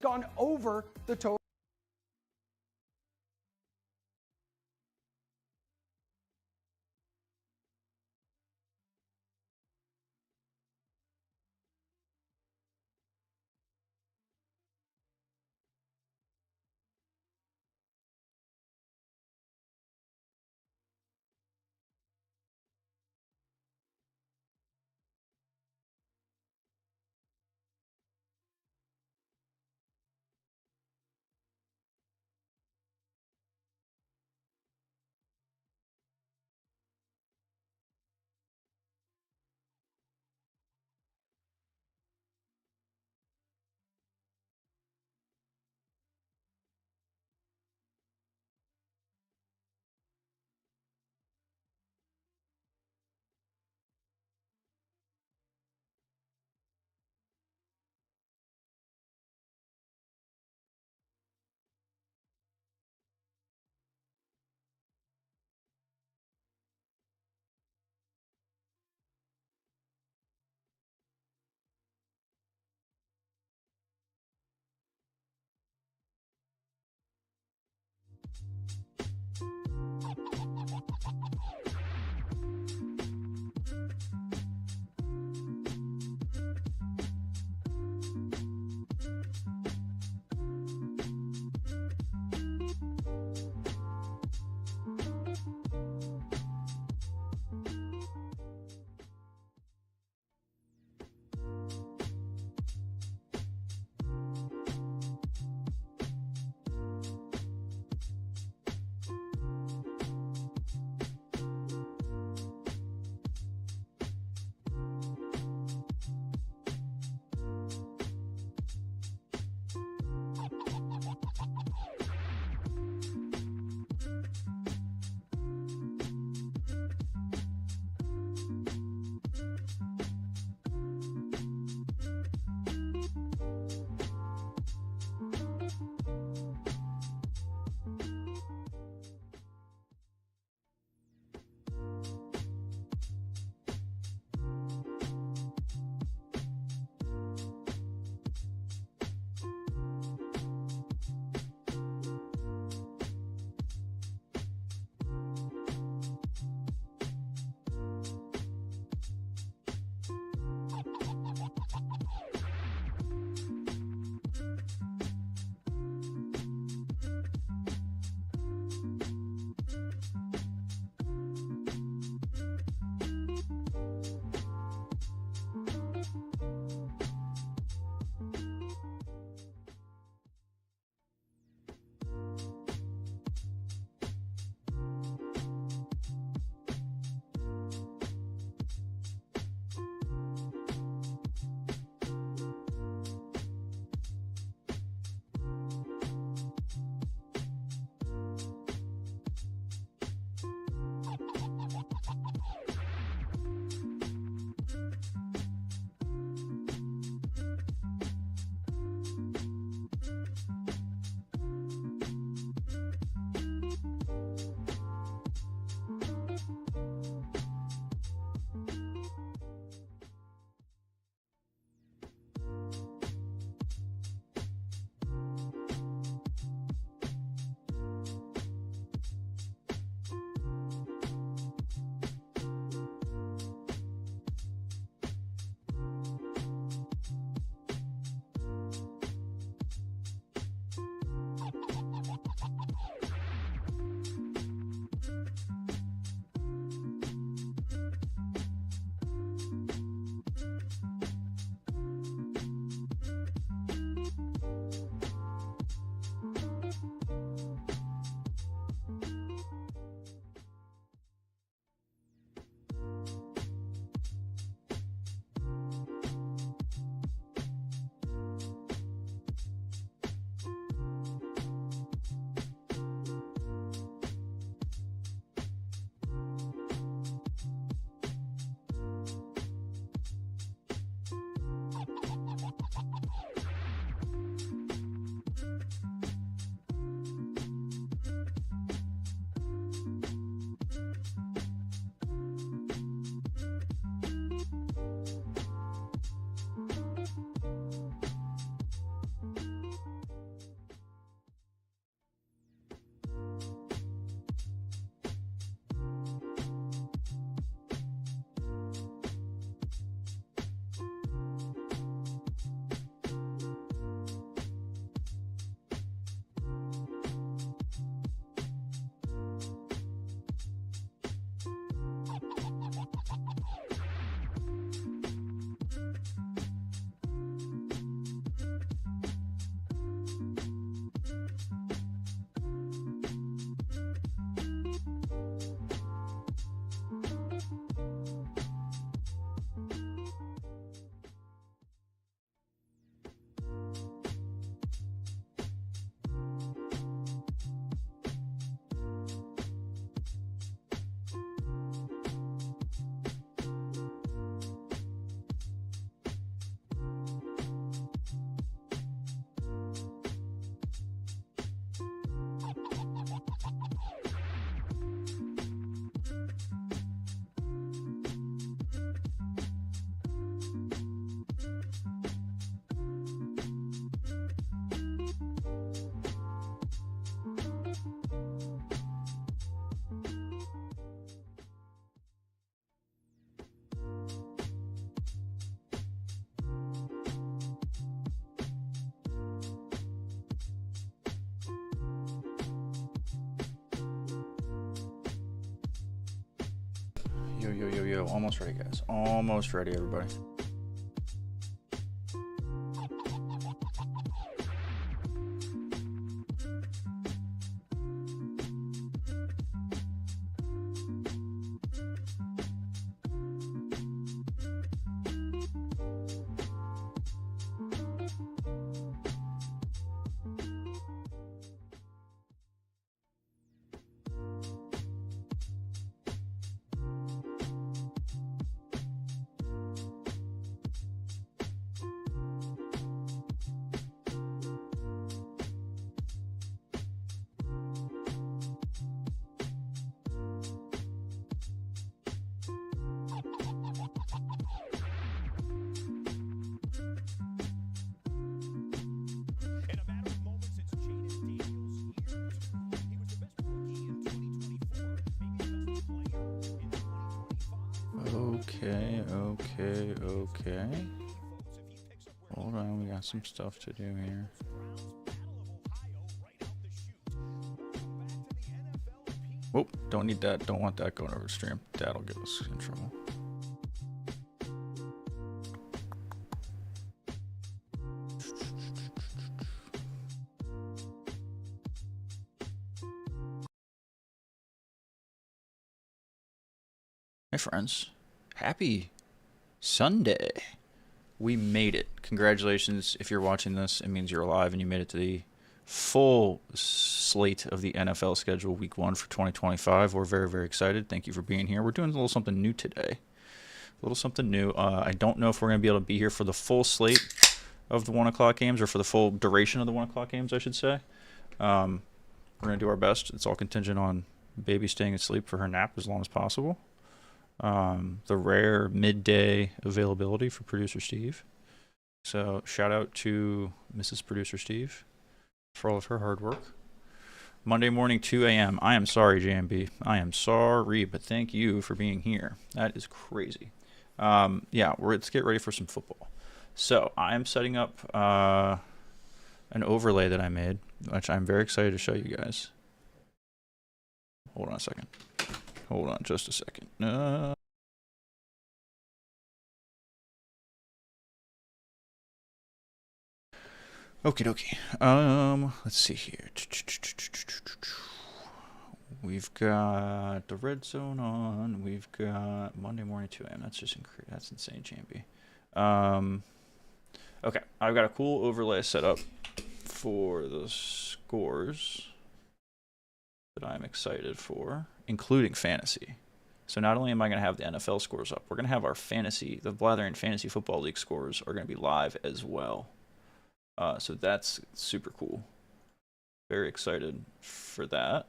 gone over the total. Yo. Almost ready, guys. Almost ready, everybody. Okay. Hold on, we got some stuff to do here. Whoop, don't need that. Don't want that going over the stream. That'll get us in trouble. Hey friends, happy Sunday. We made it. Congratulations. If you're watching this, it means you're alive and you made it to the full slate of the NFL schedule week 1 for 2025. We're very, very excited. Thank you for being here. We're doing a little something new today. A little something new. I don't know if we're going to be able to be here for the full slate of the 1 o'clock games, or for the full duration of the 1 o'clock games, I should say. We're going to do our best. It's all contingent on baby staying asleep for her nap as long as possible. The rare midday availability for Producer Steve. So shout out to Mrs. Producer Steve for all of her hard work. Monday morning, 2 a.m. I am sorry, JMB. I am sorry, but thank you for being here. That is crazy. Yeah, let's get ready for some football. So I am setting up an overlay that I made, which I'm very excited to show you guys. Hold on a second. Hold on just a second. Okie dokie. Let's see here. We've got the red zone on. We've got Monday morning 2 a.m. That's insane, champion. Okay, I've got a cool overlay set up for the scores that I'm excited for, including fantasy. So not only am I going to have the NFL scores up, we're going to have our the Blathering Fantasy Football League scores are going to be live as well. So that's super cool. Very excited for that.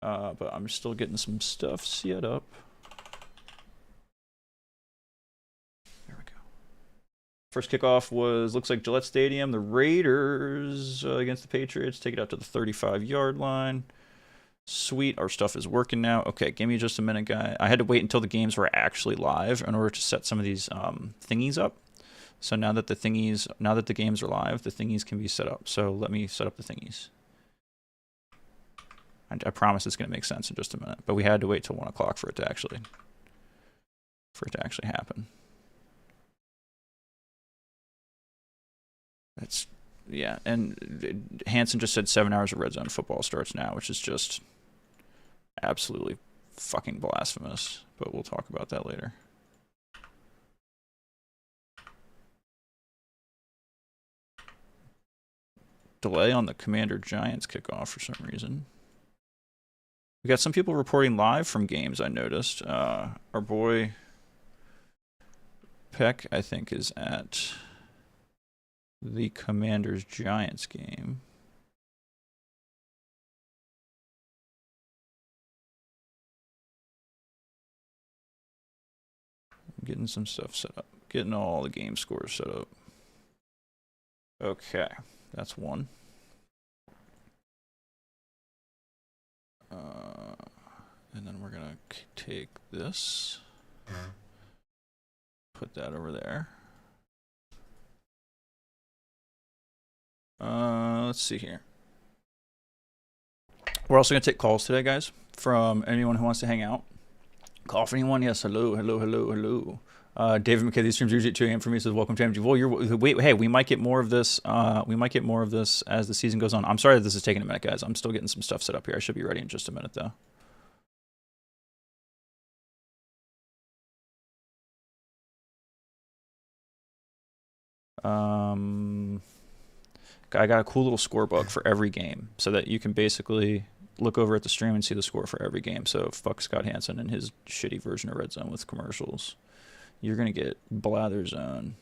But I'm still getting some stuff set up. There we go. First kickoff looks like Gillette Stadium. The Raiders against the Patriots. Take it out to the 35-yard line. Sweet, our stuff is working now. Okay, give me just a minute, guy. I had to wait until the games were actually live in order to set some of these thingies up. So now that the games are live, the thingies can be set up. So let me set up the thingies. I promise it's going to make sense in just a minute. But we had to wait till 1 o'clock for it to actually happen. Yeah, and Hanson just said 7 hours of red zone football starts now, which is just absolutely fucking blasphemous. But we'll talk about that later. Delay on the Commander Giants kickoff for some reason. We got some people reporting live from games, I noticed. Our boy Peck, I think, is at the Commanders Giants game. I'm getting some stuff set up. Getting all the game scores set up. Okay, that's one. And then we're gonna take this, put that over there. Let's see here. We're also gonna take calls today, guys, from anyone who wants to hang out. Call for anyone? Yes. Hello, hello, hello, hello. David McKay, these streams usually at 2 a.m. for me. Says welcome, James. Well, wait. Hey, we might get more of this. We might get more of this as the season goes on. I'm sorry that this is taking a minute, guys. I'm still getting some stuff set up here. I should be ready in just a minute, though. I got a cool little scorebook for every game, so that you can basically look over at the stream and see the score for every game. So fuck Scott Hansen and his shitty version of Red Zone with commercials. You're gonna get BlatherZone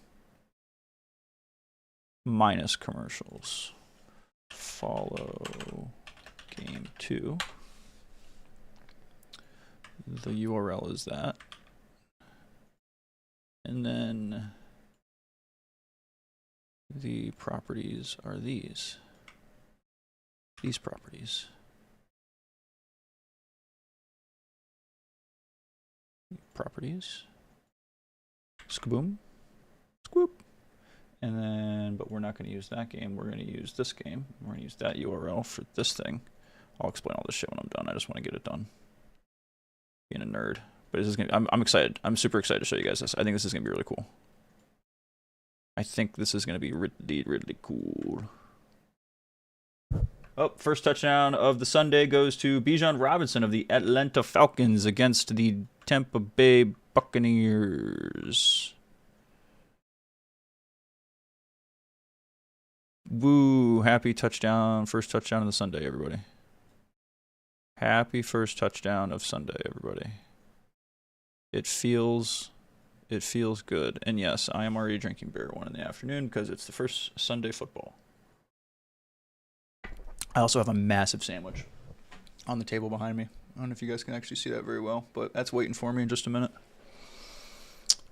minus commercials. Follow game 2. The URL is that, and then the properties are these properties. Properties. Skaboom. Squoop. And then, but we're not going to use that game. We're going to use this game. We're going to use that URL for this thing. I'll explain all this shit when I'm done. I just want to get it done. Being a nerd. But this is gonna, I'm excited. I'm super excited to show you guys this. I think this is going to be really cool. I think this is going to be really cool. Oh, first touchdown of the Sunday goes to Bijan Robinson of the Atlanta Falcons against the Tampa Bay Buccaneers. Woo, happy touchdown. First touchdown of the Sunday, everybody. Happy first touchdown of Sunday, everybody. It feels good. And yes, I am already drinking beer at 1 in the afternoon because it's the first Sunday football. I also have a massive sandwich on the table behind me. I don't know if you guys can actually see that very well, but that's waiting for me in just a minute.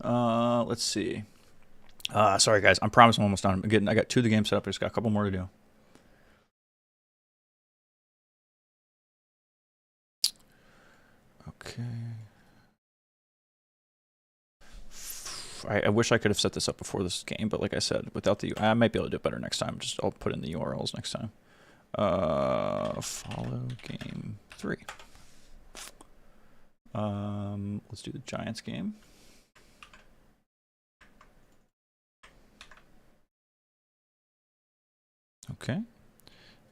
Let's see. Sorry guys, I promise I'm almost done. I got 2 of the games set up. I just got a couple more to do. Okay. I wish I could have set this up before this game, but like I said, without the, I might be able to do it better next time. I'll put in the URLs next time. Follow game 3. Let's do the Giants game. Okay.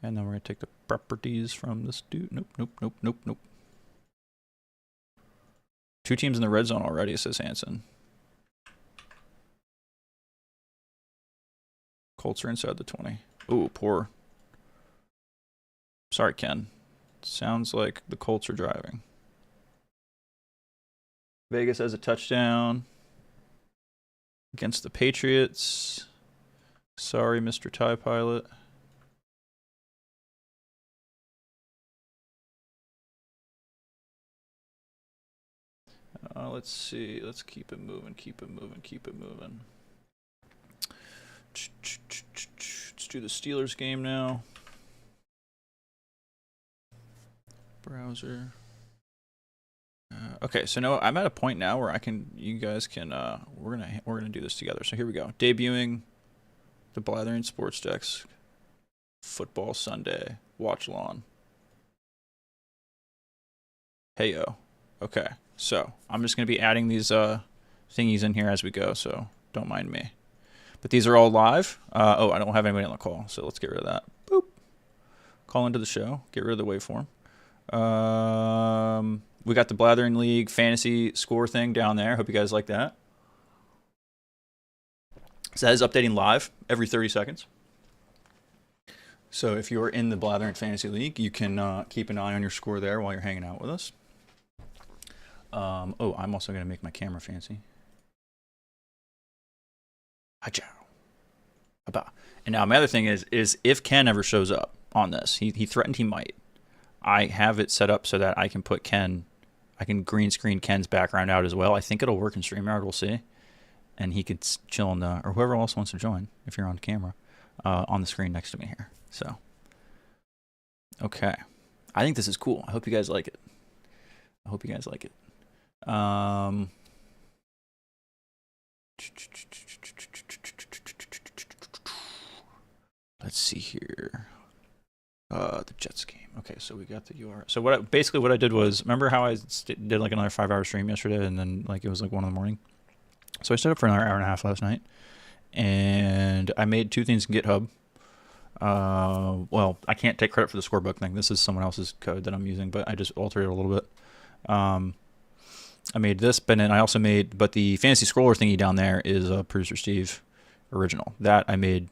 And then we're going to take the properties from this dude. Nope. 2 teams in the red zone already, says Hansen. Colts are inside the 20. Ooh, poor. Sorry, Ken. Sounds like the Colts are driving. Vegas has a touchdown against the Patriots. Sorry, Mr. TIE Pilot. Let's see. Let's keep it moving. Let's do the Steelers game now. Browser. Okay, so no, I'm at a point now where you guys can, we're gonna do this together. So here we go. Debuting the Blathering Sports Decks Football Sunday Watchalong. Heyo. Okay, so I'm just gonna be adding these thingies in here as we go, so don't mind me. But these are all live. Oh, I don't have anybody on the call, so let's get rid of that. Boop. Call into the show. Get rid of the waveform. We got the Blathering League fantasy score thing down there. Hope you guys like that. So that is updating live every 30 seconds. So if you're in the Blathering Fantasy League, you can keep an eye on your score there while you're hanging out with us. Oh, I'm also going to make my camera fancy. And now my other thing is if Ken ever shows up on this, he threatened he might. I have it set up so that I can put Ken, I can green screen Ken's background out as well. I think it'll work in StreamYard, we'll see. And he could chill on the, or whoever else wants to join, if you're on camera, on the screen next to me here. So, okay. I think this is cool. I hope you guys like it. Let's see here. The Jets game. Okay, so we got the URL. So basically what I did was, remember how I did like another 5-hour stream yesterday, and then like it was like 1 in the morning. So I stayed up for another hour and a half last night, and I made 2 things in GitHub. Well, I can't take credit for the scorebook thing. This is someone else's code that I'm using, but I just altered it a little bit. I made this, but then I also made, but the fantasy scroller thingy down there is a Producer Steve original. That I made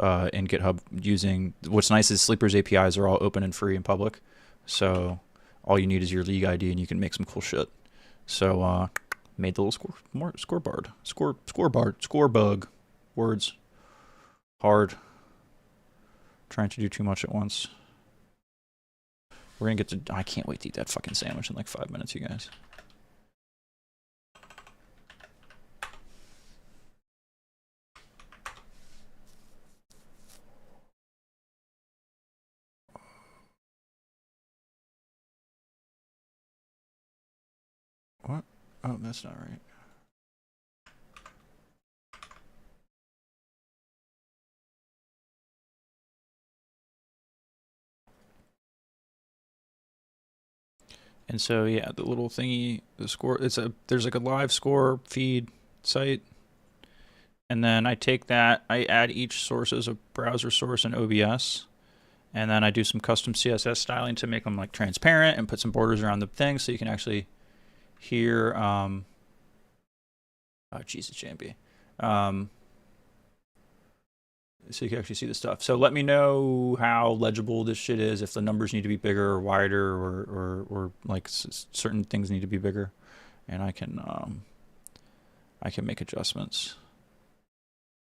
in GitHub using, what's nice is Sleeper's APIs are all open and free and public. So all you need is your league ID and you can make some cool shit. So made the little scorebug. Words. Hard. Trying to do too much at once. We're gonna get to, I can't wait to eat that fucking sandwich in like 5 minutes, you guys. What? Oh, that's not right. And so yeah, the little thingy, the score, there's like a live score feed site. And then I take that, I add each source as a browser source in OBS. And then I do some custom CSS styling to make them like transparent and put some borders around the thing so you can actually hear, oh Jesus, JMB. So you can actually see the stuff. So let me know how legible this shit is, if the numbers need to be bigger or wider, or like certain things need to be bigger, and I can make adjustments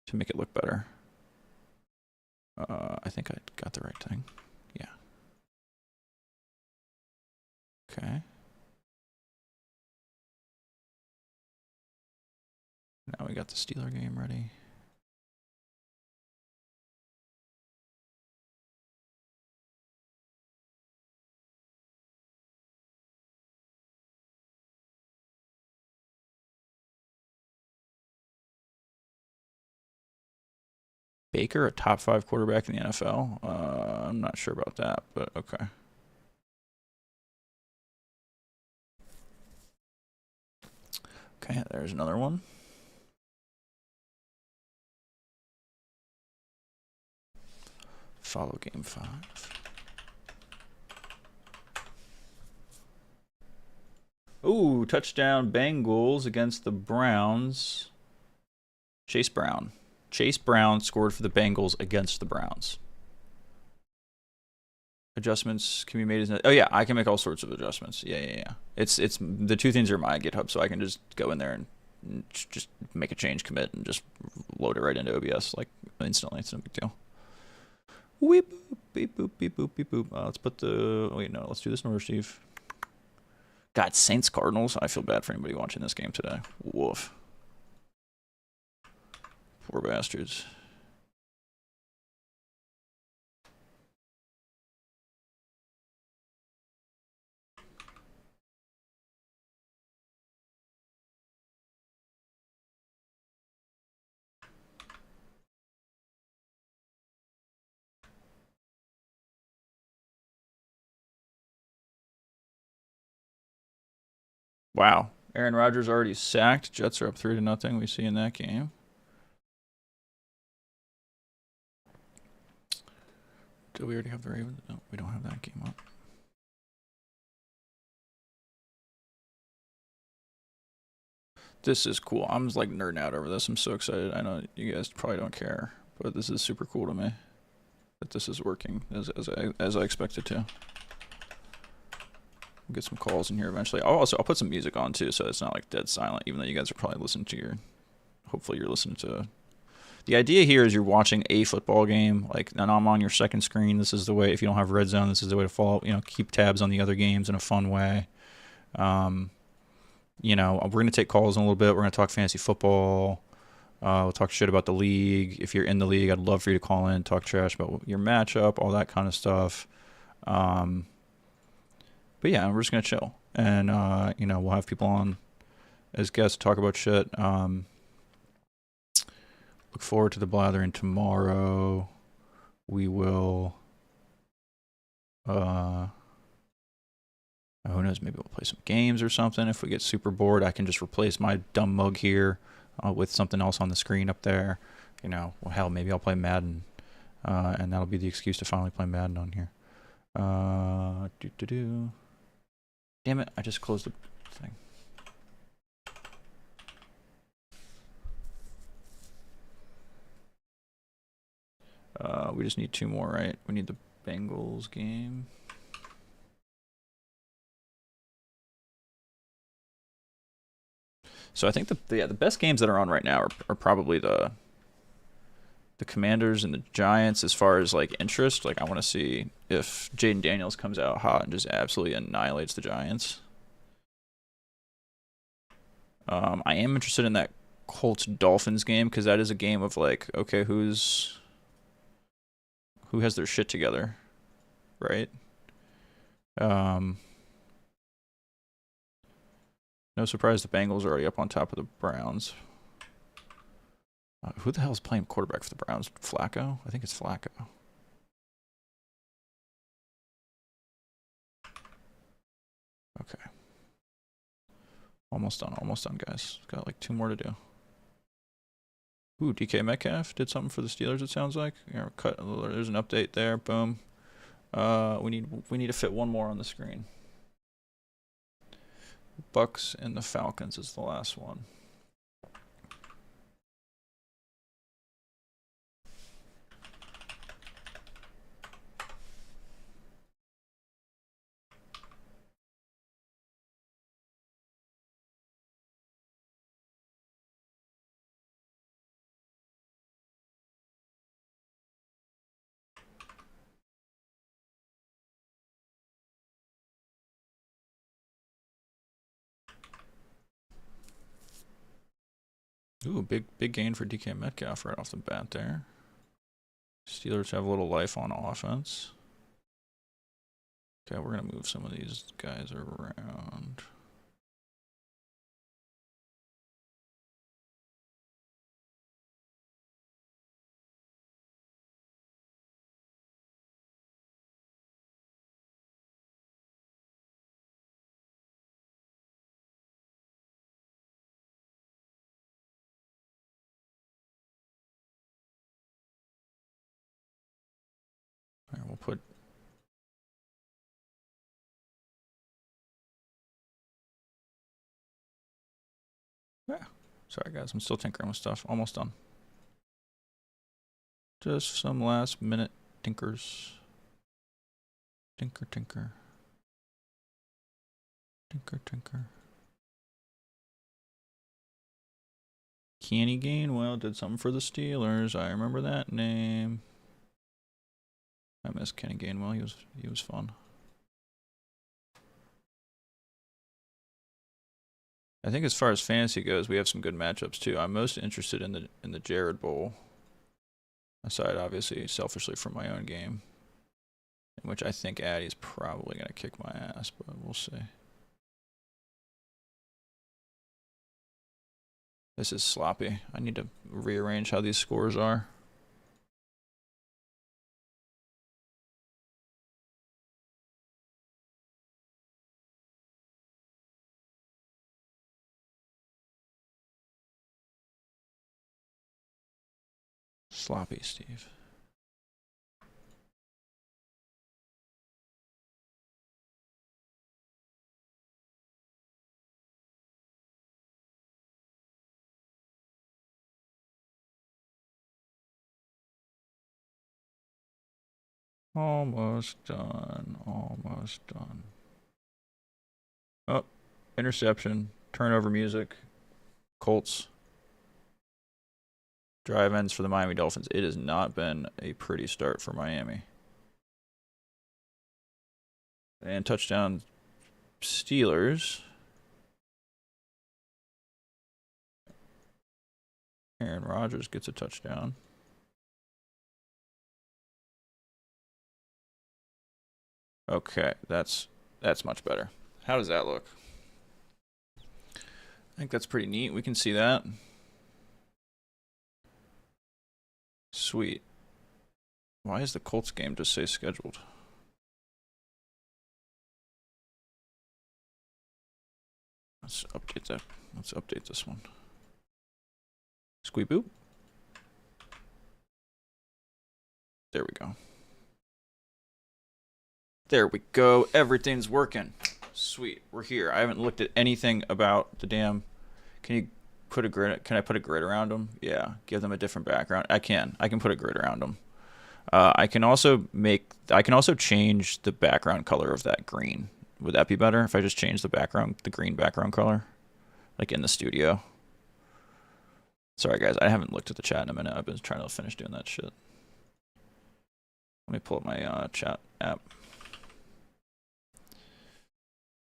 to make it look better. I think I got the right thing. Yeah. Okay. Now we got the Steeler game ready. Baker, a top 5 quarterback in the NFL? I'm not sure about that, but okay. Okay, there's another one. Follow game 5. Ooh, touchdown Bengals against the Browns. Chase Brown. Chase Brown scored for the Bengals against the Browns. Adjustments can be made as, oh yeah, I can make all sorts of adjustments. Yeah. It's the 2 things are my GitHub, so I can just go in there and just make a change commit and just load it right into OBS like instantly. It's no big deal. Weep boop beep boop beep boop beep boop. Let's put the, wait, no, let's do this in order, Steve. God, Saints Cardinals. I feel bad for anybody watching this game today. Woof. Poor bastards. Wow. Aaron Rodgers already sacked. Jets are up 3-0. We see in that game. Do we already have the Ravens? No, we don't have that game up. This is cool. I'm just like nerding out over this. I'm so excited. I know you guys probably don't care, but this is super cool to me that this is working as I expected to. We'll get some calls in here eventually. I'll put some music on too, so it's not like dead silent, even though you guys are probably listening to your, hopefully you're listening to. The idea here is you're watching a football game, like, and I'm on your second screen. This is the way, if you don't have Red Zone, this is the way to follow, keep tabs on the other games in a fun way. We're going to take calls in a little bit. We're going to talk fantasy football. We'll talk shit about the league. If you're in the league, I'd love for you to call in, talk trash about your matchup, all that kind of stuff. But yeah, we're just going to chill. And, we'll have people on as guests to talk about shit. Look forward to the blathering tomorrow. We will Who knows? Maybe we'll play some games or something. If we get super bored, I can just replace my dumb mug here with something else on the screen up there. You know, well, hell, maybe I'll play Madden, and that'll be the excuse to finally play Madden on here. Damn it! I just closed the thing. We just need 2 more, right? We need the Bengals game. So I think the best games that are on right now are probably the Commanders and the Giants as far as like interest. Like I want to see if Jaden Daniels comes out hot and just absolutely annihilates the Giants. I am interested in that Colts Dolphins game because that is a game of like, okay, who has their shit together, right? No surprise the Bengals are already up on top of the Browns. Who the hell is playing quarterback for the Browns? Flacco? I think it's Flacco. Okay. Almost done, guys. Got like 2 more to do. Ooh, DK Metcalf did something for the Steelers, it sounds like. Here, there's an update there. Boom. We need to fit 1 more on the screen. Bucks and the Falcons is the last one. Ooh, big gain for DK Metcalf right off the bat there. Steelers have a little life on offense. Okay, we're going to move some of these guys around. All right, we'll put... Yeah. Sorry, guys. I'm still tinkering with stuff. Almost done. Just some last minute tinkers. Tinker. Kenny Gainwell did something for the Steelers. I remember that name. I miss Kenny Gainwell. He was fun. I think as far as fantasy goes, we have some good matchups too. I'm most interested in the Jared Bowl. Aside, obviously, selfishly from my own game, in which I think Addy's probably gonna kick my ass, but we'll see. This is sloppy. I need to rearrange how these scores are. Sloppy, Steve. Almost done. Oh, interception. Turnover music. Colts. Drive ends for the Miami Dolphins. It has not been a pretty start for Miami. And touchdown Steelers. Aaron Rodgers gets a touchdown. Okay, that's much better. How does that look? I think that's pretty neat. We can see that. Sweet. Why is the Colts game just say scheduled? Let's update that. Let's update this one. Squeep boop. There we go. There we go. Everything's working. Sweet. We're here. I haven't looked at anything about the damn. Can you put a grid? Can I put a grid around them? Yeah. Give them a different background. I can. I can put a grid around them. I can also change the background color of that green. Would that be better if I just change the green background color, like in the studio? Sorry guys, I haven't looked at the chat in a minute. I've been trying to finish doing that shit. Let me pull up my chat app.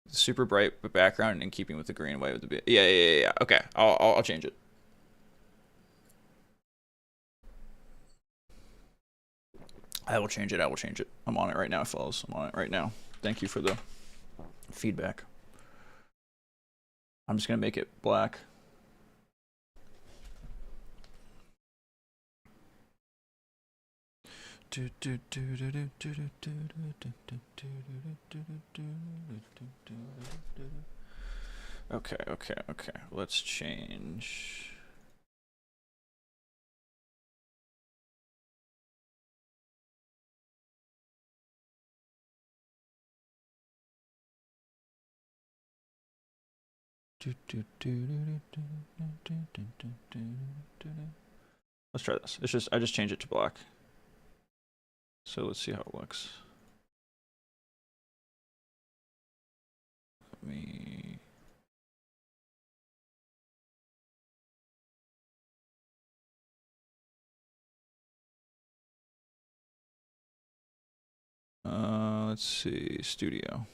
Super bright background in keeping with the green way with the yeah. Okay, I'll change it. I will change it. I will change it. I'm on it right now, fellas. I'm on it right now. Thank you for the feedback. I'm just gonna make it black. Okay. Let's change. Let's try this. I just changed it to black. So let's see how it looks. Let me. Let's see, studio.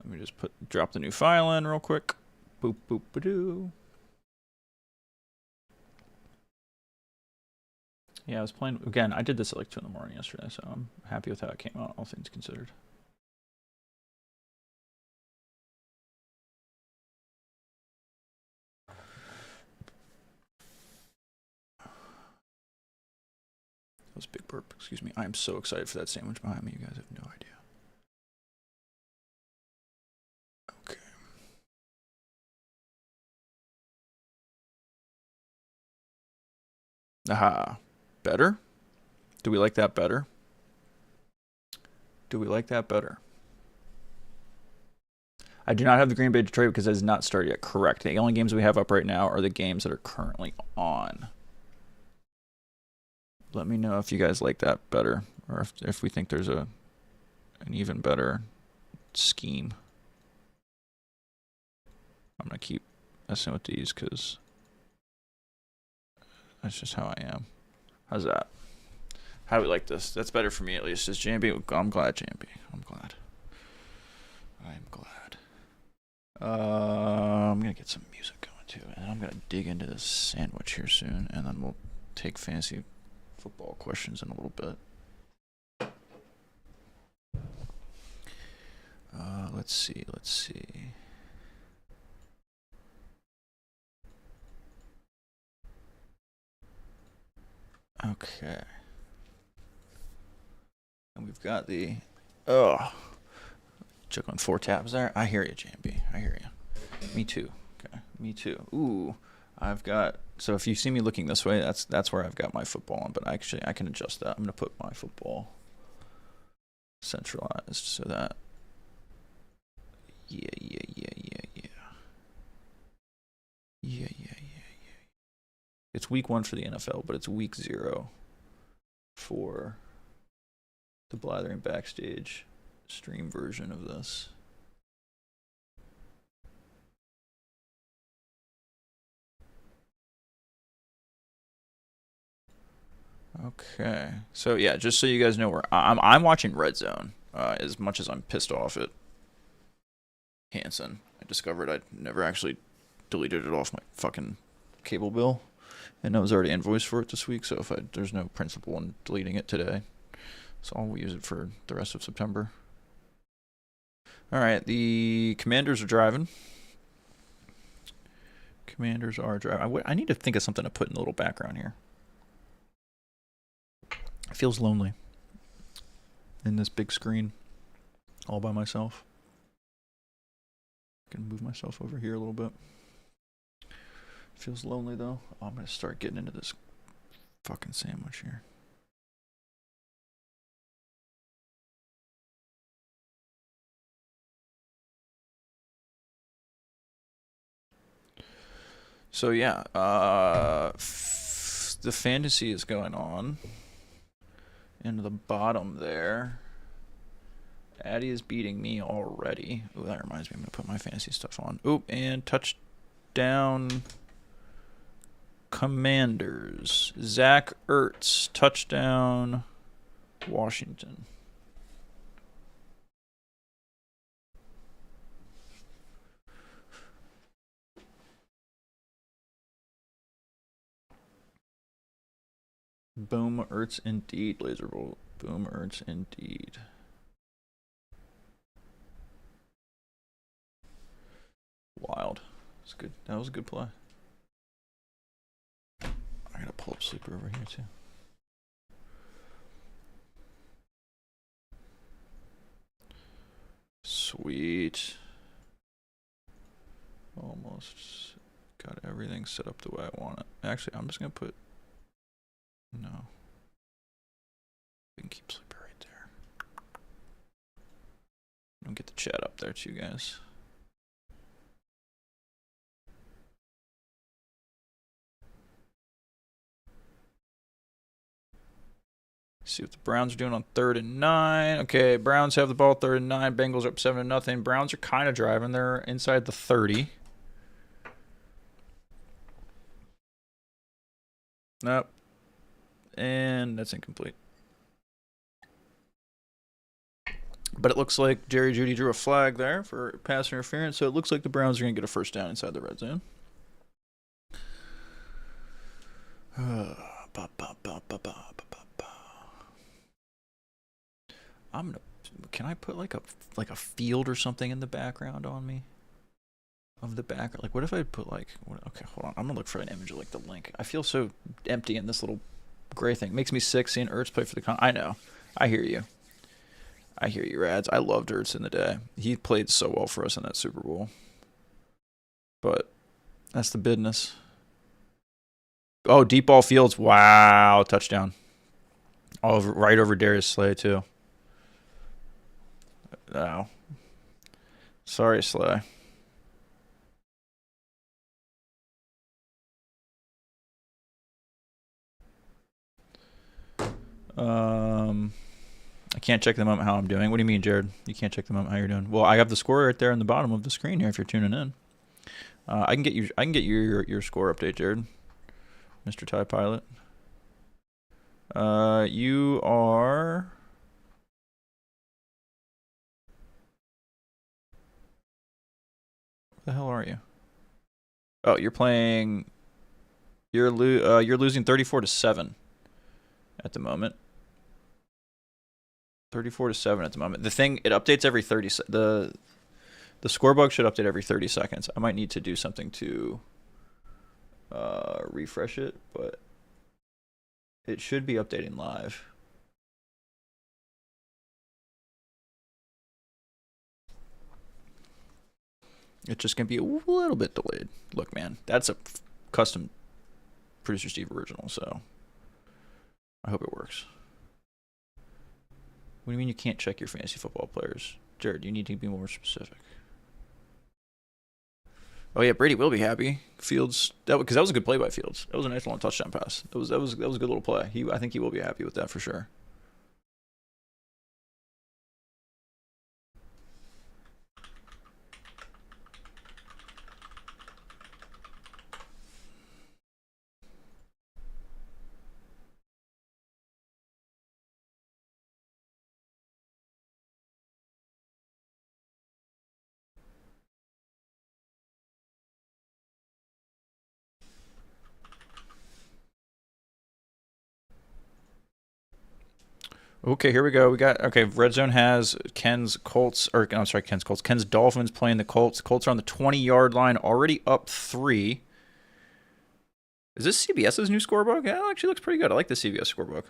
Let me just drop the new file in real quick. Boop boop ba-doo. Yeah, I was playing again. I did this at like 2 in the morning yesterday, so I'm happy with how it came out, all things considered. That was a big burp, excuse me. I am so excited for that sandwich behind me. You guys have no idea. Okay. Aha. Better? Do we like that better? Do we like that better? I do not have the Green Bay Detroit because it has not started yet. Correct. The only games we have up right now are the games that are currently on. Let me know if you guys like that better, or if we think there's an even better scheme. I'm going to keep messing with these because that's just how I am. How's that? How do we like this? That's better for me at least. Is JMB? I'm glad, JMB. I'm glad. I'm going to get some music going too, and I'm going to dig into this sandwich here soon, and then we'll take fantasy football questions in a little bit. Let's see. Okay. And we've got the check on 4 tabs there. I hear you, JMB. I hear you. Me too. Okay. Me too. Ooh. I've got, so if you see me looking this way, that's where I've got my football on, but actually I can adjust that. I'm going to put my football centralized so that, yeah. It's week 1 for the NFL, but it's week 0 for the Blathering Backstage stream version of this. Okay, so yeah, just so you guys know, where I'm watching Red Zone. As much as I'm pissed off at Hanson, I discovered I'd never actually deleted it off my fucking cable bill, and I was already invoiced for it this week. So there's no principle in deleting it today, so I'll use it for the rest of September. All right, the Commanders are driving. I need to think of something to put in the little background here. It feels lonely in this big screen all by myself. Gonna move myself over here a little bit. Feels lonely though. Oh, I'm gonna start getting into this fucking sandwich here. So yeah, the fantasy is going on. Into the bottom there. Addy is beating me already. Ooh, that reminds me, I'm gonna put my fantasy stuff on. Oop, and touchdown Commanders. Zach Ertz, touchdown Washington. Boom Ertz indeed, Laser Bolt. Boom Ertz indeed. Wild. That's good. That was a good play. I gotta pull up Sleeper over here too. Sweet. Almost got everything set up the way I want it. Actually, I'm just gonna put no. We can keep Sleeper right there. I'll get the chat up there too, guys. See what the Browns are doing on 3rd and 9. Okay, Browns have the ball 3rd and 9. Bengals are up 7-0. Browns are kind of driving. They're inside the 30. Nope. And that's incomplete. But it looks like Jerry Jeudy drew a flag there for pass interference, so it looks like the Browns are going to get a first down inside the red zone. Can I put like a field or something in the background on me? Of the back, like what if I put like, okay, hold on, I'm gonna look for an image of like the link. I feel so empty in this little gray thing. Makes me sick seeing Ertz play for the I know. I hear you. I hear you, Rads. I loved Ertz in the day. He played so well for us in that Super Bowl. But that's the business. Oh, deep ball Fields. Wow, touchdown. All over, right over Darius Slay too. Wow. Sorry, Slay. I can't check them out how I'm doing. What do you mean, Jared? You can't check them out how you're doing? Well, I have the score right there in the bottom of the screen here if you're tuning in. I can get you your score update, Jared. Mr. TIE Pilot. You are where the hell are you? Oh, you're playing you're losing 34-7 at the moment. 34-7 at the moment. The thing, it updates every 30 the score bug should update every 30 seconds. I might need to do something to refresh it, but it should be updating live. It's just going to be a little bit delayed. Look, man, that's a custom Producer Steve original, so I hope it works. What do you mean you can't check your fantasy football players? Jared, you need to be more specific. Oh yeah, Brady will be happy. Fields, because that was a good play by Fields. That was a nice long touchdown pass. That was a good little play. I think he will be happy with that for sure. Okay, here we go. Red Zone has Ken's Colts, or I'm sorry, Ken's Colts. Ken's Dolphins playing the Colts. Colts are on the 20-yard line, already up 3. Is this CBS's new scorebook? Yeah, it actually looks pretty good. I like the CBS scorebook.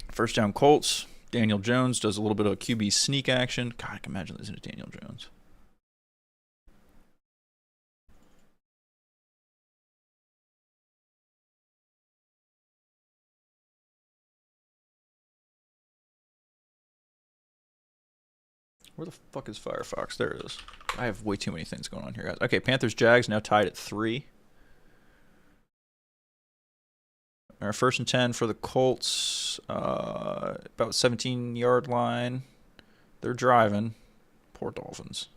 First down Colts. Daniel Jones does a little bit of QB sneak action. God, I can imagine listening to Daniel Jones. Where the fuck is Firefox? There it is. I have way too many things going on here, guys. Okay, Panthers Jags now tied at 3. Our 1st and 10 for the Colts, about 17-yard line. They're driving. Poor Dolphins.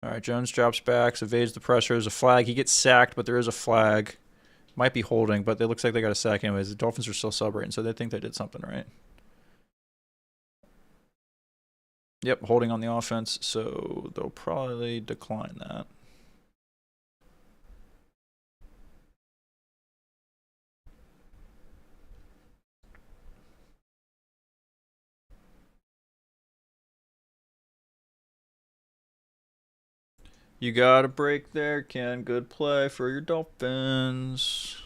All right, Jones drops back, evades the pressure. There's a flag. He gets sacked, but there is a flag. Might be holding, but it looks like they got a sack anyways. The Dolphins are still celebrating, so they think they did something right. Yep, holding on the offense, so they'll probably decline that. You got a break there, Ken. Good play for your Dolphins.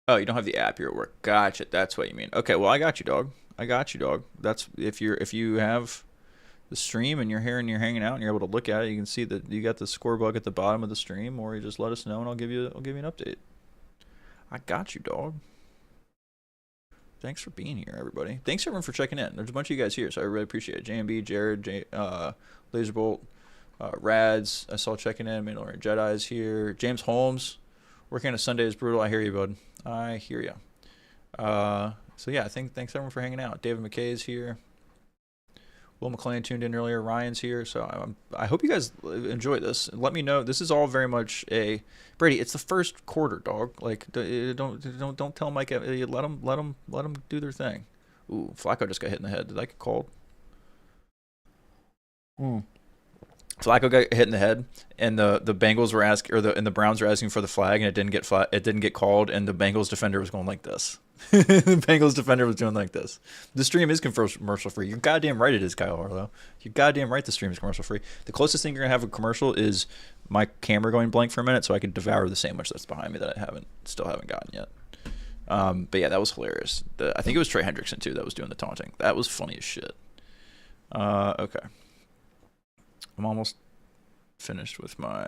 Oh, you don't have the app. You're at work. Gotcha. That's what you mean. Okay, well, I got you, dog. I got you, dog. That's if you have the stream and you're here and you're hanging out and you're able to look at it, you can see that you got the score bug at the bottom of the stream, or you just let us know and I'll give you an update. I got you, dog. Thanks for being here, everybody. Thanks everyone for checking in. There's a bunch of you guys here, so I really appreciate it. JMB, Jared, Laserbolt, Rads, I saw checking in. Mandalorian Jedi is here. James Holmes, working on a Sunday is brutal. I hear you, bud. I hear you. So yeah, thanks everyone for hanging out. David McKay is here. Will McLean tuned in earlier. Ryan's here. So I hope you guys enjoy this. Let me know. This is all very much a Brady. It's the first quarter, dog. Like don't tell Mike. Let them do their thing. Ooh, Flacco just got hit in the head. Did I get called? Flacco got hit in the head, and the Bengals were the Browns were asking for the flag, and it didn't get called, and the Bengals defender was going like this. The Bengals defender was doing like this. The stream is commercial free. You're goddamn right it is, Kyle Harlow. You're goddamn right the stream is commercial free. The closest thing you're gonna have a commercial is my camera going blank for a minute, so I can devour the sandwich that's behind me that I still haven't gotten yet. But yeah, that was hilarious. I think it was Trey Hendrickson too that was doing the taunting. That was funny as shit. Okay. I'm almost finished with my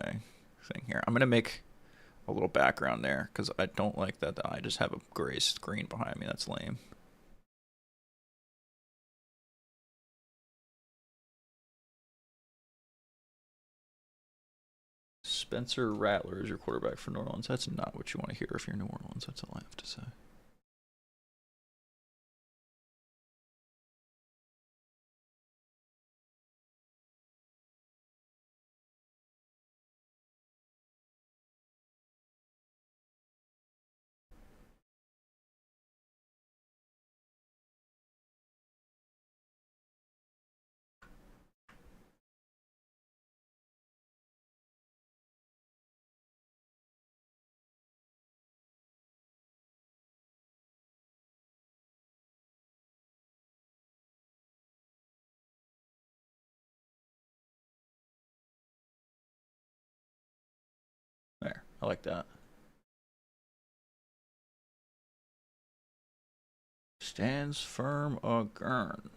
thing here. I'm going to make a little background there because I don't like that I just have a gray screen behind me. That's lame. Spencer Rattler is your quarterback for New Orleans. That's not what you want to hear if you're New Orleans. That's all I have to say. There, I like that. Stands firm again.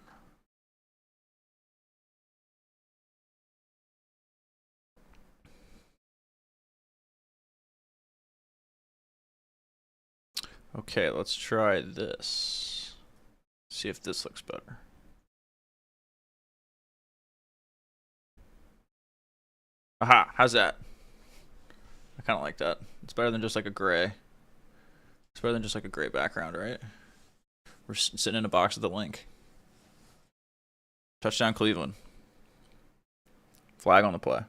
Okay, let's try this. See if this looks better. Aha, how's that? I kind of like that. It's better than just like a gray. It's better than just like a gray background, right? We're sitting in a box with the link. Touchdown Cleveland. Flag on the play.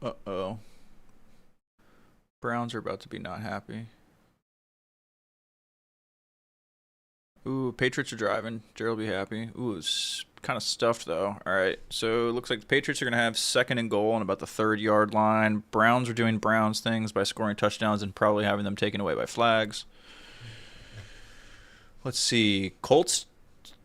Uh-oh. Browns are about to be not happy. Ooh, Patriots are driving. Jared will be happy. Ooh, kind of stuffed though. All right, so it looks like the Patriots are going to have 2nd and goal on about the 3rd-yard line. Browns are doing Browns things by scoring touchdowns and probably having them taken away by flags. Let's see. Colts.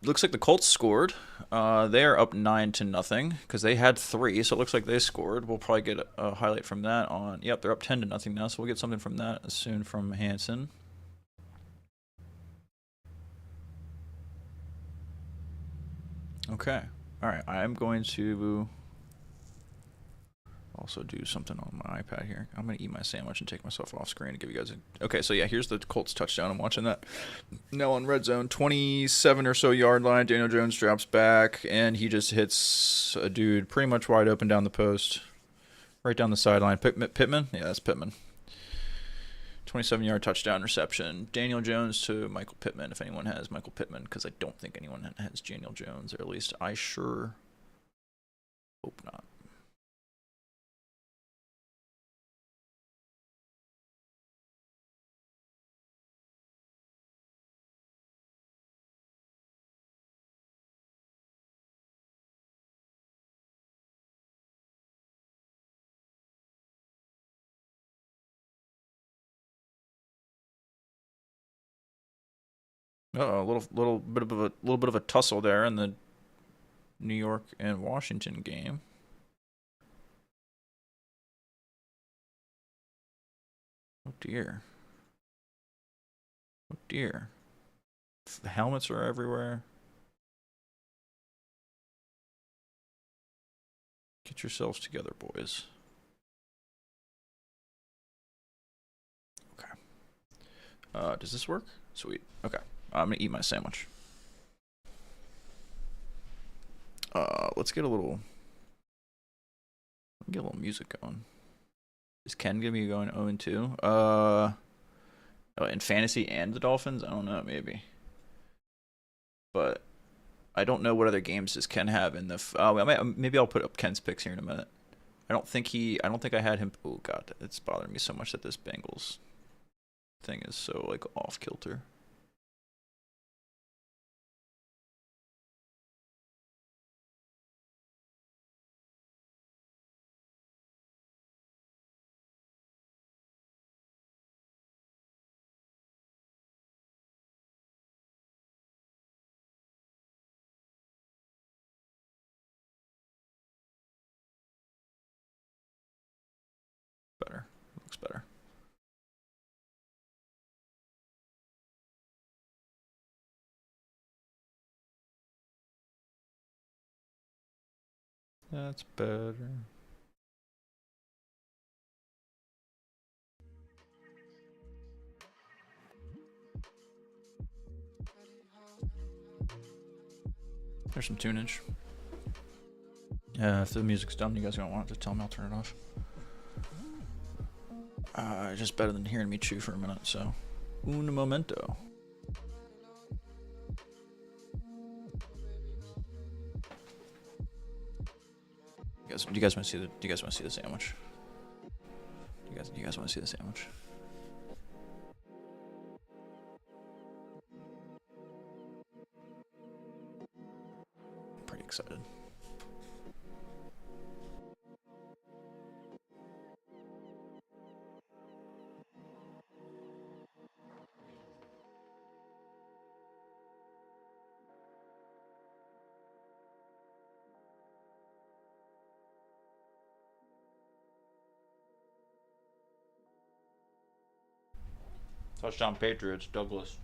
Looks like the Colts scored. They are up 9-0 because they had 3, so it looks like they scored. We'll probably get a highlight from that on. Yep, they're up 10-0 now, so we'll get something from that soon from Hanson. Okay. All right. I'm going to also do something on my iPad here. I'm going to eat my sandwich and take myself off screen to give you guys a... Okay, so yeah, here's the Colts touchdown. I'm watching that now on red zone. 27 or so yard line. Daniel Jones drops back, and he just hits a dude pretty much wide open down the post. Right down the sideline. Pittman? Yeah, that's Pittman. 27-yard touchdown reception. Daniel Jones to Michael Pittman, if anyone has Michael Pittman, because I don't think anyone has Daniel Jones, or at least I sure hope not. A little bit of a tussle there in the New York and Washington game. Oh dear. Oh dear. The helmets are everywhere. Get yourselves together, boys. Okay. Does this work? Sweet. Okay. I'm gonna eat my sandwich. Let's get a little music going. Is Ken gonna be going 0-2? In fantasy and the Dolphins? I don't know, maybe. But I don't know what other games does Ken have in the. Maybe I'll put up Ken's picks here in a minute. I don't think I had him. Oh god, it's bothering me so much that this Bengals thing is so like off kilter. Better. Looks better. That's better. There's some tunage. Yeah, if the music's done, you guys don't want it, just tell me, I'll turn it off. Just better than hearing me chew for a minute, so. Un momento. Do you guys want to see the sandwich? Do you guys want to see the sandwich? I'm pretty excited. Touchdown Patriots, Douglas.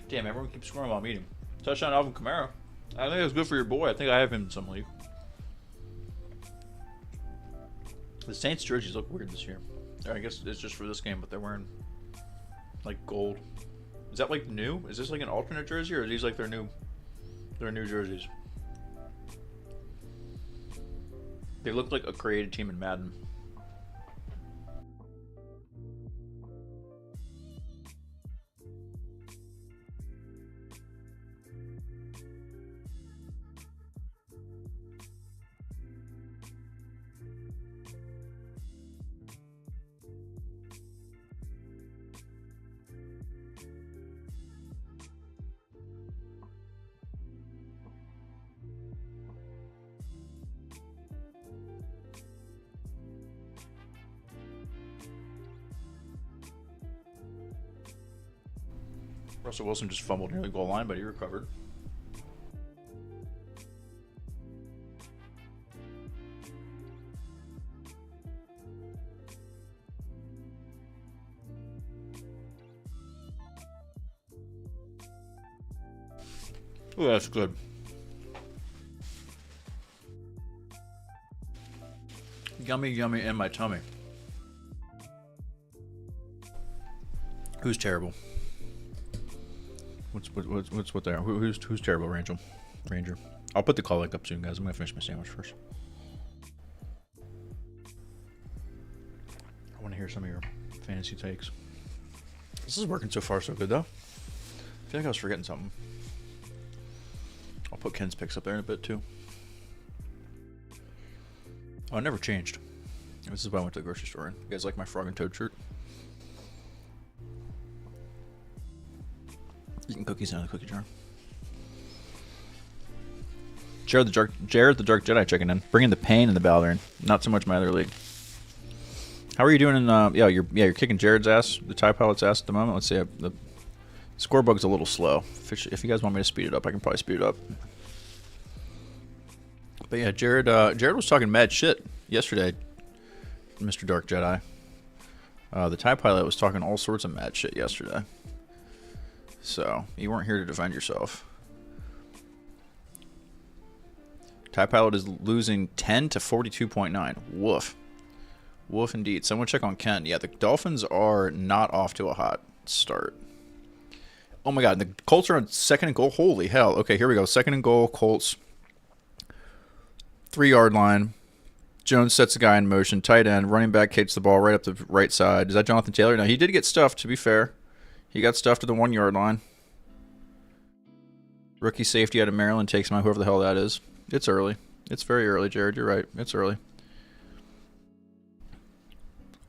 Damn, everyone keeps scoring while I'm eating. Touchdown Alvin Kamara. I think it's good for your boy. I think I have him in some league. The Saints jerseys look weird this year. I guess it's just for this game, but they're wearing like gold. Is that like new? Is this like an alternate jersey, or are these like their new jerseys? They look like a created team in Madden. Russell Wilson just fumbled near the goal line, but he recovered. Oh, that's good. Yummy, yummy in my tummy. Who's terrible? What's what there? Who's terrible, Ranger? I'll put the call link up soon, guys. I'm gonna finish my sandwich first. I want to hear some of your fantasy takes. This is working so far, so good though. I feel like I was forgetting something. I'll put Ken's picks up there in a bit too. Oh, it never changed. This is why I went to the grocery store. You guys like my frog and toad shirt? Eating cookies out of the cookie jar. Jared the Dark Jedi checking in, bringing the pain in the Blathering. Not so much my other league. How are you doing in? You're kicking Jared's ass, the TIE Pilot's ass at the moment. Let's see. The score bug's a little slow. If you guys want me to speed it up, I can probably speed it up. But yeah, Jared was talking mad shit yesterday, Mr. Dark Jedi. The TIE Pilot was talking all sorts of mad shit yesterday. So, you weren't here to defend yourself. TIE Pilot is losing 10 to 42.9. Woof. Woof indeed. Someone check on Ken. Yeah, the Dolphins are not off to a hot start. Oh my god, the Colts are on second and goal. Holy hell. Okay, here we go. Second and goal, Colts. 3-yard line. Jones sets the guy in motion. Tight end. Running back kicks the ball right up the right side. Is that Jonathan Taylor? No, he did get stuffed, to be fair. He got stuffed to the 1-yard line. Rookie safety out of Maryland takes him out, whoever the hell that is. It's early. It's very early, Jared. You're right. It's early.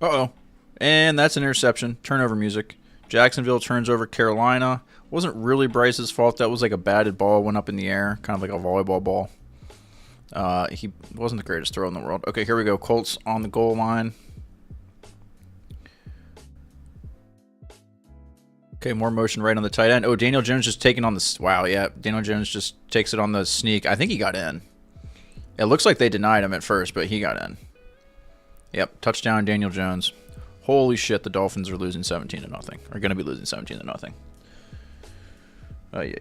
Uh-oh. And that's an interception. Turnover music. Jacksonville turns over Carolina. Wasn't really Bryce's fault. That was like a batted ball. Went up in the air. Kind of like a volleyball ball. He wasn't the greatest throw in the world. Okay, here we go. Colts on the goal line. Okay, more motion right on the tight end. Oh, Daniel Jones just taking on the... Wow, yeah. Daniel Jones just takes it on the sneak. I think he got in. It looks like they denied him at first, but he got in. Yep, touchdown Daniel Jones. Holy shit, the Dolphins are losing 17-0. Are going to be losing 17-0. Ay.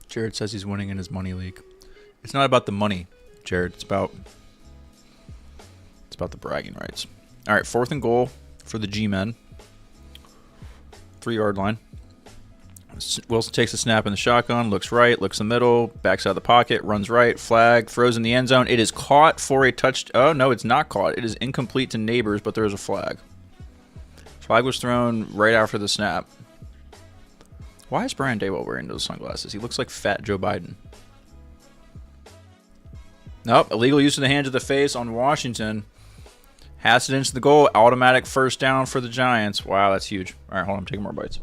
Jared says he's winning in his money league. It's not about the money, Jared. It's about the bragging rights. All right, 4th and goal for the G-men. 3-yard line. Wilson takes a snap in the shotgun, looks right, looks in the middle, backs out of the pocket, runs right, flag, throws in the end zone. It is caught for a touch. Oh, no, it's not caught. It is incomplete to Neighbors, but there is a flag. Flag was thrown right after the snap. Why is Brian Daboll wearing those sunglasses? He looks like fat Joe Biden. Nope, illegal use of the hand to the face on Washington. Has it into the goal. Automatic first down for the Giants. Wow, that's huge. All right, hold on. I'm taking more bites.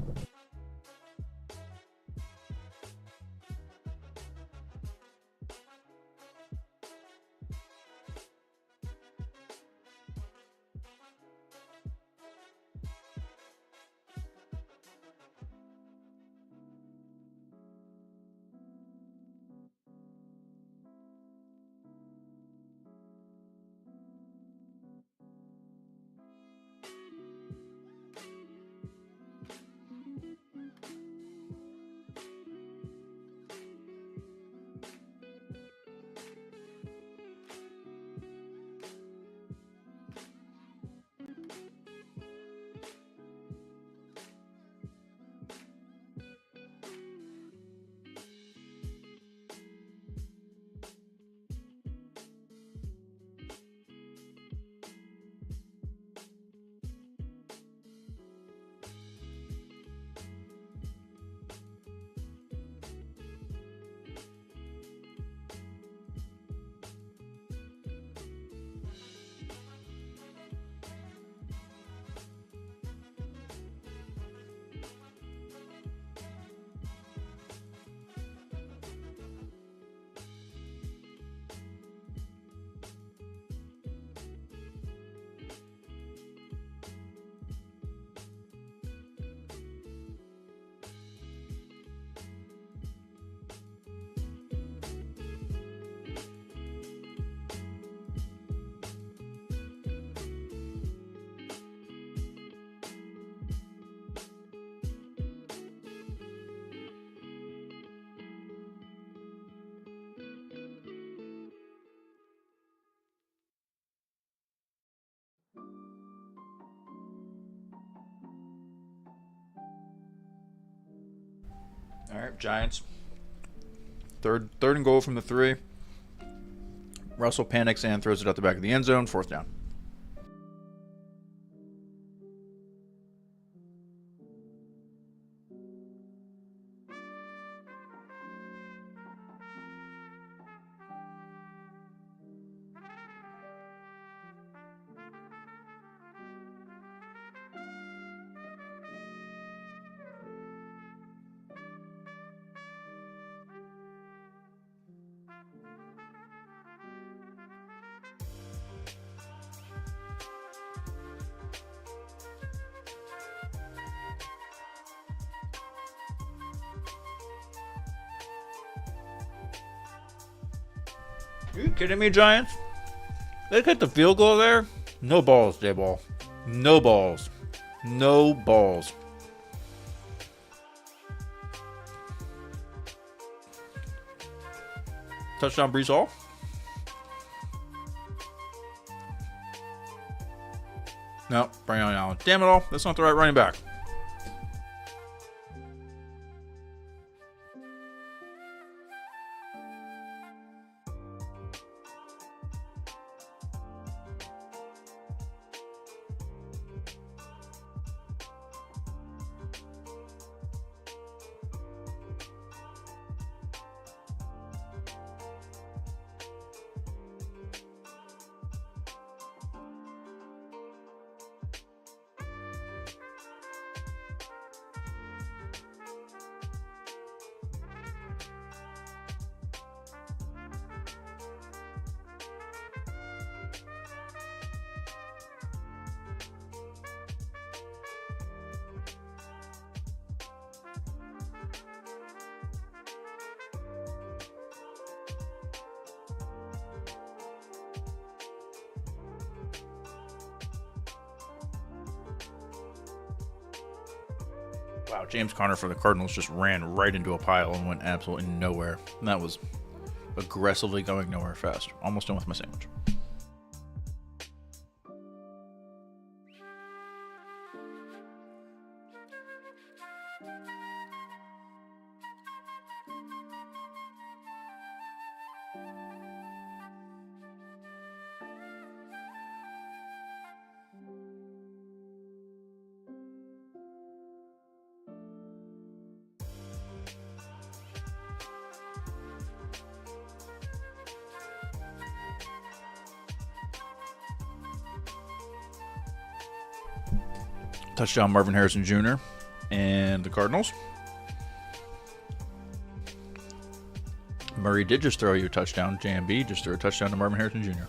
All right, Giants. Third and goal from the 3. Russell panics and throws it out the back of the end zone. 4th down. Are you kidding me, Giants? They hit the field goal there? No balls, J-Ball. No balls. No balls. Touchdown, Brees Hall. No, Brian Allen. Damn it all. That's not the right running back. Wow, James Conner for the Cardinals just ran right into a pile and went absolutely nowhere. And that was aggressively going nowhere fast. Almost done with my sandwich. Touchdown, Marvin Harrison Jr. and the Cardinals. Murray did just throw you a touchdown. JMB just threw a touchdown to Marvin Harrison Jr.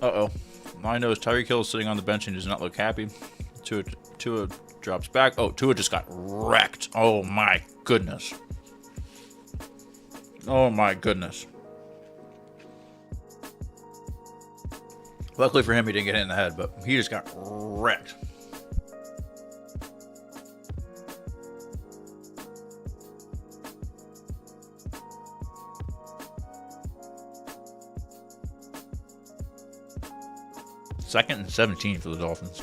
Uh-oh. All I know is Tyreek Hill is sitting on the bench and does not look happy. Tua drops back. Oh, Tua just got wrecked. Oh, my goodness. Oh, my goodness. Luckily for him, he didn't get hit in the head, but he just got wrecked. Second and 17 for the Dolphins.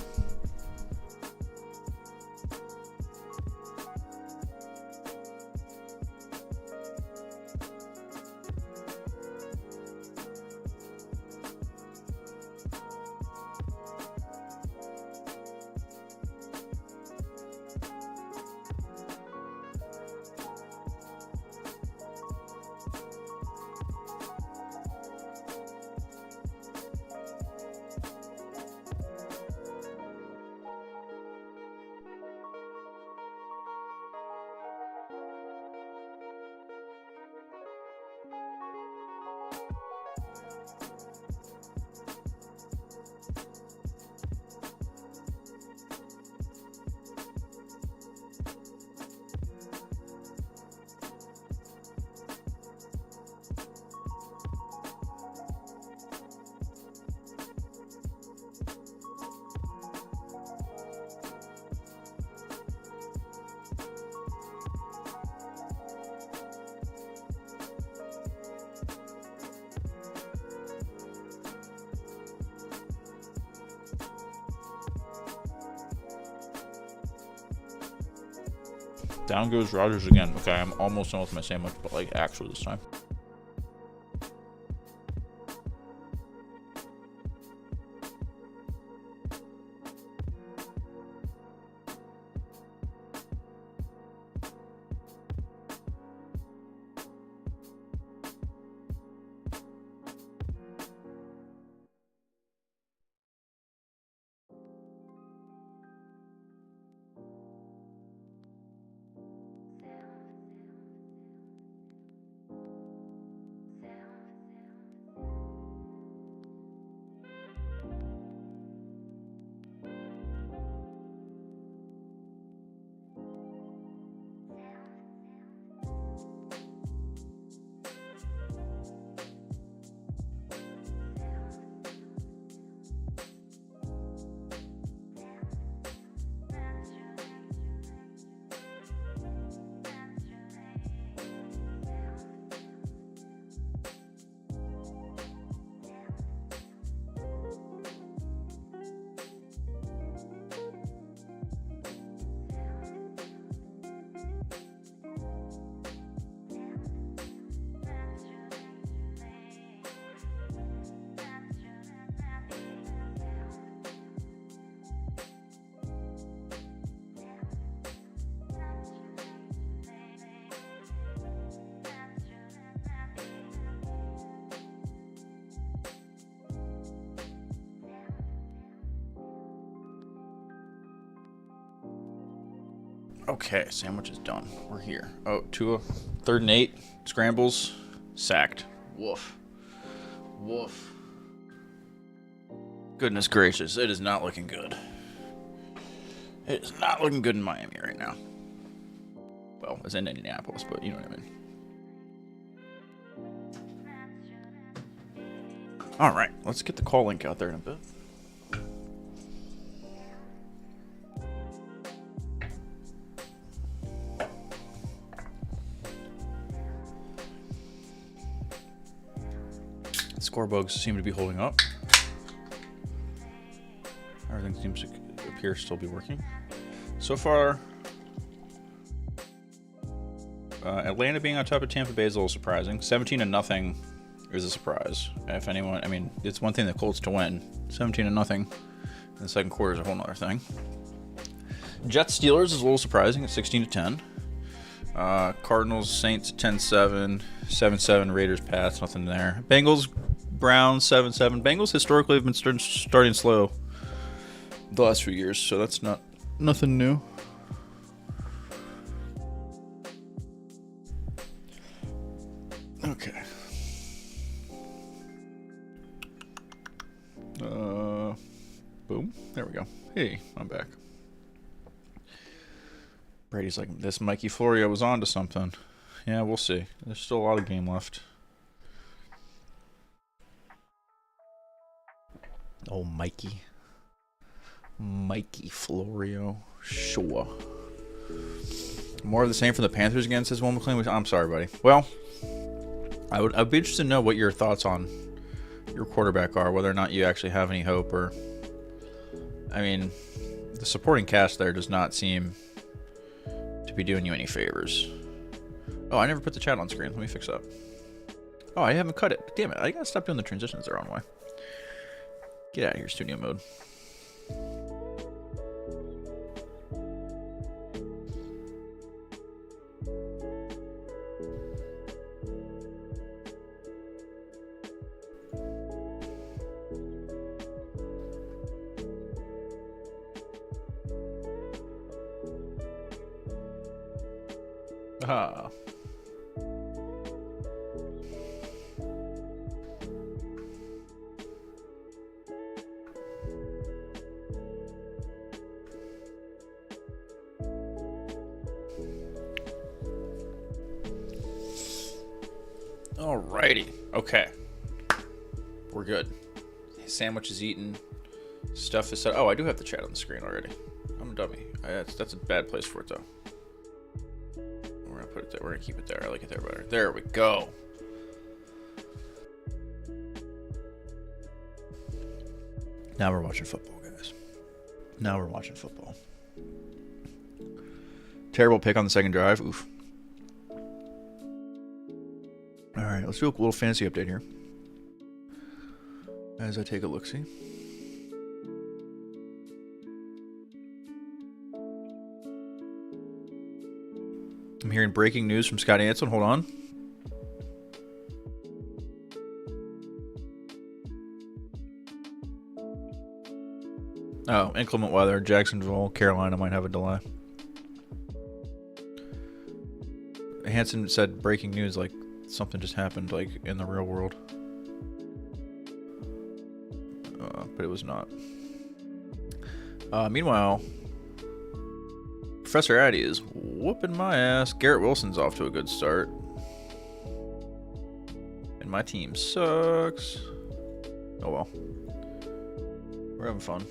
Down goes Rodgers again. Okay, I'm almost done with my sandwich, but like actually this time. Okay, sandwich is done. We're here. Oh, Tua, 3rd and 8, scrambles, sacked. Woof. Woof. Goodness gracious, it is not looking good. It is not looking good in Miami right now. Well, it's in Indianapolis, but you know what I mean. All right, let's get the call link out there in a bit. Scorebugs seem to be holding up. Everything seems to appear to still be working. So far, Atlanta being on top of Tampa Bay is a little surprising. 17-0 is a surprise. If anyone, I mean, it's one thing the Colts to win. 17-0 in the second quarter is a whole nother thing. Jets Steelers is a little surprising at 16-10. Cardinals Saints 10-7, 7-7 Raiders Pats, nothing there. Bengals Browns 7-7. Bengals historically have been starting slow the last few years, so that's nothing new. Okay. go. Hey, I'm back. Brady's like, this Mikey Florio was on to something. Yeah, we'll see. There's still a lot of game left. Oh, Mikey. Mikey Florio. Sure. More of the same from the Panthers again, says Will McLean. I'm sorry, buddy. Well, I'd be interested to know what your thoughts on your quarterback are, whether or not you actually have any hope, or... I mean, the supporting cast there does not seem to be doing you any favors. Oh, I never put the chat on screen. Let me fix that. Oh, I haven't cut it. Damn it. I gotta stop doing the transitions the wrong way. Get out of here, studio mode. Ah. Alrighty. Okay. We're good. Sandwich is eaten. Stuff is set. Oh, I do have the chat on the screen already. I'm a dummy. That's a bad place for it, though. We're gonna put it there. We're gonna keep it there. I like it there better. There we go. Now we're watching football, guys. Now we're watching football. Terrible pick on the second drive. Oof. All right, let's do a little fantasy update here. As I take a look-see. I'm hearing breaking news from Scott Anson. Hold on. Oh, inclement weather. Jacksonville, Carolina might have a delay. Hanson said breaking news like something just happened like in the real world. But it was not. Meanwhile, Professor Addy is whooping my ass. Garrett Wilson's off to a good start. And my team sucks. Oh well. We're having fun.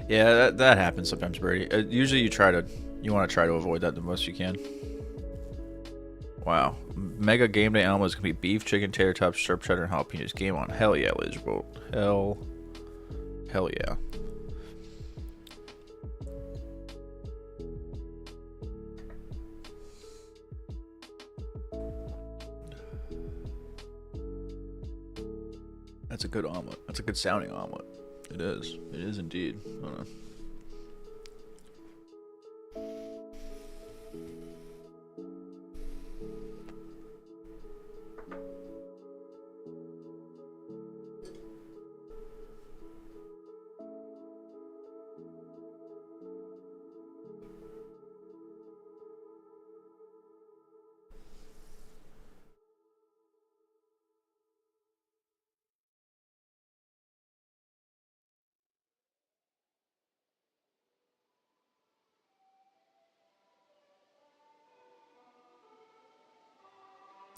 Yeah, that happens sometimes, Brady. Usually you want to try to avoid that the most you can. Wow. Mega game day Alma is going to be beef, chicken, tater tots, sharp cheddar, and jalapenos. Game on. Hell yeah, Laser Bolt. Hell yeah. That's a good omelet. That's a good sounding omelet. It is. It is indeed. I don't know.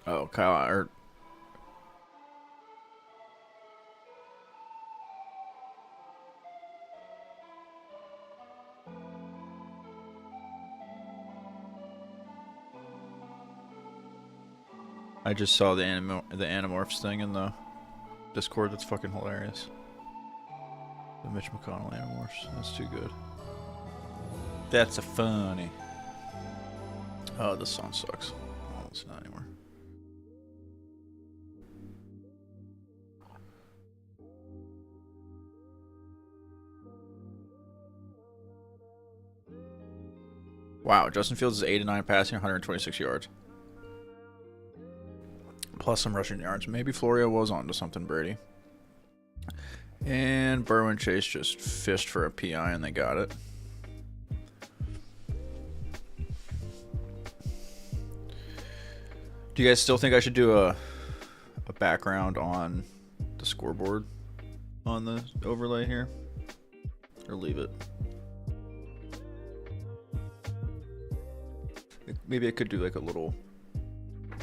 Oh, Kyle. I just saw the Animorphs thing in the Discord. That's fucking hilarious. The Mitch McConnell Animorphs. That's too good. That's a funny. Oh, this song sucks. Oh, it's not anymore. Wow, Justin Fields is 8-9 passing, 126 yards. Plus some rushing yards. Maybe Florio was on to something, Brady. And Berwin Chase just fished for a PI and they got it. Do you guys still think I should do a background on the scoreboard on the overlay here, or leave it. Maybe I could do like a little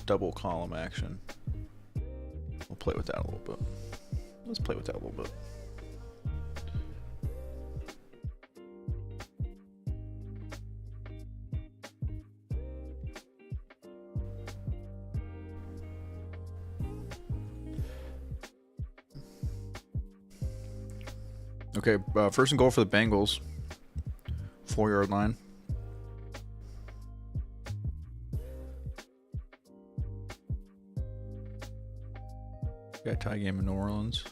double column action. We'll play with that a little bit. Let's play with that a little bit. Okay, first and goal for the Bengals. 4-yard line. Got tie game in New Orleans.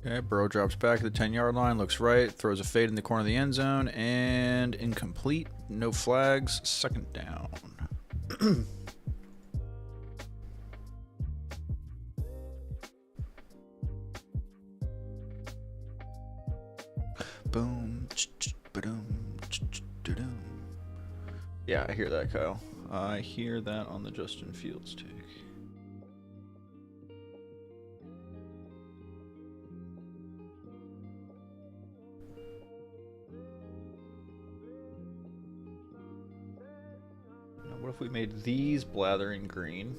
Okay, Burrow drops back at the 10-yard line, looks right, throws a fade in the corner of the end zone, and incomplete. No flags. Second down. Boom. Yeah, I hear that, Kyle. I hear that on the Justin Fields take. Now, what if we made these Blathering green?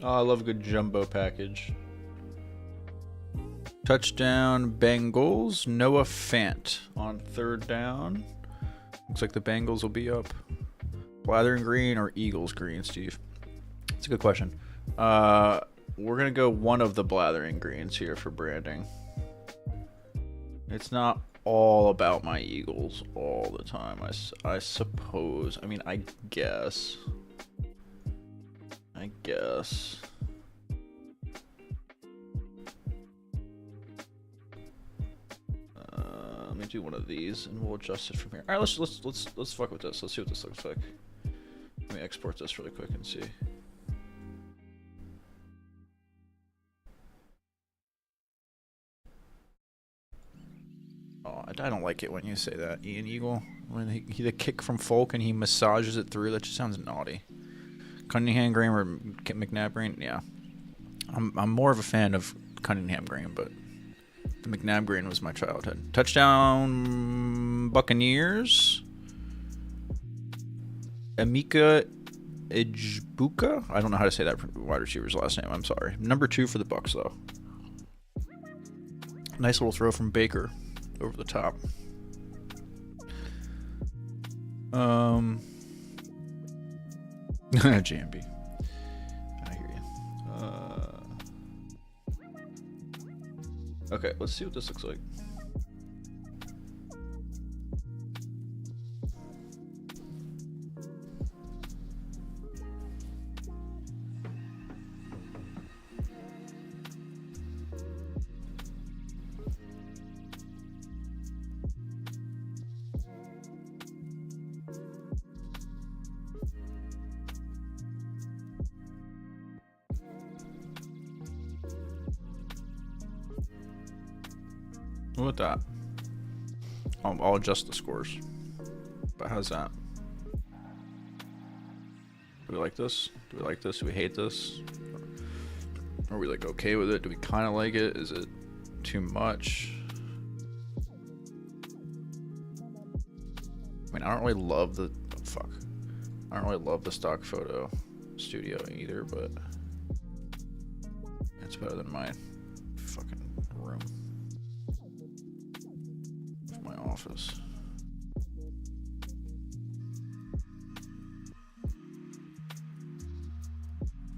Oh, I love a good jumbo package. Touchdown Bengals. Noah Fant on third down. Looks like the Bengals will be up. Blathering green or Eagles green, Steve? That's a good question. We're going to go one of the Blathering greens here for branding. It's not all about my Eagles all the time, I suppose. I mean, I guess. Let me do one of these, and we'll adjust it from here. All right, let's fuck with this. Let's see what this looks like. Let me export this really quick and see. Oh, I don't like it when you say that, Ian Eagle. When he the kick from Folk and he massages it through, that just sounds naughty. Cunningham Green or McNabb Green? Yeah. I'm more of a fan of Cunningham Green, but the McNabb Green was my childhood. Touchdown Buccaneers. Emeka Ejbuka? I don't know how to say that wide receiver's last name. I'm sorry. Number 2 for the Bucs, though. Nice little throw from Baker over the top. JMB. I hear you. Okay, let's see what this looks like. What with that? I'll adjust the scores. But how's that? Do we like this? Do we like this? Do we hate this? Are we like okay with it? Do we kind of like it? Is it too much? I mean, I don't really love the I don't really love the stock photo studio either, but it's better than my fucking room. My office.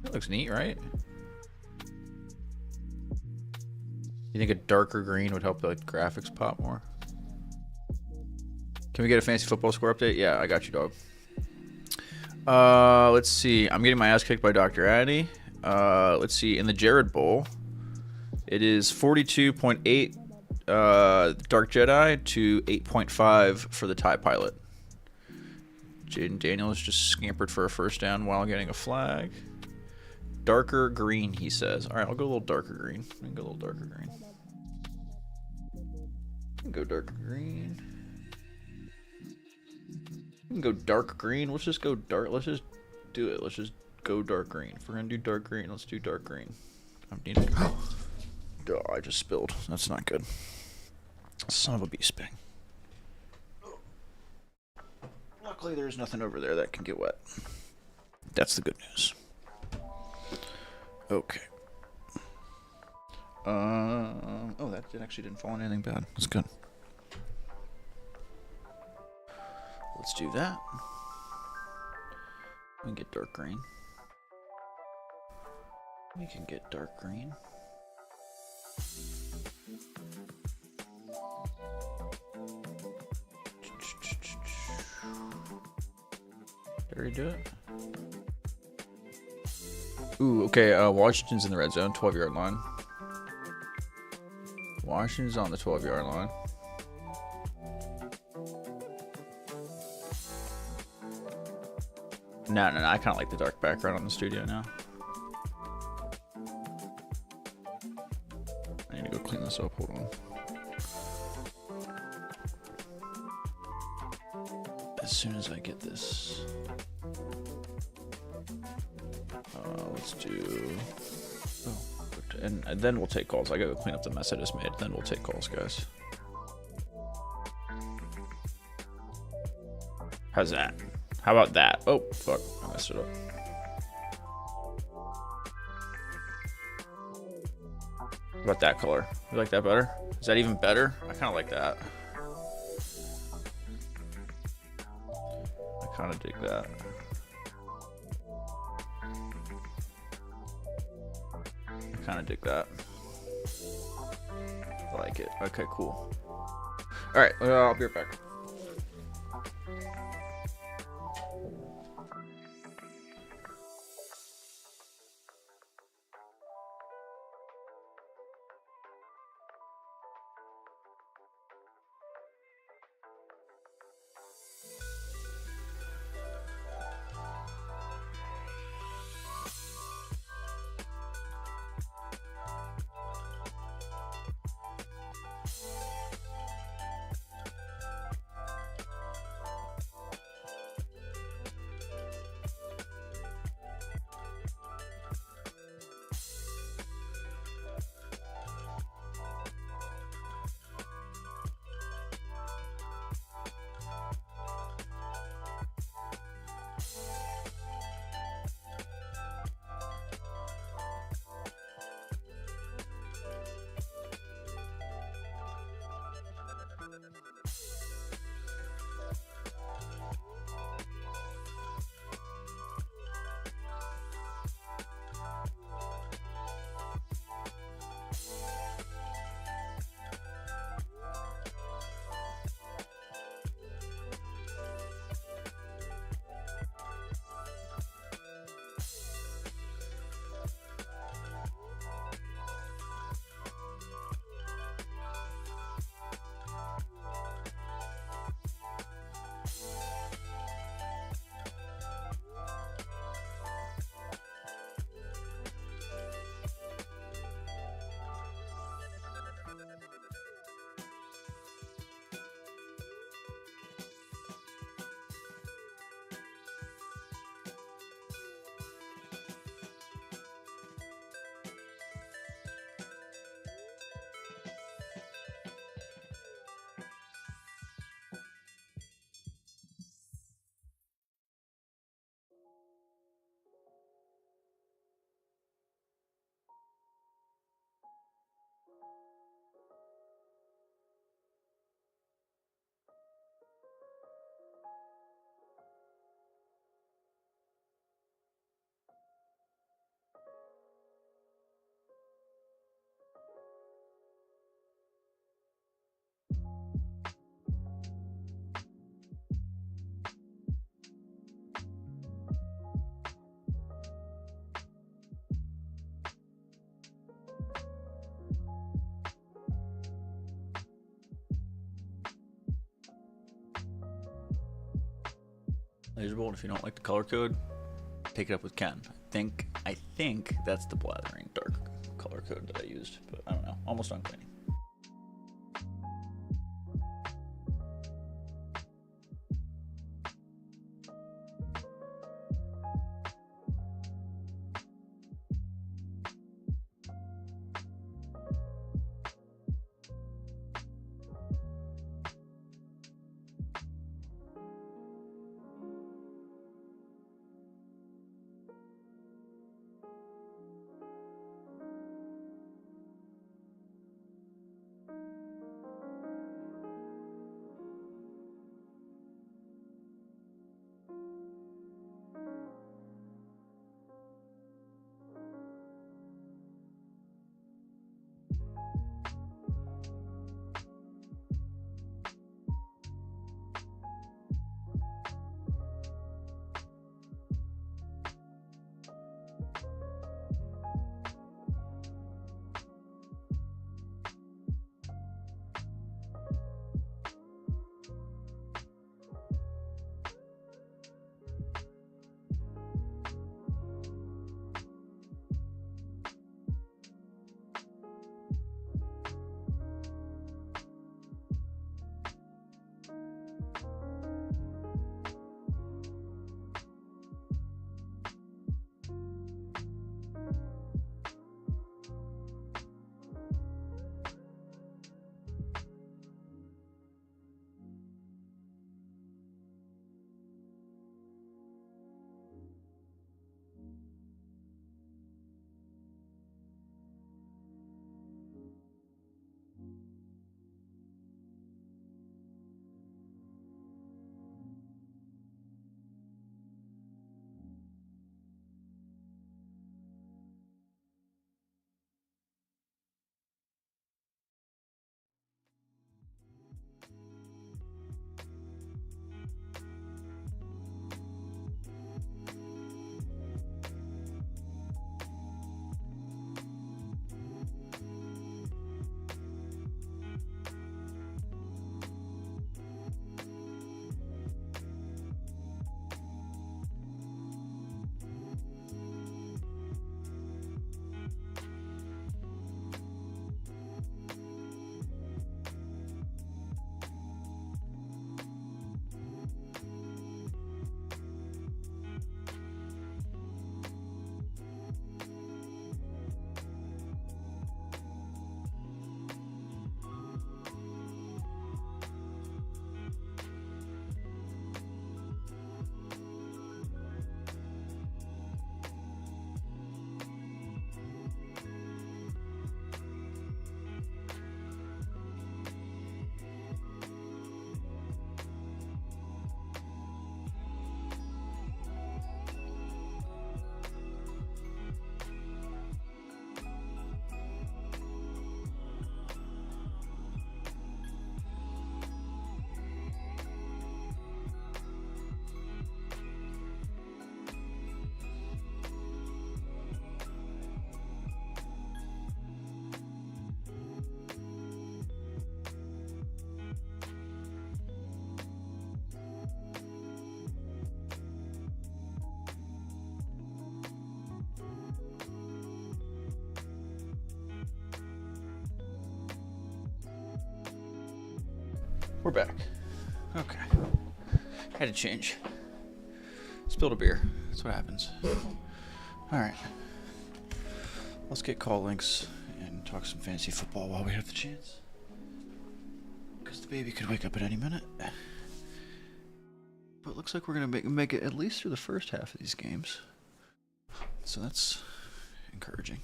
That looks neat, right? You think a darker green would help the graphics pop more? Can we get a fantasy football score update? Yeah, I got you, dog. Let's see. I'm getting my ass kicked by Dr. Addy. Let's see. In the Jared Bowl, it is 42.8 Dark Jedi to 8.5 for the TIE Pilot. Jaden Daniels just scampered for a first down while getting a flag. Darker green, he says. All right, I'll go a little darker green. I can go a little darker green. I can go darker green. We can go dark green. Let's just go dark. Let's just do it. Let's just go dark green. If we're gonna do dark green, let's do dark green. I'm needing. Oh, I just spilled. That's not good. Son of a bee sping. Luckily, there's nothing over there that can get wet. That's the good news. Okay. Oh, that actually didn't fall on anything bad. That's good. Let's do that. We can get dark green. We can get dark green. Did we do it? Ooh, okay, Washington's in the red zone, 12-yard line. Washington's on the 12-yard line. No, I kind of like the dark background on the studio now. I need to go clean this up, hold on. As soon as I get this... let's do... Oh, and then we'll take calls. I gotta clean up the mess I just made. Then we'll take calls, guys. How's that? How about that? Oh, fuck. I messed it up. How about that color? You like that better? Is that even better? I kind of like that. I kind of dig that. I kind of dig that. I like it. Okay, cool. All right, I'll be right back. Laser Bolt, if you don't like the color code, take it up with Ken. I think that's the Blathering dark color code that I used, but I don't know. Almost done cleaning. We're back. Okay. Had to change. Spilled a beer. That's what happens. Alright. Let's get call links and talk some fantasy football while we have the chance. Because the baby could wake up at any minute. But it looks like we're going to make it at least through the first half of these games. So that's encouraging.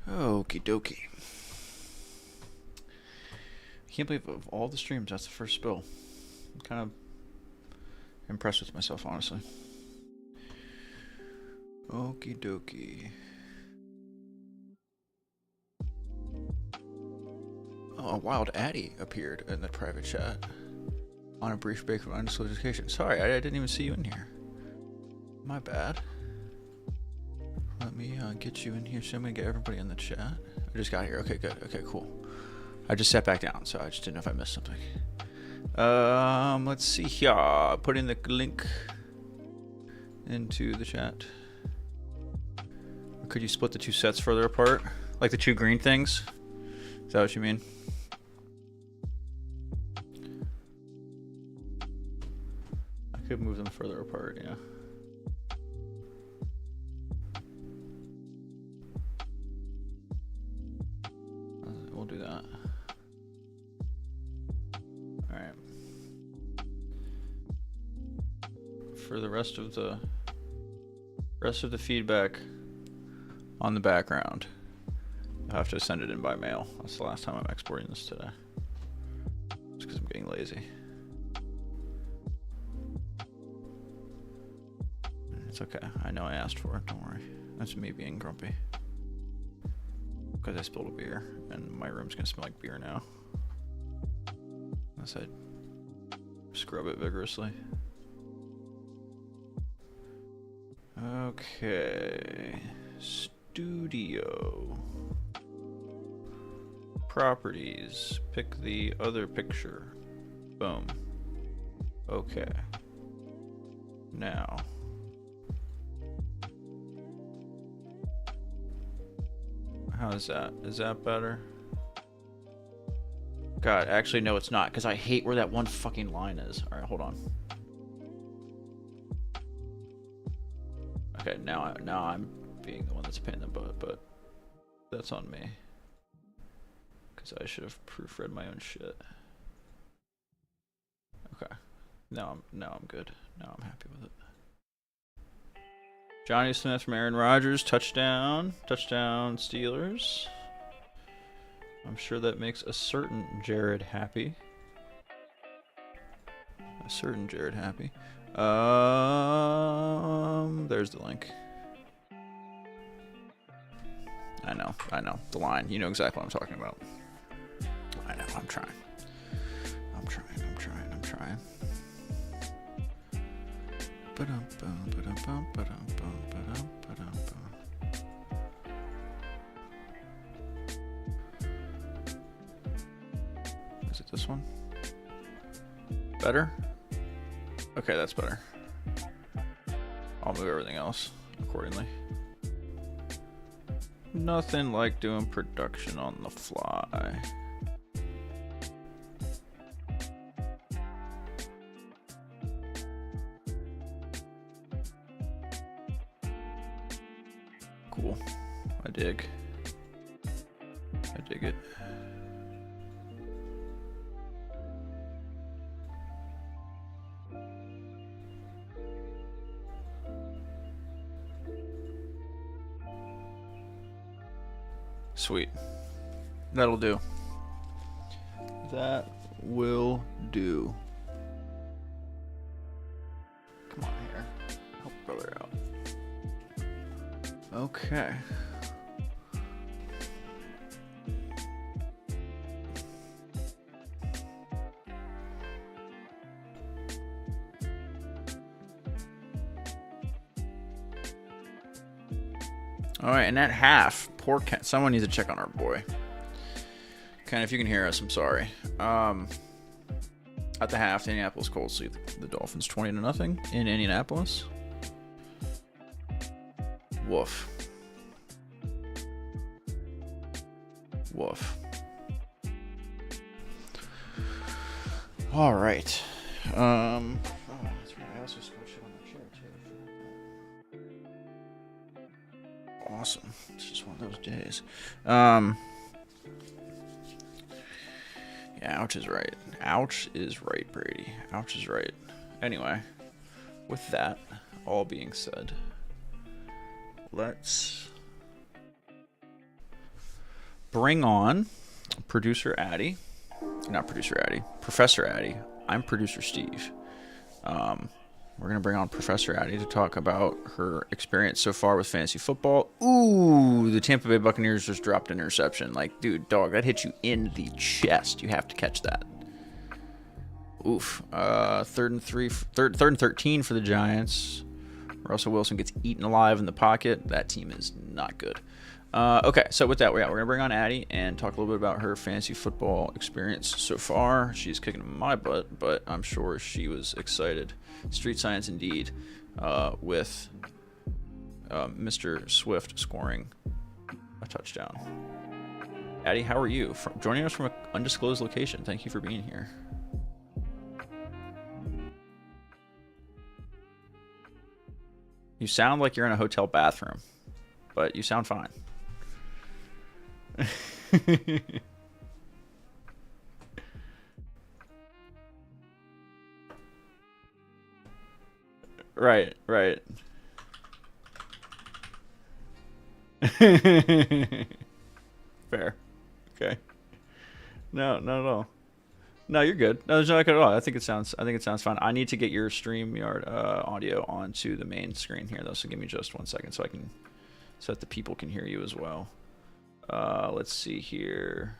Okie dokie. I can't believe of all the streams, that's the first spill. I'm kind of impressed with myself, honestly. Okie dokie. Oh, a wild Addy appeared in the private chat on a brief break from undisclosed education. Sorry, I didn't even see you in here. My bad. Let me get you in here. So I'm gonna get everybody in the chat. I just got here. Okay, good. Okay, cool. I just sat back down, so I just didn't know if I missed something. Let's see here. Putting the link into the chat. Or could you split the two sets further apart? Like the two green things? Is that what you mean? I could move them further apart, yeah. We'll do that. Alright. For the rest of the feedback on the background, I have to send it in by mail. That's the last time I'm exporting this today. It's because I'm getting lazy. It's okay. I know I asked for it. Don't worry. That's me being grumpy. Because I spilled a beer, and my room's gonna smell like beer now. Unless I scrub it vigorously. Okay. Studio. Properties. Pick the other picture. Boom. Okay. Now. How is that? Is that better? God, actually, no, it's not, because I hate where that one fucking line is. Alright, hold on. Okay, now I'm being the one that's a pain in the butt, but that's on me. Because I should have proofread my own shit. Okay. Now I'm good. Now I'm happy with it. Johnny Smith from Aaron Rodgers, touchdown. Touchdown Steelers. I'm sure that makes a certain Jared happy. A certain Jared happy. There's the link. I know. The line. You know exactly what I'm talking about. I know, I'm trying. Is it this one? Better? Okay, that's better. I'll move everything else accordingly. Nothing like doing production on the fly. Cool. I dig it. Sweet. That'll do. That will do. Come on here. Help brother out. Okay. All right, and at half, poor Ken. Someone needs to check on our boy. Ken, if you can hear us, I'm sorry. At the half, the Indianapolis Colts lead the Dolphins 20-0 in Indianapolis. Woof. Woof. All right. Oh, that's right. I also spilled shit on my chair too. Awesome. It's just one of those days. Yeah, ouch is right. Ouch is right, Brady. Ouch is right. Anyway, with that all being said, let's bring on producer Addy. Not producer Addy. Professor Addy. I'm producer Steve. We're going to bring on Professor Addy to talk about her experience so far with fantasy football. Ooh, the Tampa Bay Buccaneers just dropped an interception. Like, dude, dog, that hit you in the chest. You have to catch that. Oof. Third and 13 for the Giants. Russell Wilson gets eaten alive in the pocket. That team is not good. Okay, so with that, we're going to bring on Addie and talk a little bit about her fantasy football experience so far. She's kicking my butt, but I'm sure she was excited. Street science indeed, with Mr. Swift scoring a touchdown. Addie, how are you? Joining us from an undisclosed location. Thank you for being here. You sound like you're in a hotel bathroom, but you sound fine. Right. Fair. Okay. No, not at all. No, you're good. No, there's no echo at all. I think it sounds fine. I need to get your StreamYard audio onto the main screen here though, so give me just 1 second so that the people can hear you as well. Let's see here.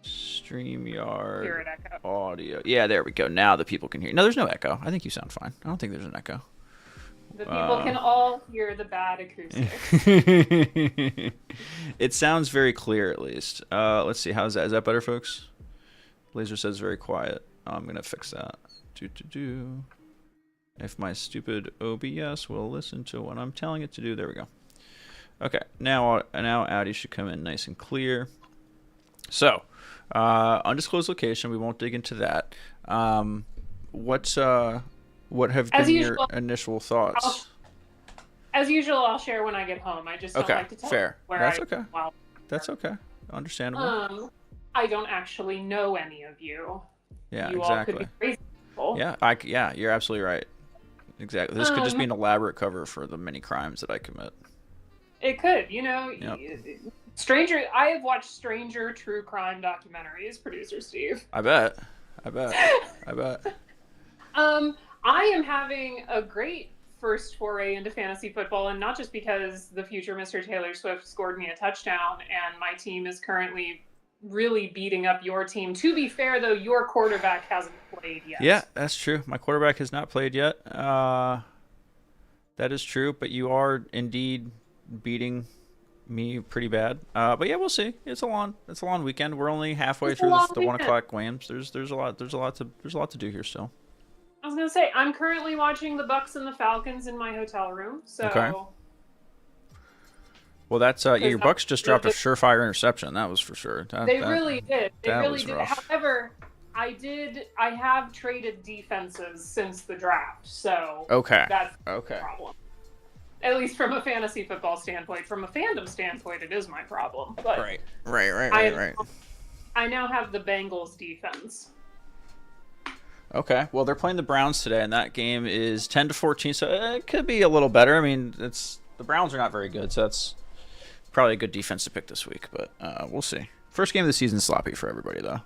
StreamYard audio. Yeah, there we go. Now the people can hear you. No, there's no echo. I think you sound fine. I don't think there's an echo. The people can all hear the bad acoustics. It sounds very clear, at least. Let's see. How's that? Is that better, folks? Laser says very quiet. I'm going to fix that. If my stupid OBS will listen to what I'm telling it to do. There we go. Okay. Now Audi should come in nice and clear. So, undisclosed location. We won't dig into that. What have been your initial thoughts? As usual, I'll share when I get home. I just don't like to tell fair. Where That's I okay. Wow. That's okay. Understandable. I don't actually know any of you. Yeah, you exactly. all could be crazy people. Yeah, you're absolutely right. Exactly. This could just be an elaborate cover for the many crimes that I commit. It could, Stranger. I have watched stranger true crime documentaries, producer Steve. I bet. I am having a great first foray into fantasy football, and not just because the future Mr. Taylor Swift scored me a touchdown, and my team is currently really beating up your team. To be fair, though, your quarterback hasn't played yet. Yeah, that's true. My quarterback has not played yet. That is true, but you are indeed beating me pretty bad. But yeah, we'll see. It's a long weekend. We're only halfway through the 1 o'clock games. There's a lot to do here still. I was gonna say I'm currently watching the Bucks and the Falcons in my hotel room. So. Okay. Well, that's your Bucks just dropped a surefire interception. That was for sure. They really did. They really did. Rough. However, I have traded defenses since the draft, so that's the problem. At least from a fantasy football standpoint. From a fandom standpoint, it is my problem. But right. I now have the Bengals defense. Okay. Well, they're playing the Browns today, and that game is 10-14, so it could be a little better. I mean, the Browns are not very good, so that's probably a good defense to pick this week, but we'll see. First game of the season is sloppy for everybody, though.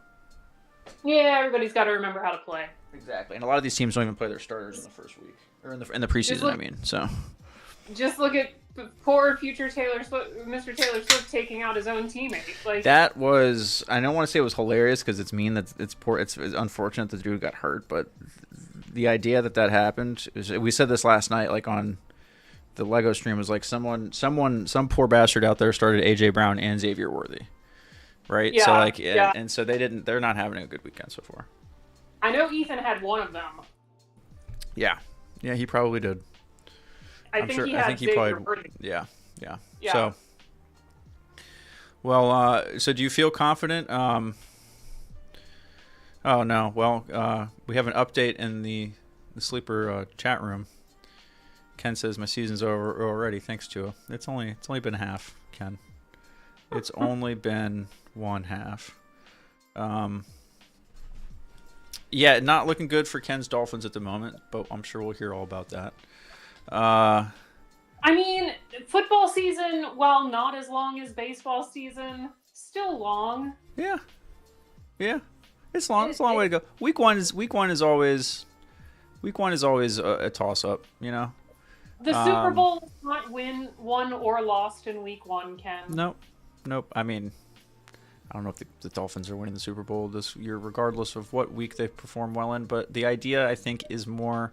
Yeah, everybody's got to remember how to play. Exactly, and a lot of these teams don't even play their starters in the first week, or in the preseason. So just look at poor future Mr. Taylor Swift taking out his own teammate. Like that was, I don't want to say it was hilarious because it's mean that it's poor. It's unfortunate that the dude got hurt, but the idea that happened is, we said this last night, like on the Lego stream, was like some poor bastard out there started AJ Brown and Xavier Worthy, right? Yeah, so like, and so they're not having a good weekend so far. I know Ethan had one of them. Yeah, he probably did. I think he probably. Yeah. So, well, so do you feel confident? Oh no. Well, we have an update in the sleeper chat room. Ken says my season's over already. Thanks to it's only been half, Ken. It's only been one half. Yeah, not looking good for Ken's Dolphins at the moment, but I'm sure we'll hear all about that. I mean, football season, while not as long as baseball season, still long. Yeah, it's long. It's a long way to go. Week one is always a toss up. The Super Bowl is not won or lost in week one, Ken. Nope. I mean, I don't know if the Dolphins are winning the Super Bowl this year, regardless of what week they perform well in. But the idea, I think, is more.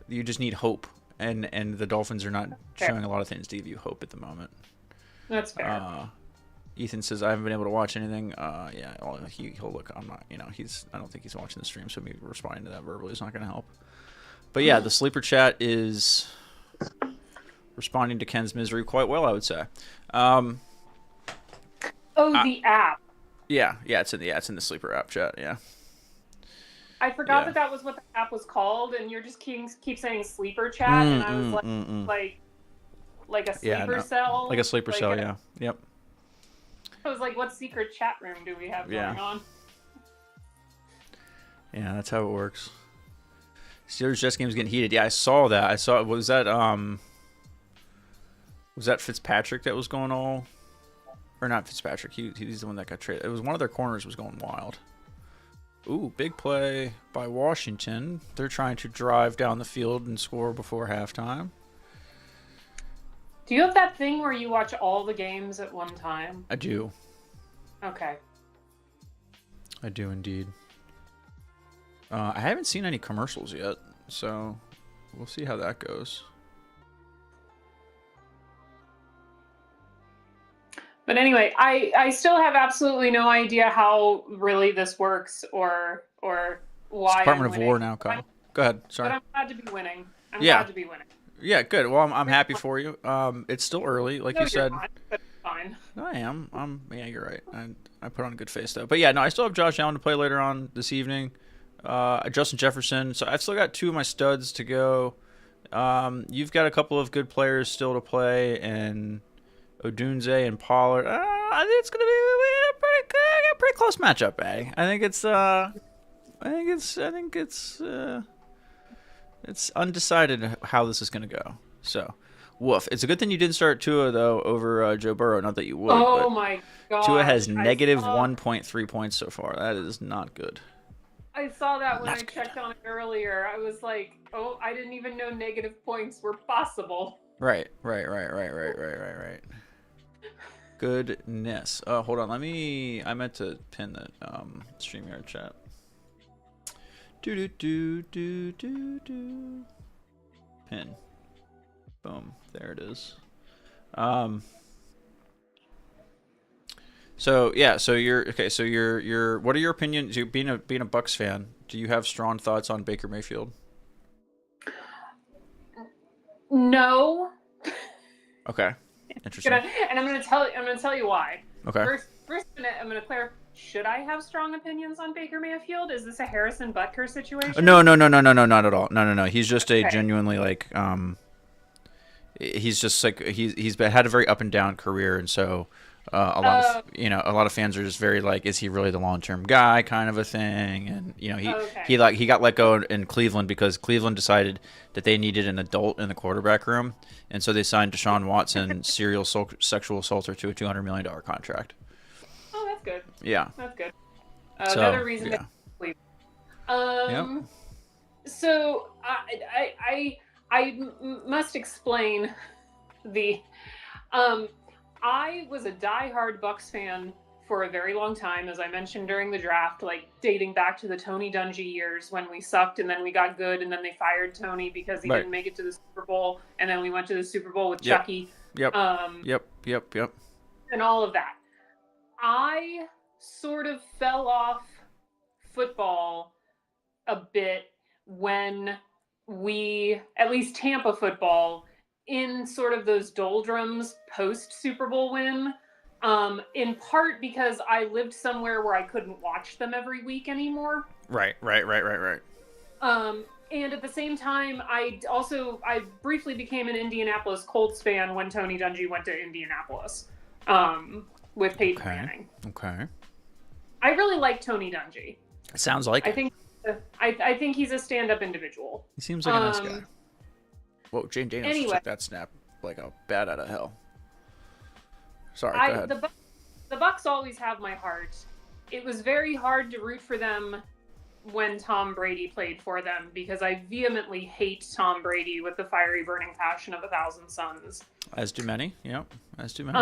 You just need hope and the Dolphins are not Fair. showing a lot of things to give you hope at the moment. That's fair. Ethan says, I haven't been able to watch anything. Yeah, he'll look. I'm not, I don't think he's watching the stream, so me responding to that verbally is not going to help. But yeah, the sleeper chat is responding to Ken's misery quite well, I would say. The app. Yeah, it's in the sleeper app chat. Yeah. I forgot that was what the app was called, and you're just keep saying sleeper chat, and I was like a sleeper cell, like a sleeper cell. Yeah. Yep. I was like, what secret chat room do we have going on? Yeah, that's how it works. Steelers Jets game's getting heated. Yeah, I saw that. Was that Fitzpatrick that was going all, or not Fitzpatrick? He's the one that got traded. It was one of their corners was going wild. Ooh, big play by Washington. They're trying to drive down the field and score before halftime. Do you have that thing where you watch all the games at one time? I do. Okay. I do indeed. I haven't seen any commercials yet, so we'll see how that goes. But anyway, I still have absolutely no idea how really this works or why. Department of War now, Kyle. Go ahead. Sorry. But I'm glad to be winning. Glad to be winning. Yeah, good. Well, I'm happy for you. It's still early, like you said. Not, but it's fine. I am. Yeah, you're right. I put on a good face though. But yeah, no, I still have Josh Allen to play later on this evening. Justin Jefferson. So I've still got 2 of my studs to go. You've got a couple of good players still to play, and Odunze and Pollard. I think it's gonna be a pretty close matchup, eh? I think it's undecided how this is gonna go. So, woof. It's a good thing you didn't start Tua though over Joe Burrow. Not that you would. Oh my god. Tua has negative 1.3 points so far. That is not good. I saw that when I checked on it earlier. I was like, oh, I didn't even know negative points were possible. Right. Goodness. Hold on. I meant to pin the StreamYard chat. Do. Pin. Boom. There it is. So yeah. So you're okay. So you're. What are your opinions? You being a Bucks fan. Do you have strong thoughts on Baker Mayfield? No. Okay. Interesting. And I'm gonna tell you why. Okay. First, I'm gonna clarify. Should I have strong opinions on Baker Mayfield? Is this a Harrison Butker situation? No, not at all. No. He's just a genuinely like he's just like he's had a very up and down career, and so a lot of fans are just very like, is he really the long-term guy kind of a thing? And he got let go in Cleveland because Cleveland decided that they needed an adult in the quarterback room, and so they signed Deshaun Watson, serial sexual assaulter, to a $200 million contract. Oh, that's good. Yeah, that's good. So, another reason. Yeah. Yep. So I must explain the. I was a diehard Bucks fan for a very long time, as I mentioned during the draft, like dating back to the Tony Dungy years when we sucked and then we got good and then they fired Tony because he didn't make it to the Super Bowl, and then we went to the Super Bowl with Chucky. Yep. And all of that. I sort of fell off football a bit when we, at least Tampa football, in sort of those doldrums post Super Bowl win, in part because I lived somewhere where I couldn't watch them every week anymore. Right. And at the same time, I briefly became an Indianapolis Colts fan when Tony Dungy went to Indianapolis, with Peyton Manning. Okay. I really like Tony Dungy. It sounds like I think he's a stand-up individual. He seems like a nice guy. Whoa, Jane Daniels just took that snap like a bat out of hell. Sorry, go ahead. The Bucks always have my heart. It was very hard to root for them when Tom Brady played for them because I vehemently hate Tom Brady with the fiery burning passion of 1,000 suns. As do many, as do many.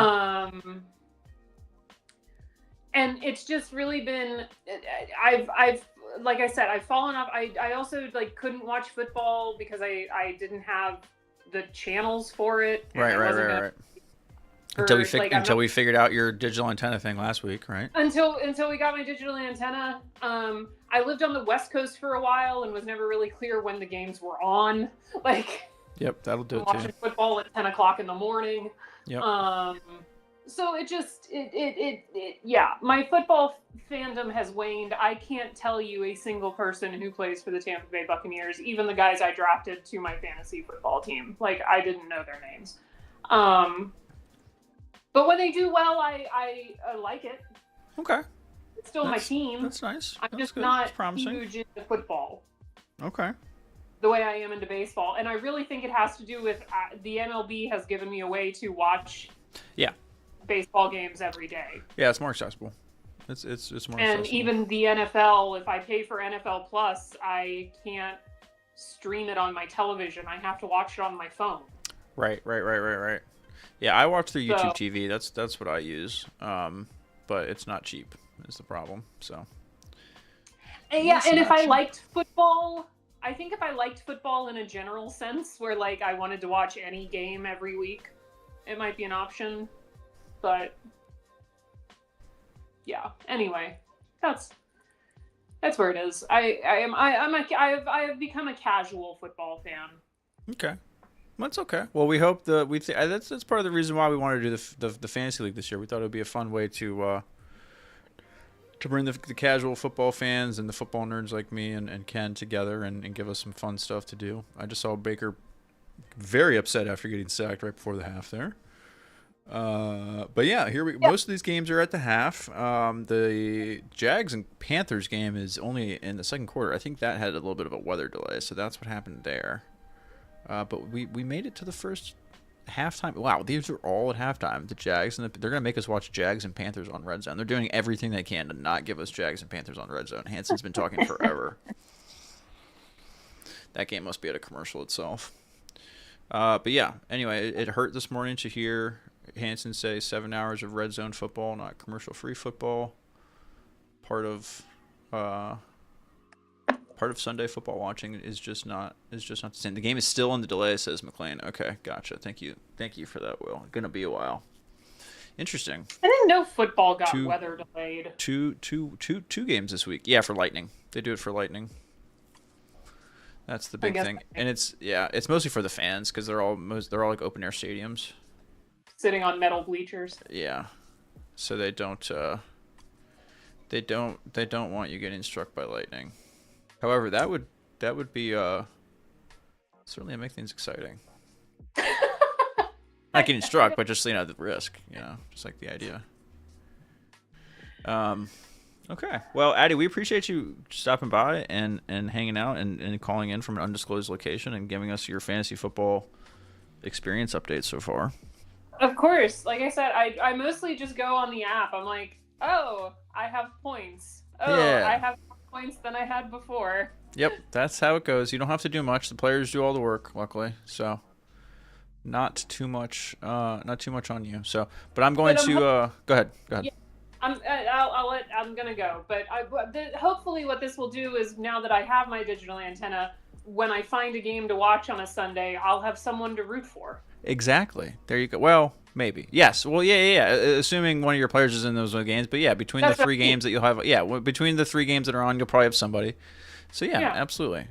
And it's just really been, I've like I said, I've fallen off. I also like couldn't watch football because I didn't have the channels for it. And Right. Until we figured out your digital antenna thing last week, right? Until we got my digital antenna. I lived on the West Coast for a while and was never really clear when the games were on. Like, yep, that'll do it too. Watching football at 10 o'clock in the morning. Yep. So yeah, my football fandom has waned. I can't tell you a single person who plays for the Tampa Bay Buccaneers, even the guys I drafted to my fantasy football team. Like, I didn't know their names. But when they do well, I like it. Okay. It's still my team. That's nice. I'm just not huge into football. Okay. The way I am into baseball. And I really think it has to do with the MLB has given me a way to watch baseball games every day. Yeah, it's more accessible. It's more accessible. And even the NFL, if I pay for NFL Plus, I can't stream it on my television. I have to watch it on my phone. Right. Yeah, I watch through YouTube TV. That's what I use. But it's not cheap is the problem. So. Yeah, and if I liked football, I think if I liked football in a general sense, where like I wanted to watch any game every week, it might be an option. But yeah. Anyway, that's where it is. I have become a casual football fan. Okay. That's okay. Well, we hope that's part of the reason why we wanted to do the fantasy league this year. We thought it would be a fun way to bring the casual football fans and the football nerds like me and Ken together and give us some fun stuff to do. I just saw Baker very upset after getting sacked right before the half there. But yeah, most of these games are at the half. The Jags and Panthers game is only in the second quarter. I think that had a little bit of a weather delay, so that's what happened there. But we made it to the first halftime. Wow, these are all at halftime. The Jags, and they're going to make us watch Jags and Panthers on Red Zone. They're doing everything they can to not give us Jags and Panthers on Red Zone. Hanson's been talking forever. That game must be at a commercial itself. But yeah, anyway, it hurt this morning to hear Hanson say 7 hours of Red Zone football, not commercial-free football. Part of Sunday football watching is just not the same. The game is still on the delay, says McLean. Okay, gotcha. Thank you for that, Will. Gonna be a while. Interesting. I didn't know football got weather delayed. Two games this week. Yeah, for Lightning. They do it for Lightning. That's the big thing, and it's mostly for the fans because they're all like open air stadiums, sitting on metal bleachers. Yeah, so they don't want you getting struck by lightning. However, that would be certainly make things exciting. Not getting struck, but just the risk, just like the idea. Okay. Well, Addie, we appreciate you stopping by and hanging out and calling in from an undisclosed location and giving us your fantasy football experience updates so far. Of course. Like I said, I mostly just go on the app. I'm like, oh, I have points. Oh, yeah. I have more points than I had before. Yep, that's how it goes. You don't have to do much. The players do all the work, luckily. So not too much on you. So, but I'm going to go ahead. Yeah. I'm gonna go, but hopefully what this will do is now that I have my digital antenna, when I find a game to watch on a Sunday, I'll have someone to root for. Exactly. There you go. Well, maybe. Yes. Well, yeah. Assuming one of your players is in those games, but yeah, between the three games that you'll have, between the three games that are on, you'll probably have somebody. So yeah. Absolutely,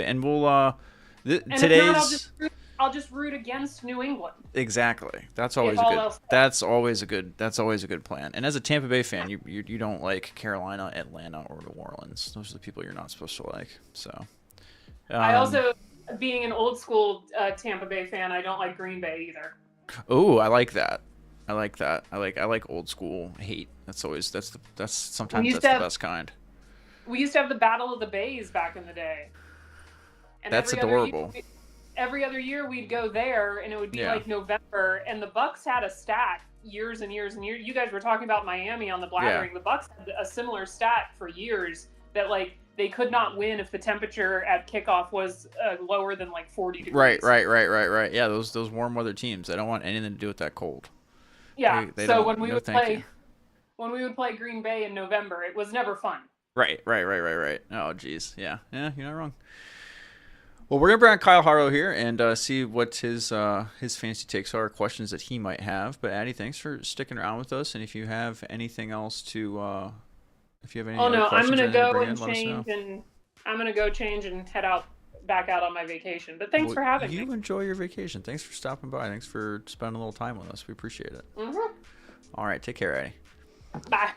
and we'll today's. I'll just root against New England. Exactly. That's always a good plan. And as a Tampa Bay fan, you don't like Carolina, Atlanta, or New Orleans. Those are the people you're not supposed to like. So. I also, being an old school Tampa Bay fan, I don't like Green Bay either. Oh, I like that. I like old school hate. That's sometimes the best kind. We used to have the Battle of the Bays back in the day. And that's adorable. Every other year we'd go there, and it would be like November, and the Bucks had a stat years and years and years. You guys were talking about Miami on the Blathering. Yeah. The Bucks had a similar stat for years that they could not win if the temperature at kickoff was lower than 40 degrees. Right. Yeah, those warm weather teams, they don't want anything to do with that cold. Yeah. So when we would play Green Bay in November, it was never fun. Right. Oh, geez. Yeah, you're not wrong. Well, we're gonna bring on Kyle Harlow here and see what his fantasy takes are, questions that he might have. But Addie, thanks for sticking around with us. And if you have anything else to, if you have any Oh other no, I'm questions or gonna anything to go bring and in, let us know. change, and I'm gonna go change and head back out on my vacation. But thanks for having me. You enjoy your vacation. Thanks for stopping by. Thanks for spending a little time with us. We appreciate it. All right, take care, Addie. Bye.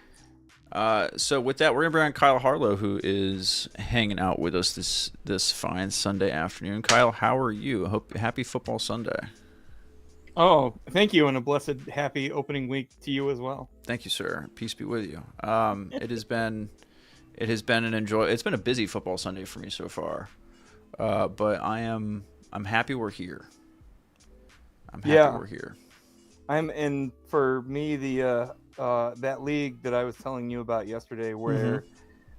So with that, we're gonna bring on Kyle Harlow, who is hanging out with us this fine Sunday afternoon. Kyle, how are you? Happy Football Sunday. Oh, thank you, and a blessed, happy opening week to you as well. Thank you, sir. Peace be with you. It has been It's been a busy football Sunday for me so far, but I'm happy we're here. I'm happy we're here. And for me, the that league that I was telling you about yesterday, where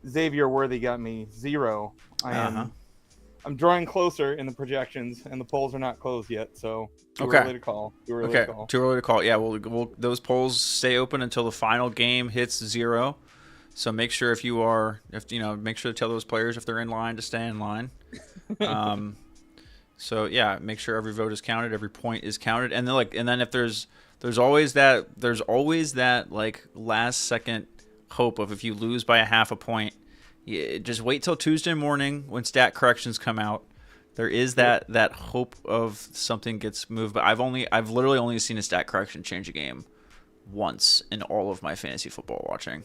Xavier Worthy got me 0. I'm drawing closer in the projections, and the polls are not closed yet, so too early to call. Too early to call. Yeah, we'll those polls stay open until the final game hits 0. So make sure make sure to tell those players if they're in line to stay in line. So yeah, make sure every vote is counted, every point is counted, and then if there's always that like last second hope of if you lose by a half a point, just wait till Tuesday morning when stat corrections come out. There is that hope of something gets moved, but I've literally only seen a stat correction change a game once in all of my fantasy football watching.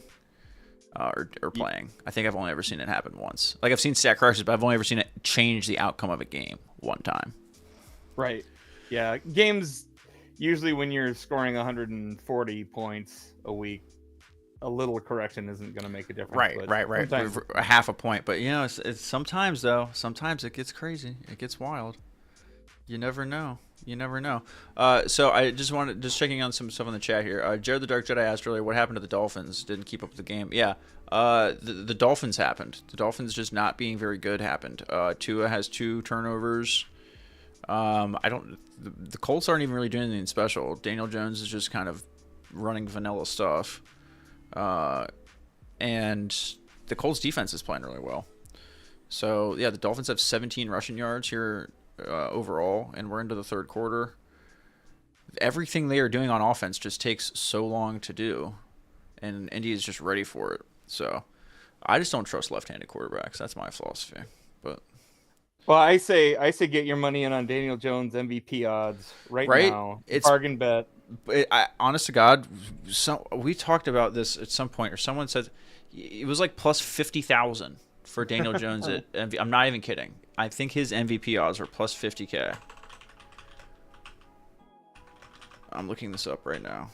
Or playing. I think I've only ever seen it happen once. Like, I've seen stat corrections, but I've only ever seen it change the outcome of a game one time. Right. Yeah. Games, usually when you're scoring 140 points a week, a little correction isn't going to make a difference. Right. A half a point. But, it's sometimes it gets crazy. It gets wild. You never know. So I just checking on some stuff on the chat here. Jared the Dark Jedi asked earlier what happened to the Dolphins. Didn't keep up with the game. Yeah. The Dolphins happened. The Dolphins just not being very good happened. Tua has 2 turnovers. The Colts aren't even really doing anything special. Daniel Jones is just kind of running vanilla stuff. And the Colts defense is playing really well. So yeah, the Dolphins have 17 rushing yards here overall, and we're into the third quarter. Everything they are doing on offense just takes so long to do, and Indy is just ready for it. So I just don't trust left-handed quarterbacks. That's my philosophy. But I say get your money in on Daniel Jones MVP odds right now. It's bargain bet. Honest to God, we talked about this at some point, or someone said it was like plus 50,000 for Daniel Jones at MVP. I'm not even kidding. I think his MVP odds are plus 50K. I'm looking this up right now.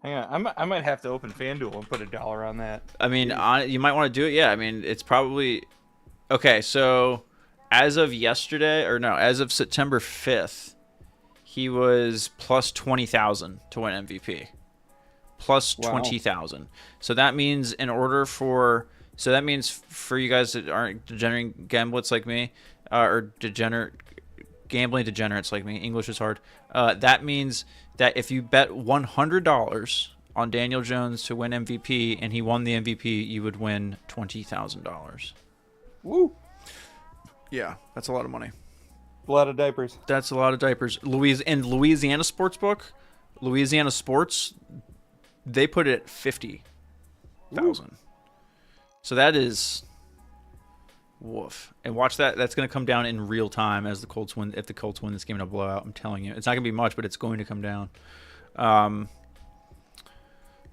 Hang on, I might have to open FanDuel and put $1 on that. I mean, you might want to do it. Yeah, I mean, it's probably okay. So, as of September 5th, he was plus 20,000 to win MVP. Plus 20,000. So that means for you guys that aren't degenerate gamblers like me, or gambling degenerates like me, English is hard. That means that if you bet $100 on Daniel Jones to win MVP and he won the MVP, you would win $20,000. Woo! Yeah, that's a lot of money. A lot of diapers. That's a lot of diapers. Louisiana Sportsbook, Louisiana Sports, they put it at 50,000. So that is woof. And watch that. That's going to come down in real time as the Colts win. If the Colts win this game in a blowout, I'm telling you, it's not going to be much, but it's going to come down.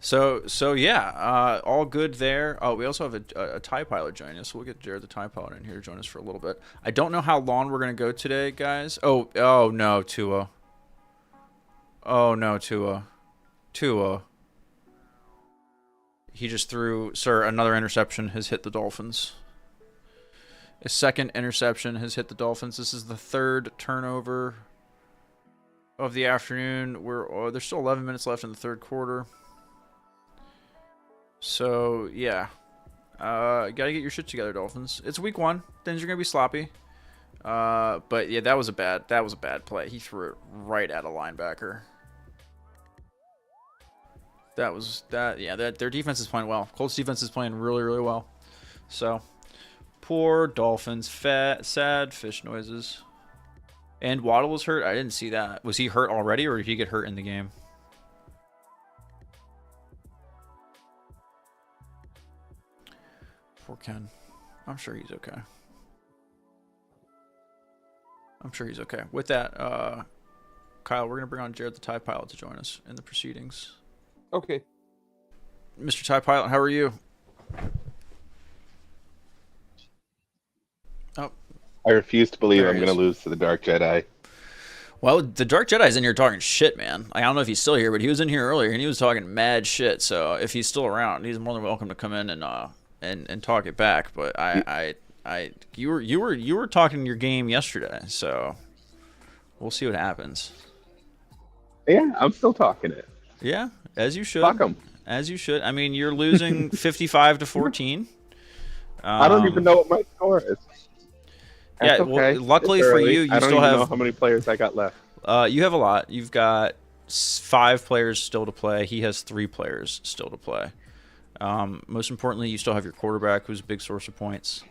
So yeah, all good there. We also have a TIE pilot joining us. So we'll get Jared the TIE pilot in here to join us for a little bit. I don't know how long we're going to go today, guys. Oh no, Tua. Oh no, Tua. He just threw, another interception has hit the Dolphins. A second interception has hit the Dolphins. This is the third turnover of the afternoon. There's still 11 minutes left in the third quarter. So, yeah. Got to get your shit together, Dolphins. It's week 1. Things are going to be sloppy. But, yeah, that was a bad play. He threw it right at a linebacker. Their defense is playing well. Colts defense is playing really, really well. So, Poor Dolphins. Sad fish noises. And Waddle was hurt? I didn't see that. Was he hurt already, or did he get hurt in the game? Poor Ken. I'm sure he's okay. I'm sure he's okay. With that, Kyle, we're going to bring on Jared the TIE Pilot to join us in the proceedings. Okay. Mr. TIE Pilot, how are you? Oh. I refuse to believe There I'm he going to is. lose to the Dark Jedi. Well, the Dark Jedi's in here talking shit, man. I don't know if he's still here, but he was in here earlier and he was talking mad shit. So if he's still around, he's more than welcome to come in and talk it back. But you were talking your game yesterday, so we'll see what happens. Yeah, I'm still talking it. Yeah, as you should. Fuck 'em. As you should. I mean, you're losing 55-14. I don't even know what my score is. That's Yeah, well, okay. luckily It's for early. you, you I don't still even have know how many players I got left. you have a lot. You've got 5 players still to play. He has 3 players still to play. Most importantly, you still have your quarterback, who's a big source of points.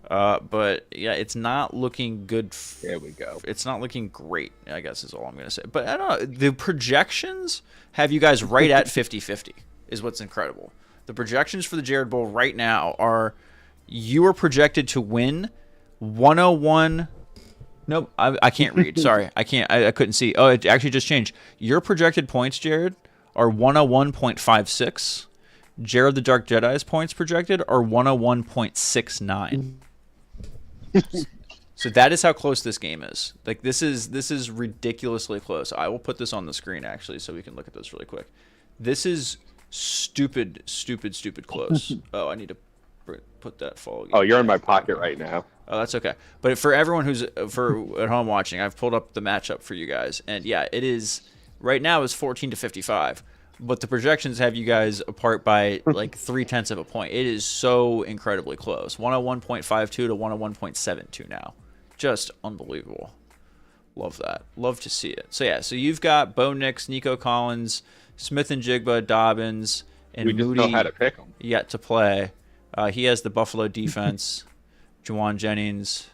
But yeah, it's not looking good. There we go. It's not looking great, I guess is all I'm going to say. But I don't know. The projections have you guys right at 50-50 is what's incredible. The projections for the Jared Bowl right now are you are projected to win 101. Nope, I can't read. Sorry, I can't. I couldn't see. Oh, it actually just changed. Your projected points, Jared, are 101.56. Jared the Dark Jedi's points projected are 101.69. So that is how close this game is. Like this is ridiculously close. I will put this on the screen actually so we can look at this really quick. This is stupid close. Oh, I need to put that follow. Oh, you're in my pocket right now. Oh, that's okay. But for everyone who's at home watching, I've pulled up the matchup for you guys, and yeah, it is right now is 14-55. But the projections have you guys apart by like 0.3 of a point. It is so incredibly close. 101.52 to 101.72 now. Just unbelievable. Love that. Love to see it. So yeah, so you've got Bo Nix, Nico Collins, Smith and Jigba, Dobbins, and We just Moody know how to pick them. yet to play. He has the Buffalo defense, Juwan Jennings,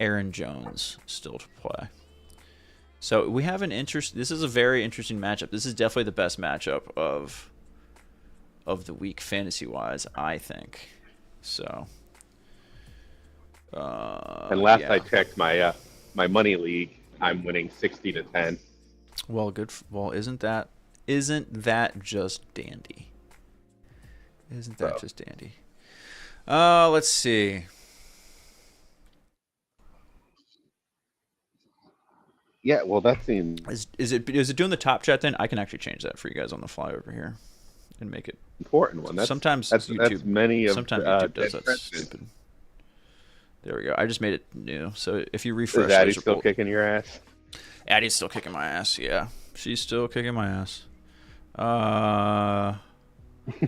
Aaron Jones still to play. So we have this is a very interesting matchup. This is definitely the best matchup of the week fantasy-wise, I think. So. And last yeah. I checked my my money league, I'm winning 60-10. Well, good. Well, isn't that just dandy? Isn't that just dandy? Let's see. Yeah, well, that seems Is it doing the top chat then? I can actually change that for you guys on the fly over here and make it. important one. Sometimes that's YouTube many of sometimes YouTube does Dead that Presidents. stupid. There we go. I just made it new. So if you Is refresh, Addie those are still both- kicking your ass? Addie's still kicking my ass. Yeah, she's still kicking my ass. I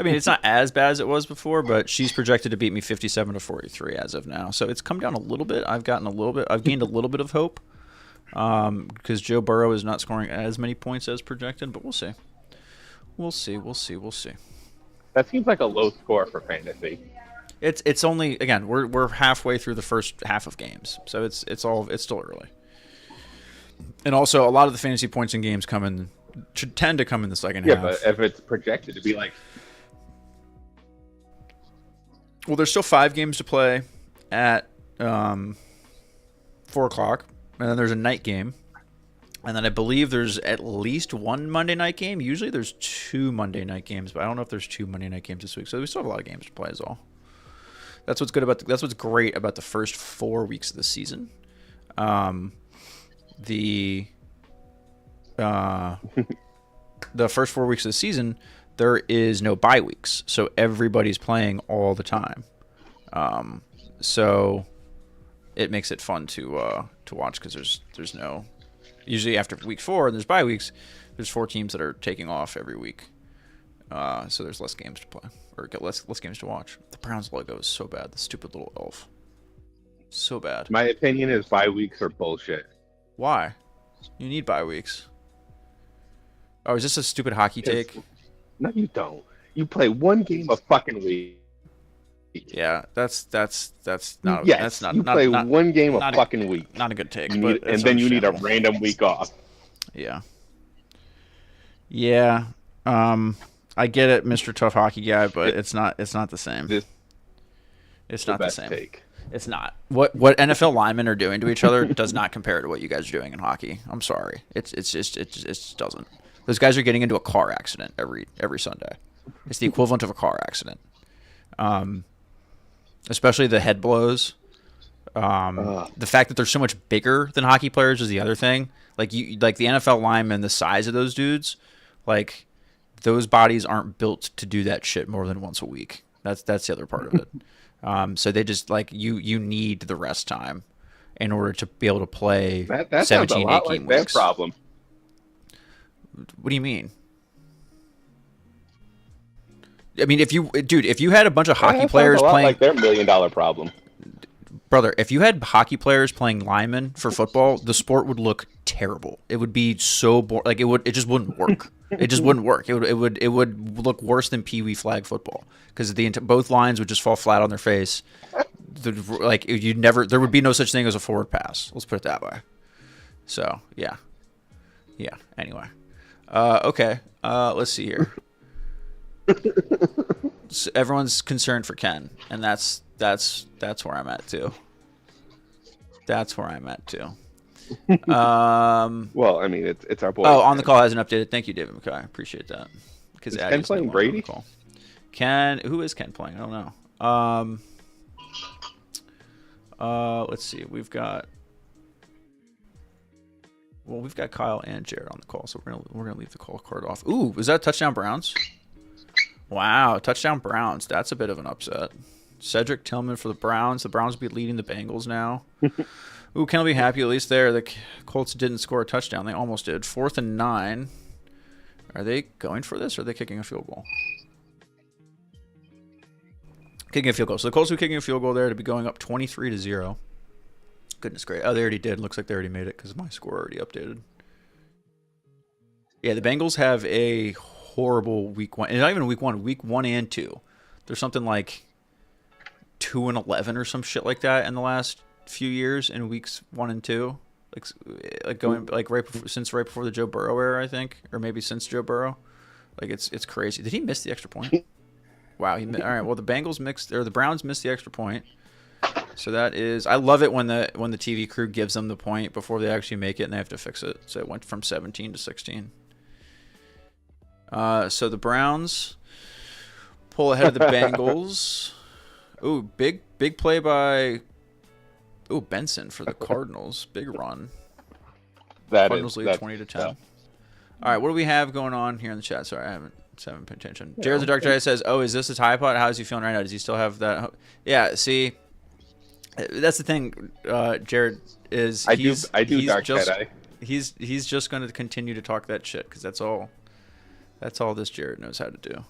mean, it's not as bad as it was before, but she's projected to beat me 57-43 as of now. So it's come down a little bit. I've gained a little bit of hope because Joe Burrow is not scoring as many points as projected, but we'll see. We'll see. That seems like a low score for fantasy. It's only again we're halfway through the first half of games, so it's still early. And also, a lot of the fantasy points in games tend to come in the second half. Yeah, but if it's projected to be like, Well, there's still 5 games to play at 4 o'clock, and then there's a night game, and then I believe there's at least 1 Monday night game. Usually there's 2 Monday night games, but I don't know if there's 2 Monday night games this week. So we still have a lot of games to play is all. That's what's great about the first 4 weeks of the season. The first 4 weeks of the season, there is no bye weeks, so everybody's playing all the time. So it makes it fun to watch because there's no usually after week 4 and there's bye weeks. There's 4 teams that are taking off every week, so there's less games to play or less games to watch. The Browns logo is so bad. The stupid little elf, so bad. my opinion is bye weeks are bullshit. Why? You need bye weeks. Oh, is this a stupid hockey take? No, you don't. You play 1 game a fucking week. Yeah, that's not. Yes, that's not. you not, play not, one game a not fucking week. Not a good take, You but need, it's and then you need a understandable. random week off. Yeah. Yeah. I get it, Mr. Tough Hockey Guy, but it's not the same. It's not the same. Take. It's not. What NFL linemen are doing to each other does not compare to what you guys are doing in hockey. I'm sorry. It just doesn't. Those guys are getting into a car accident every Sunday. It's the equivalent of a car accident. Especially the head blows. The fact that they're so much bigger than hockey players is the other thing. Like the NFL linemen, the size of those dudes, like those bodies aren't built to do that shit more than once a week. That's the other part of it. So they just like you need the rest time in order to be able to play That 17, sounds a lot 18 like their weeks. problem. What do you mean? I mean, if you had a bunch of hockey That players sounds a lot playing, like their $1 million problem. brother, if you had hockey players playing linemen for football, the sport would look terrible. It would be so boring. Like it just wouldn't work. It just wouldn't work. It would look worse than Pee Wee flag football because both lines would just fall flat on their face. There would be no such thing as a forward pass. Let's put it that way. So yeah. Anyway, okay. Let's see here. So everyone's concerned for Ken, and that's where I'm at too. That's where I'm at too. Well, I mean, it's our boy. Oh, on the call hasn't updated. Thank you, David McKay. I appreciate that. Because Is Ken playing Brady? Ken, who is Ken playing? I don't know. Let's see. We've got Kyle and Jared on the call, so we're gonna leave the call card off. Ooh, is that touchdown Browns? Wow, touchdown Browns. That's a bit of an upset. Cedric Tillman for the Browns. The Browns will be leading the Bengals now. Ooh, Ken will be happy at least there. The Colts didn't score a touchdown. They almost did. 4th and 9. Are they going for this or are they kicking a field goal? Kicking a field goal. So the Colts are kicking a field goal there to be going up 23-0. Goodness great. Oh, they already did. Looks like they already made it because my score already updated. Yeah, the Bengals have a horrible week 1. And not even week 1. Week 1 and 2. There's something like 2-11 or some shit like that in the last few years in weeks 1 and 2. Like going like right before the Joe Burrow era, I think, or maybe since Joe Burrow. Like it's crazy. Did he miss the extra point? Wow. All right. Well, the Browns missed the extra point. So that is, I love it when the TV crew gives them the point before they actually make it and they have to fix it. So it went from 17 to 16. So the Browns pull ahead of the Bengals. Ooh, big play by Benson for the Cardinals. Big run. Cardinals lead 20-10. All right, what do we have going on here in the chat? Sorry, I haven't paid attention. Jared the Dark Giant says, "Oh, is this a tie pot? How's he feeling right now? Does he still have that?" Yeah, see, that's the thing. Jared is I do Dark Jedi. He's just going to continue to talk that shit because that's all this Jared knows how to do.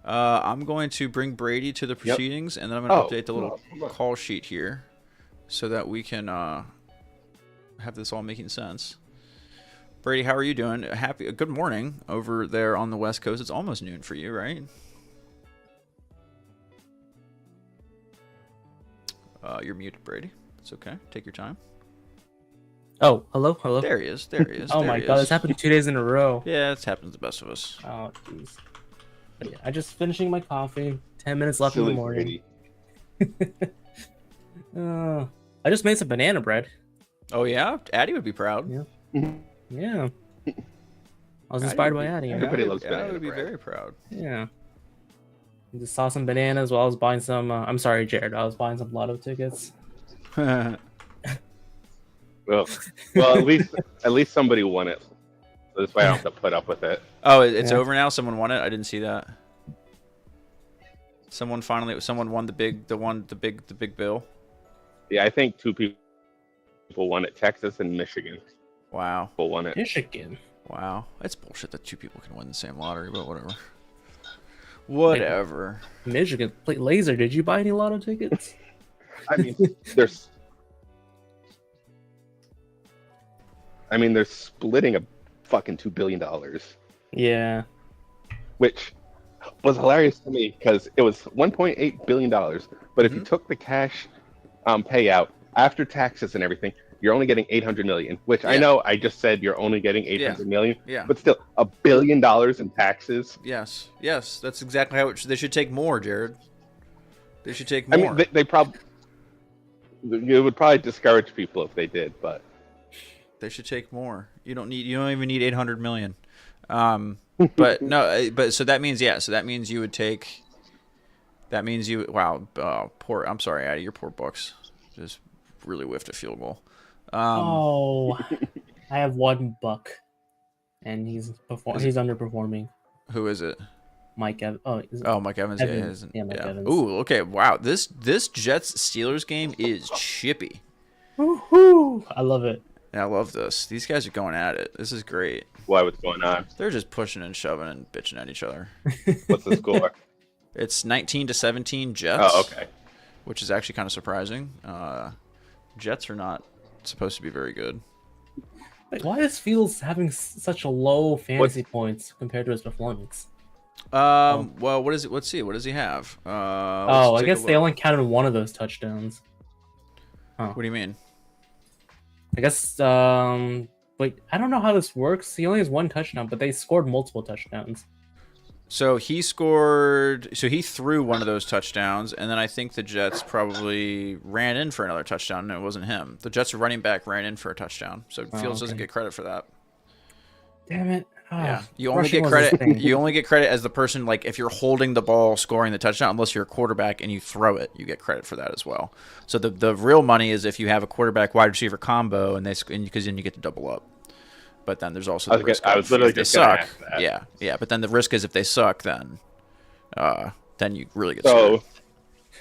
I'm going to bring Brady to the proceedings, and then I'm going to update the little call sheet here so that we can have this all making sense. Brady, how are you doing? Good morning over there on the West Coast. It's almost noon for you, right? You're muted, Brady. It's okay. Take your time. Oh, hello. There he is. Oh my God, this happened 2 days in a row. Yeah, it happens to the best of us. Oh, jeez. Yeah, I just finishing my coffee. 10 minutes left in the morning. I just made some banana bread. Oh yeah, Addie would be proud. Yeah. I was inspired by Addie. Everybody loves banana Addie would be bread. very proud. Yeah. I just saw some bananas while I was buying some. I'm sorry, Jared. I was buying some lotto tickets. Well, at least somebody won it. So that's why I don't have to put up with it. Oh, it's over now. Someone won it. I didn't see that. Someone won the big bill. Yeah, I think 2 people won it. Texas and Michigan. Wow. People won it. Michigan. Wow. It's bullshit that 2 people can win the same lottery, but whatever. Whatever. Michigan. Laser, did you buy any lotto tickets? I mean, they're splitting a fucking $2 billion. Yeah. Which, was hilarious to me because it was $1.8 billion. But if you took the cash payout after taxes and everything, you're only getting 800 million, which I know I just said you're only getting 800 million, but still $1 billion in taxes. Yes, that's exactly how they should take more, Jared. They should take more. I mean, they probably it would probably discourage people if they did, but they should take more. You don't even need 800 million. But no, but so that means you would take. That means you poor. I'm sorry, Addy, your poor Bucks just really whiffed a field goal. I have one buck, and he's underperforming. Who is it? Mike Evans. Mike Evans. Evans. Mike Evans. Ooh, okay. Wow. This Jets Steelers game is chippy. Woohoo! I love it. Yeah, I love this. These guys are going at it. This is great. Why? What's going on? They're just pushing and shoving and bitching at each other. What's the score? It's 19-17 Jets. Oh, okay. Which is actually kind of surprising. Jets are not supposed to be very good. Why is Fields having such a low fantasy points compared to his performance? Well, what is it? Let's see. What does he have? I guess they only counted one of those touchdowns. Huh. What do you mean? I guess, wait, I don't know how this works. He only has one touchdown, but they scored multiple touchdowns. So he threw one of those touchdowns, and then I think the Jets probably ran in for another touchdown, and it wasn't him. The Jets' running back ran in for a touchdown, so Fields doesn't get credit for that. Damn it. Yeah, you only get credit. You only get credit as the person, like if you're holding the ball, scoring the touchdown. Unless you're a quarterback and you throw it, you get credit for that as well. So the real money is if you have a quarterback wide receiver combo, because then you get to double up. But then there's also the risk. I was literally just going to ask that. Yeah. But then the risk is if they suck, then you really get screwed.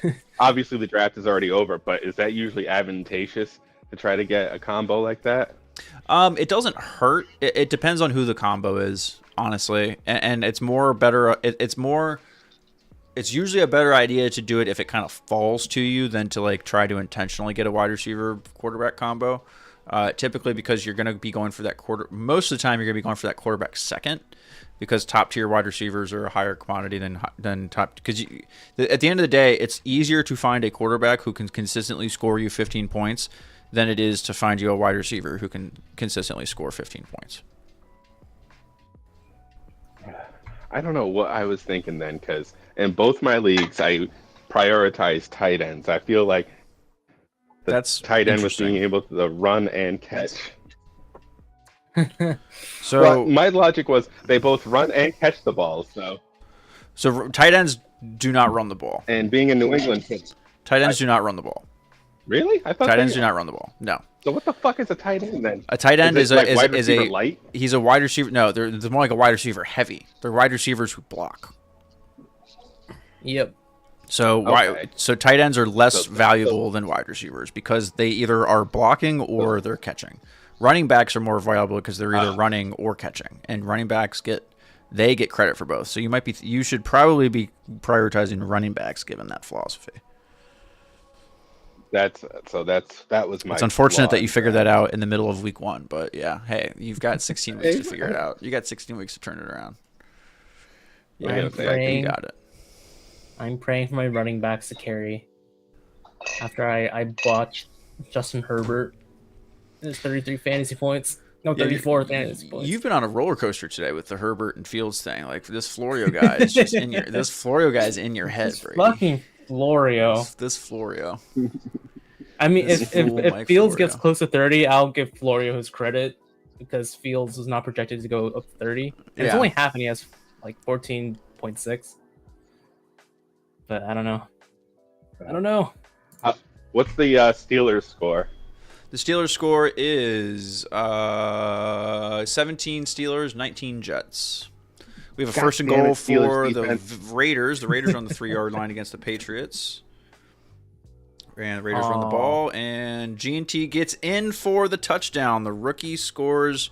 So obviously the draft is already over, but is that usually advantageous to try to get a combo like that? It doesn't hurt. It depends on who the combo is, honestly, and it's more better. It's usually a better idea to do it if it kind of falls to you than to like try to intentionally get a wide receiver quarterback combo. Typically, because you're going to be going for that most of the time you're going to be going for that quarterback second, because top tier wide receivers are a higher commodity than top. Because at the end of the day, it's easier to find a quarterback who can consistently score you 15 points than it is to find you a wide receiver who can consistently score 15 points. I don't know what I was thinking then, because in both my leagues, I prioritize tight ends. I feel like that's tight end was being able to run and catch. So my logic was they both run and catch the ball. So tight ends do not run the ball. And being in New England, tight ends do not run the ball. Really? I thought tight ends do not run the ball. No. So what the fuck is a tight end then? A tight end is a light? He's a wide receiver. No, they're more like a wide receiver heavy. They're wide receivers who block. Yep. So so tight ends are less valuable than wide receivers because they either are blocking or they're catching. Running backs are more valuable because they're either running or catching, and running backs get credit for both. So you should probably be prioritizing running backs given that philosophy. That was my. It's unfortunate that you figured that out in the middle of week 1, but yeah, hey, you've got 16 weeks to figure it out. You got 16 weeks to turn it around. Yeah, you got it. I'm praying for my running backs to carry. After I botched Justin Herbert, his 33 fantasy points. No, 34 fantasy points. You've been on a roller coaster today with the Herbert and Fields thing. Like this Florio guy is just in your. This Florio guy's in your head, Brady. Fucking Florio. This Florio. I mean, if Fields gets close to 30, I'll give Florio his credit because Fields was not projected to go up to 30. And it's only half, and he has like 14.6. But I don't know. What's the Steelers score? The Steelers score is 17 Steelers, 19 Jets. We have a first and goal for the Raiders. The Raiders are on the 3-yard line against the Patriots. And the Raiders run the ball, and G&T gets in for the touchdown. The rookie scores,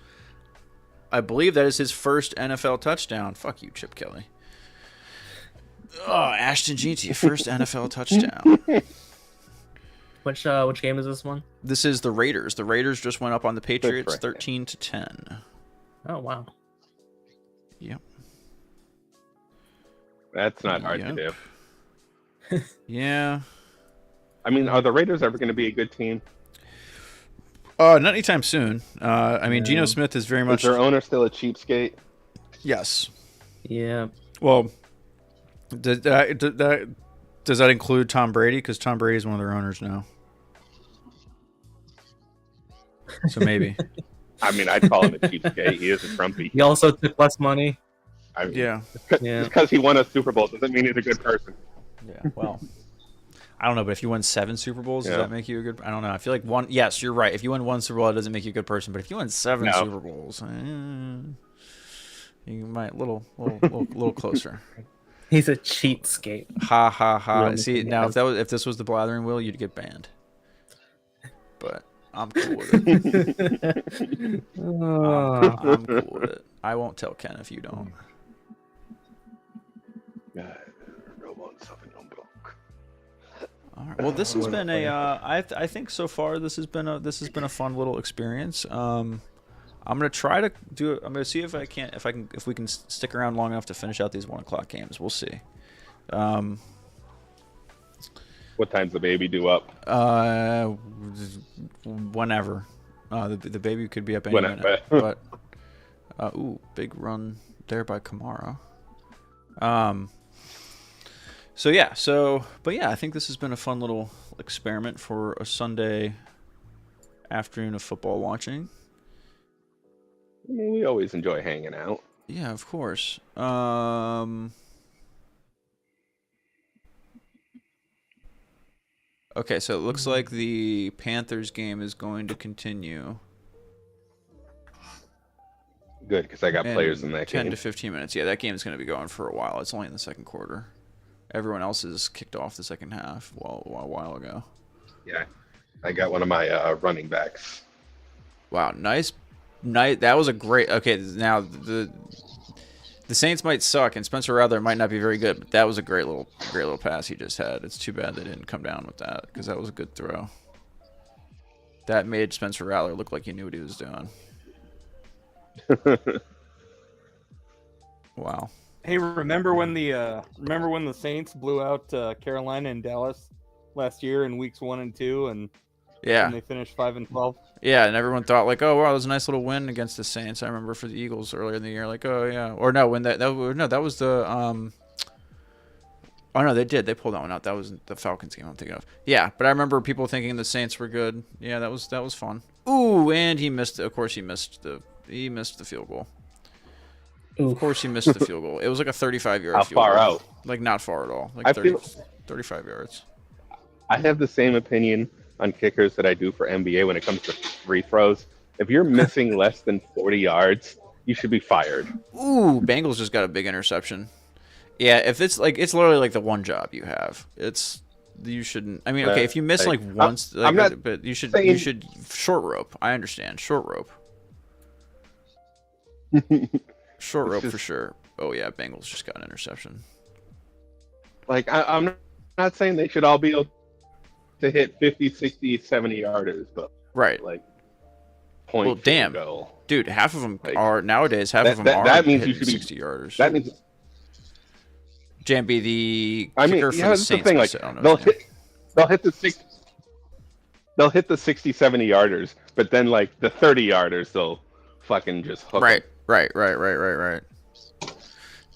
I believe that is his first NFL touchdown. Fuck you, Chip Kelly. Oh, Ashton G&T, first NFL touchdown. Which game is this one? This is the Raiders. The Raiders just went up on the Patriots 13-10. Oh, wow. Yep. That's not hard to do. Yeah. I mean, are the Raiders ever going to be a good team? Not anytime soon. I mean, Geno Smith is very much. Is their owner still a cheapskate? Yes. Yeah. Well, does that include Tom Brady? Because Tom Brady is one of their owners now. So maybe. I mean, I'd call him a cheapskate. He is a Trumpy. He also took less money. I mean, Yeah. Just because he won a Super Bowl doesn't mean he's a good person. Yeah. Well, I don't know, but if you win 7 Super Bowls, does that make you a good? I don't know. I feel like one. Yes, you're right. If you win 1 Super Bowl, it doesn't make you a good person. But if you win 7 Super Bowls, you might little closer. He's a cheapskate. Ha ha ha. See, now if this was the Blathering wheel, you'd get banned. But I'm cool with it. I'm cool with it. I won't tell Ken if you don't. All right. Well, this has been a. I think so far this has been a fun little experience. I'm gonna try to do it. I'm gonna see if we can stick around long enough to finish out these 1 o'clock games. We'll see. What time's the baby due up? Whenever. The baby could be up any minute. But big run there by Kamara. But I think this has been a fun little experiment for a Sunday afternoon of football watching. I mean, we always enjoy hanging out. Yeah, of course. Okay, so it looks like the Panthers game is going to continue. Good, because I got players in that 10 game. 10 to 15 minutes. Yeah, that game is going to be going for a while. It's only in the second quarter. Everyone else has kicked off the second half a while ago. Yeah, I got one of my running backs. Wow, nice. That was a great. Okay, now the Saints might suck, and Spencer Rattler might not be very good, but that was a great little pass he just had. It's too bad they didn't come down with that, because that was a good throw. That made Spencer Rattler look like he knew what he was doing. Wow. Hey, remember when the Saints blew out Carolina and Dallas last year in weeks 1 and 2, and they finished 5-12? Yeah, and everyone thought like, oh wow, that was a nice little win against the Saints. I remember for the Eagles earlier in the year, like, oh yeah, or no, when that was the oh no, they pulled that one out. That was the Falcons game I'm thinking of. Yeah, but I remember people thinking the Saints were good. Yeah, that was fun. Ooh, and he missed. Of course, he missed the field goal. Of course, he missed the field goal. It was like a 35-yard How field goal. far out? Like not far at all. Like 35 yards. I have the same opinion on kickers that I do for NBA when it comes to free throws. If you're missing less than 40 yards, you should be fired. Ooh, Bengals just got a big interception. Yeah, if it's literally like the one job you have. You shouldn't. I mean, okay, if you miss like once, I'm not but you should short rope. I understand short rope. Short rope for sure. Oh yeah, Bengals just got an interception. Like I'm not saying they should all be able to hit 50, 60, 70 yarders, but right, like point. Well, damn, goal. Dude, half of them are nowadays. Half of them are. That means you should be 60 yarders. That means. Jambi, the kicker for the that's Saints. The thing. Like they'll hit the 60, 70 yarders, but then like the 30 yarders they'll fucking just hook. Right.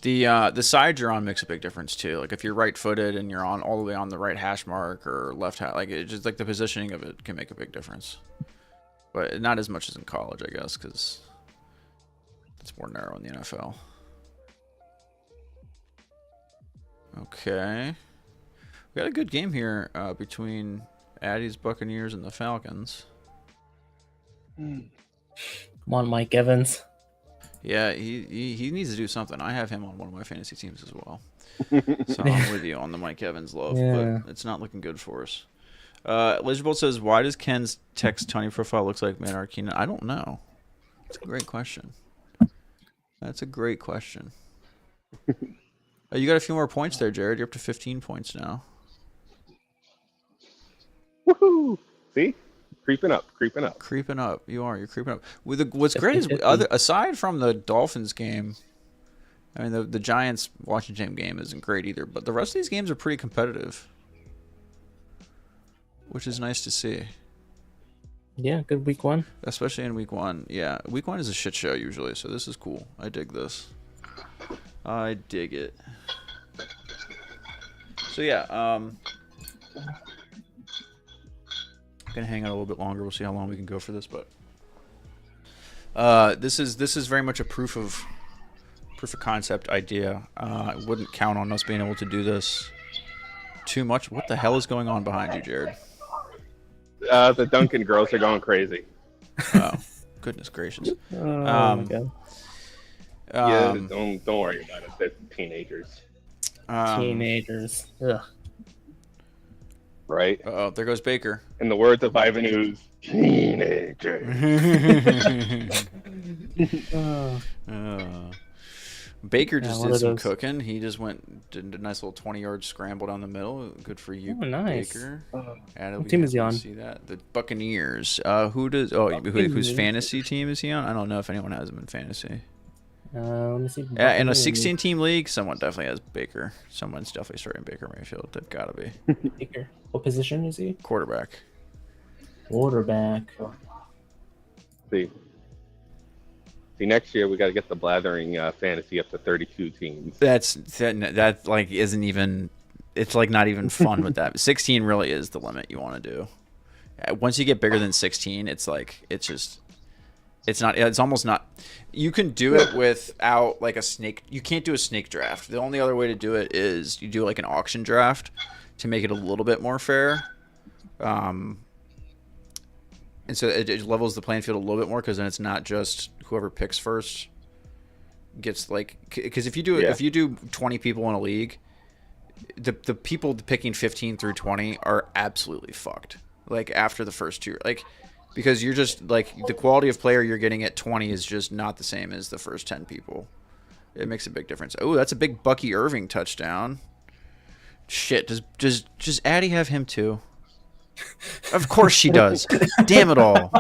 The side you're on makes a big difference too. Like if you're right-footed and you're on all the way on the right hash mark or left hash, like it just like the positioning of it can make a big difference. But not as much as in college, I guess, because it's more narrow in the NFL. Okay, we got a good game here between Addy's Buccaneers and the Falcons. Come on, Mike Evans. Yeah, he needs to do something. I have him on one of my fantasy teams as well. So I'm with you on the Mike Evans love, but it's not looking good for us. Elizabeth says, why does Ken's text Tony profile looks like Maynard Keenan? I don't know. That's a great question. You got a few more points there, Jared. You're up to 15 points now. Woohoo! See? Creeping up. You are. You're creeping up. What's great is aside from the Dolphins game, I mean, the Giants Washington game isn't great either, but the rest of these games are pretty competitive, which is nice to see. Yeah, good week 1. Especially in week 1. Yeah, week 1 is a shit show usually, so this is cool. I dig this. I dig it. So yeah, gonna hang out a little bit longer. We'll see how long we can go for this, but this is very much a proof of concept idea. I wouldn't count on us being able to do this too much. What the hell is going on behind you, Jared? The Duncan girls are going crazy. Oh, goodness gracious. Oh my God. Yeah, don't worry about it. They're teenagers. Teenagers. Ugh. Right? Oh, there goes Baker. In the words of Ivan Ooze, teenagers. Baker just one did of some those. cooking. He just did a nice little 20-yard scramble down the middle. Good for you, Oh, nice. Baker. What team is he on? See that? The Buccaneers. Whose fantasy team is he on? I don't know if anyone has him in fantasy. Let me see. In a 16-team league, someone definitely has Baker. Someone's definitely starting Baker Mayfield. They've got to be. Baker. What position is he? Quarterback. Quarterback. See, next year we got to get the Blathering fantasy up to 32 teams. That like isn't even. It's like not even fun with that. 16 really is the limit you want to do. Once you get bigger than 16, it's like it's not. It's almost not. You can do it without like a snake. You can't do a snake draft. The only other way to do it is you do like an auction draft to make it a little bit more fair. And so it levels the playing field a little bit more because then it's not just whoever picks first gets like. Because if you do 20 people in a league, the people picking 15 through 20 are absolutely fucked. Like after the first two, like. Because you're just, like, the quality of player you're getting at 20 is just not the same as the first 10 people. It makes a big difference. Oh, that's a big Bucky Irving touchdown. Shit, does Addie have him too? Of course she does. Damn it all.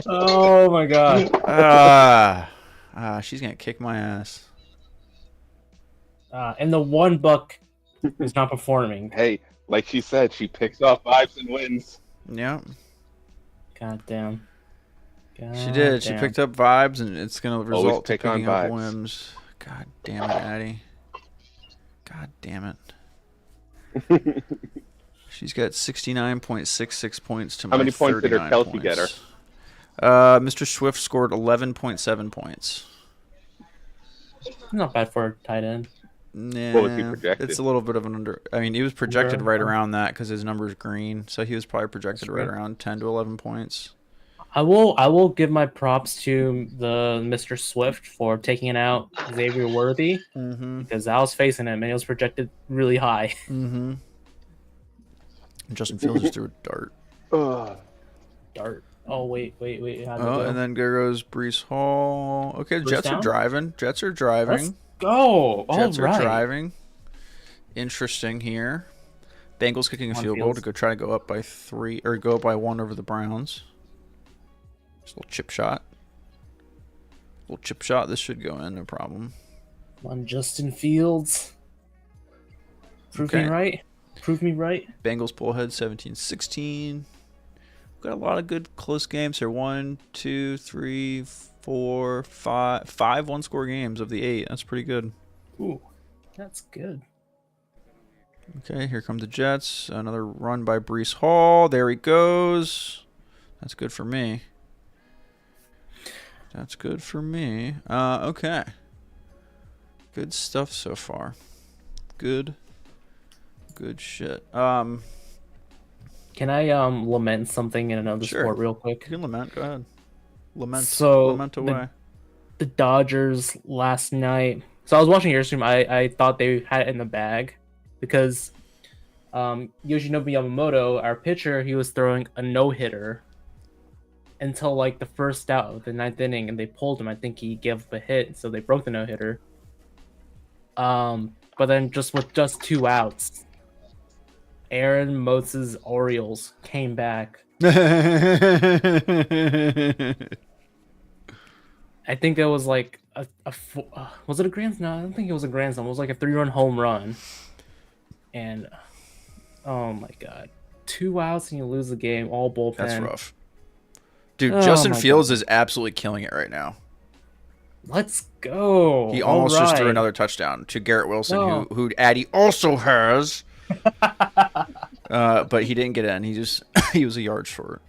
Oh, my God. She's going to kick my ass. And the one buck who's not performing. Hey, like she said, she picks off vibes and wins. Yeah. God damn. She did. She picked up vibes, and it's going to result in picking up vibes. whims. God damn it, Addie. God damn it. She's got 69.66 points to my 39 How many points did her Kelsey get her? Mr. Swift scored 11.7 points. Not bad for a tight end. Nah, What was he projected? It's a little bit of an under. I mean, he was projected right around that because his number's green, so he was probably projected right around 10 to 11 points. I will give my props to the Mr. Swift for taking out Xavier Worthy because I was facing him and he was projected really high. Mm-hmm. Justin Fields just threw a dart. Dart. Oh wait. And then there goes Brees Hall. Okay, First Jets down? are driving. Let's go. Jets All are right. driving. Interesting here. Bengals kicking a field goal to try to go up by 3 or go up by 1 over the Browns. Just a little chip shot. This should go in, no problem. Come on, Justin Fields. Prove me right. Bengals pull ahead 17-16. Got a lot of good close games here. 1, 2, 3, 4, 5. 5 one-score games of the 8. That's pretty good. Ooh, that's good. Okay, here come the Jets. Another run by Brees Hall. There he goes. That's good for me. Okay. Good stuff so far. Good shit. Can I lament something in another sport real quick? You can lament. Go ahead. Lament away. The Dodgers last night. So I was watching your stream. I thought they had it in the bag because Yoshinobu Yamamoto, our pitcher, he was throwing a no-hitter until like the first out of the 9th inning, and they pulled him. I think he gave up a hit, so they broke the no-hitter. But then with just 2 outs, Aaron Motz's Orioles came back. I think there was like was it a grand? No, I don't think it was a grand slam. It was like a 3-run home run, and oh my god, 2 outs and you lose the game. All bullpen. That's rough, dude. Oh Justin my Fields God. is absolutely killing it right now. Let's go. He almost just threw Alright. another touchdown to Garrett Wilson, No. who Addy also has. But he didn't get in. He was a yard short.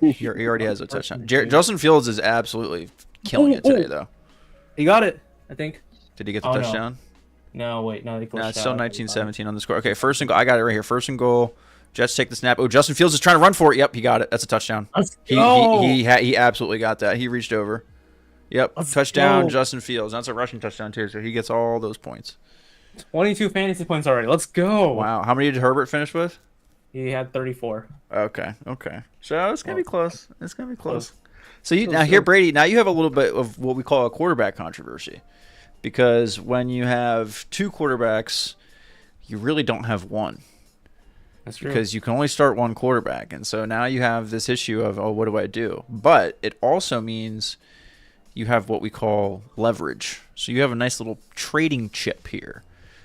He already has a touchdown. Justin Fields is absolutely killing it today, though. He got it, I think. Did he get the Oh, no. touchdown? No, wait, no, they No, glitched it's still out. 19-17 on the score. Okay, first and goal. I got it right here. First and goal. Jets take the snap. Oh, Justin Fields is trying to run for it. Yep, he got it. That's a touchdown. Let's He go. he absolutely got that. He reached over. Yep, Let's touchdown, go. Justin Fields. That's a rushing touchdown too, so he gets all those points. 22 fantasy points already. Let's go. Wow, how many did Herbert finish with? He had 34. Okay. So it's gonna be close. It's gonna be close. So So- now here, Brady. Now you have a little bit of what we call a quarterback controversy, because when you have two quarterbacks, you really don't have one. That's true. Because you can only start one quarterback, and so now you have this issue of, oh, what do I do? But it also means you have what we call leverage. So you have a nice little trading chip here.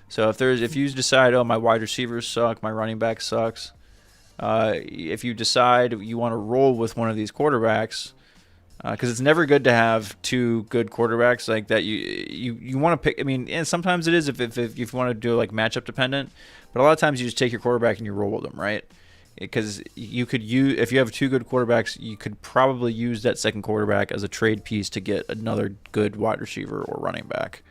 So if you decide, oh, my wide receivers suck, my running back sucks, if you decide you want to roll with one of these quarterbacks, because it's never good to have two good quarterbacks like that. You want to pick. I mean, and sometimes it is if you want to do like matchup dependent, but a lot of times you just take your quarterback and you roll with them, right? Because you could use, if you have two good quarterbacks, you could probably use that second quarterback as a trade piece to get another good wide receiver or running back.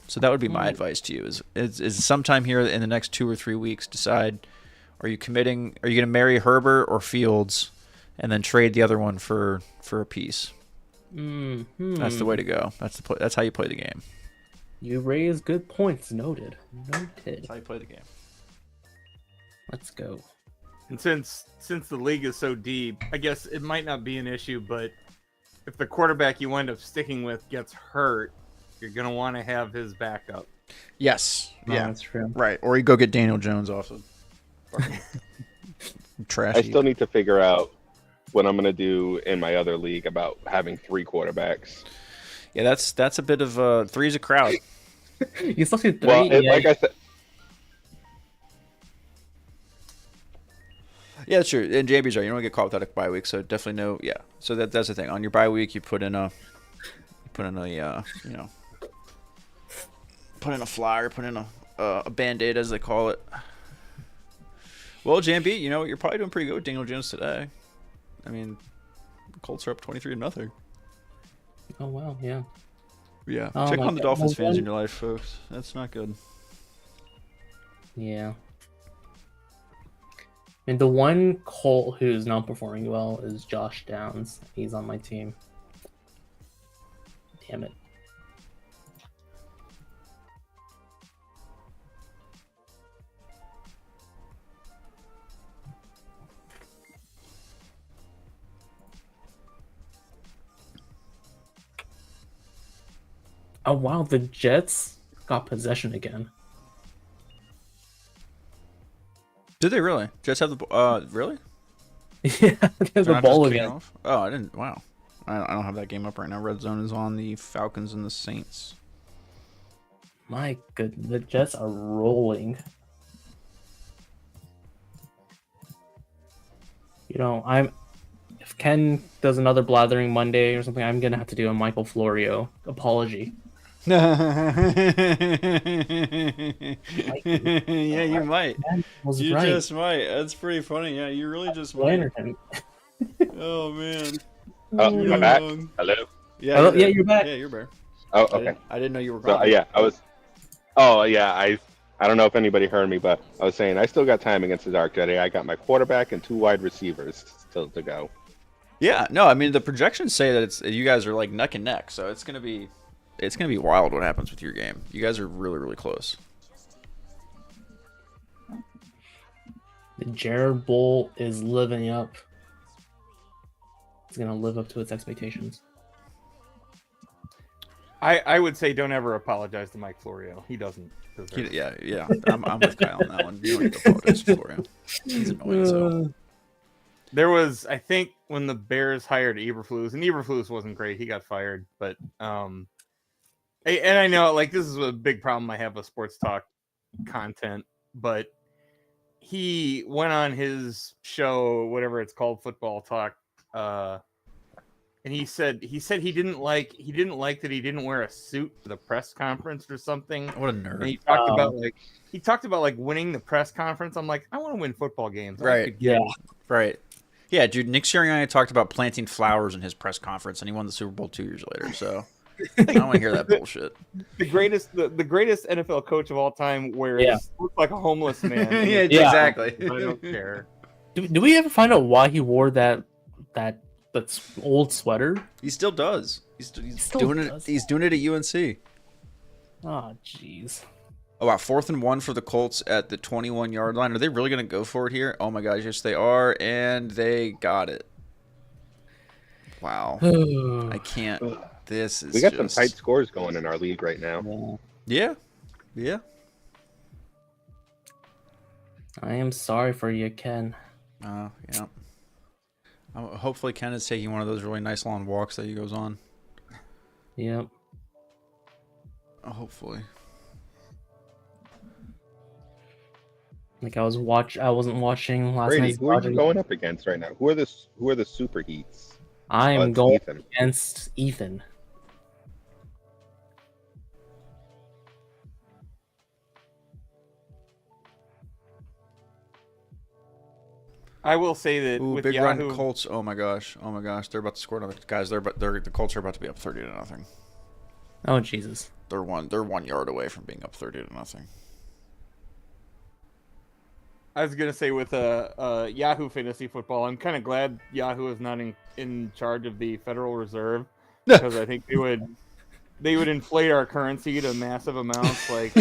So that would be my advice to you: is sometime here in the next 2 or 3 weeks, decide, are you going to marry Herbert or Fields, and then trade the other one for a piece. That's the way to go. That's how you play the game. You raise good points. Noted. That's how you play the game. Let's go. And since the league is so deep, I guess it might not be an issue, but if the quarterback you end up sticking with gets hurt, you're going to want to have his backup. Yes. Yeah, that's true. Right. Or you go get Daniel Jones off of trashy. I still need to figure out what I'm going to do in my other league about having 3 quarterbacks. Yeah, that's a bit of three's a crowd. You still see 3. Well, yeah. like I said, Yeah, that's true. And JB's right. You don't get caught without a bye week, so definitely no. Yeah. So that's the thing. On your bye week, you put in a flyer, put in a Band-Aid, as they call it. Well, JB, you're probably doing pretty good with Daniel Jones today. I mean, the Colts are up 23-0. Oh wow, yeah. Yeah. Oh Check my on the God. Dolphins Well, fans in your life, folks. That's not good. Yeah. And the one Colt who's not performing well is Josh Downs. He's on my team. Damn it. Oh wow, the Jets got possession again. Did they really? Jets have the really? Yeah, there's They're the not ball just kicking again. off? Oh, I didn't. Wow. I don't have that game up right now. Red Zone is on the Falcons and the Saints. My goodness, the Jets are rolling. If Ken does another Blathering Monday or something, I'm gonna have to do a Michael Florio apology. Yeah, you might. Man was You right. just might. That's pretty funny. Yeah, you really just might. Blathered him. Oh man. am I back? Hello? Yeah, Hello? Yeah, you're back. Yeah, you're back. Oh, I okay. didn't know you were So, gone. yeah, I was. Oh, yeah, I don't know if anybody heard me, but I was saying I still got time against the Dark Jedi. I got my quarterback and 2 wide receivers still to go. Yeah, no, I mean the projections say that you guys are like neck and neck, so it's gonna be wild what happens with your game. You guys are really, really close. The Jared Bull is living up. It's gonna live up to its expectations. I would say don't ever apologize to Mike Florio. He doesn't deserve it. Yeah. I'm with Kyle on that one. You don't need to apologize for him. He's annoying. So. There was, I think, when the Bears hired Eberflus, and Eberflus wasn't great. He got fired, but And I know, like, this is a big problem I have with sports talk content, but he went on his show, whatever it's called, Football Talk, and he said he didn't like that he didn't wear a suit for the press conference or something. What a nerd. And he talked about like winning the press conference. I'm like, I want to win football games. Right. Yeah. Right. Yeah, dude. Nick Sirianni talked about planting flowers in his press conference, and he won the Super Bowl 2 years later. So I don't want to hear that bullshit. The greatest NFL coach of all time wears looks like a homeless man. Yeah, exactly. I don't care. Do we ever find out why he wore that old sweater? He still does. He's still doing does it. He's doing it at UNC. Oh, jeez. Oh, wow, 4th and 1 for the Colts at the 21-yard line. Are they really going to go for it here? Oh my gosh, yes they are, and they got it. Wow. I can't. This is. We got some tight scores going in our league right now. Yeah. I am sorry for you, Ken. Yeah. Hopefully Ken is taking one of those really nice long walks that he goes on. Yep. Hopefully. Like I wasn't watching last Brady, night's who are you Dodgers. going up against right now? Who are the super heats? I am it's going Ethan. against Ethan. I will say that Ooh, with big Yahoo, run Colts. Oh my gosh. They're about to score another. Guys, the Colts are about to be up 30-0. Oh Jesus. They're 1 yard away from being up 30-0. I was gonna say with Yahoo Fantasy Football, I'm kind of glad Yahoo is not in charge of the Federal Reserve because I think they would inflate our currency to massive amounts. Like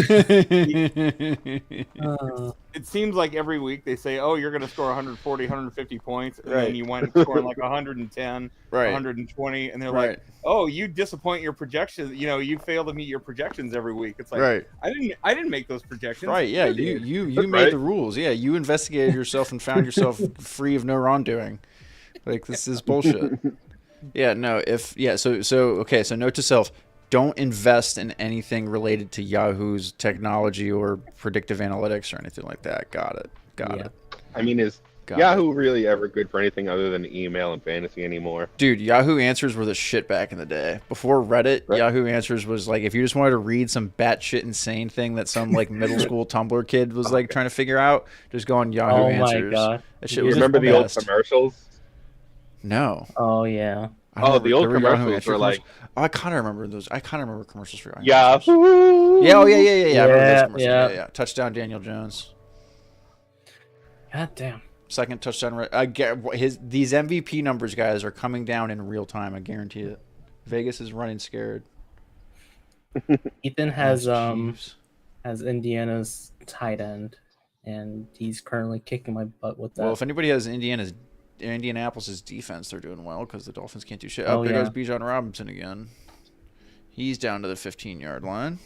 it seems like every week they say, "Oh, you're going to score 140, 150 points," and then you wind up scoring like 110, 120, and they're like, "Oh, you disappoint your projections. You know, you fail to meet your projections every week." It's like, I didn't make those projections. Right? Yeah, you made the rules. Yeah, you investigated yourself and found yourself free of no wrongdoing. Like this is bullshit. Yeah, no. So note to self. Don't invest in anything related to Yahoo's technology or predictive analytics or anything like that. Got it. I mean, is Yahoo really ever good for anything other than email and fantasy anymore? Dude, Yahoo Answers were the shit back in the day. Before Reddit, Yahoo Answers was like, if you just wanted to read some batshit insane thing that some like middle school Tumblr kid was like trying to figure out, just go on Yahoo Answers. Oh my god. That shit You remember the old commercials? No. Oh yeah. The old commercials were like... Oh, I kind of remember those. I kind of remember commercials for Yahoo. Yahoo! Yeah, I remember those commercials. Yeah. Yeah. Touchdown Daniel Jones. God damn. Second touchdown. I get these MVP numbers, guys, are coming down in real time. I guarantee it. Vegas is running scared. Ethan has Indiana's tight end, and he's currently kicking my butt with that. Well, if anybody has Indianapolis' defense, they're doing well because the Dolphins can't do shit. Oh, there yeah. goes Bijan Robinson again. He's down to the 15-yard line.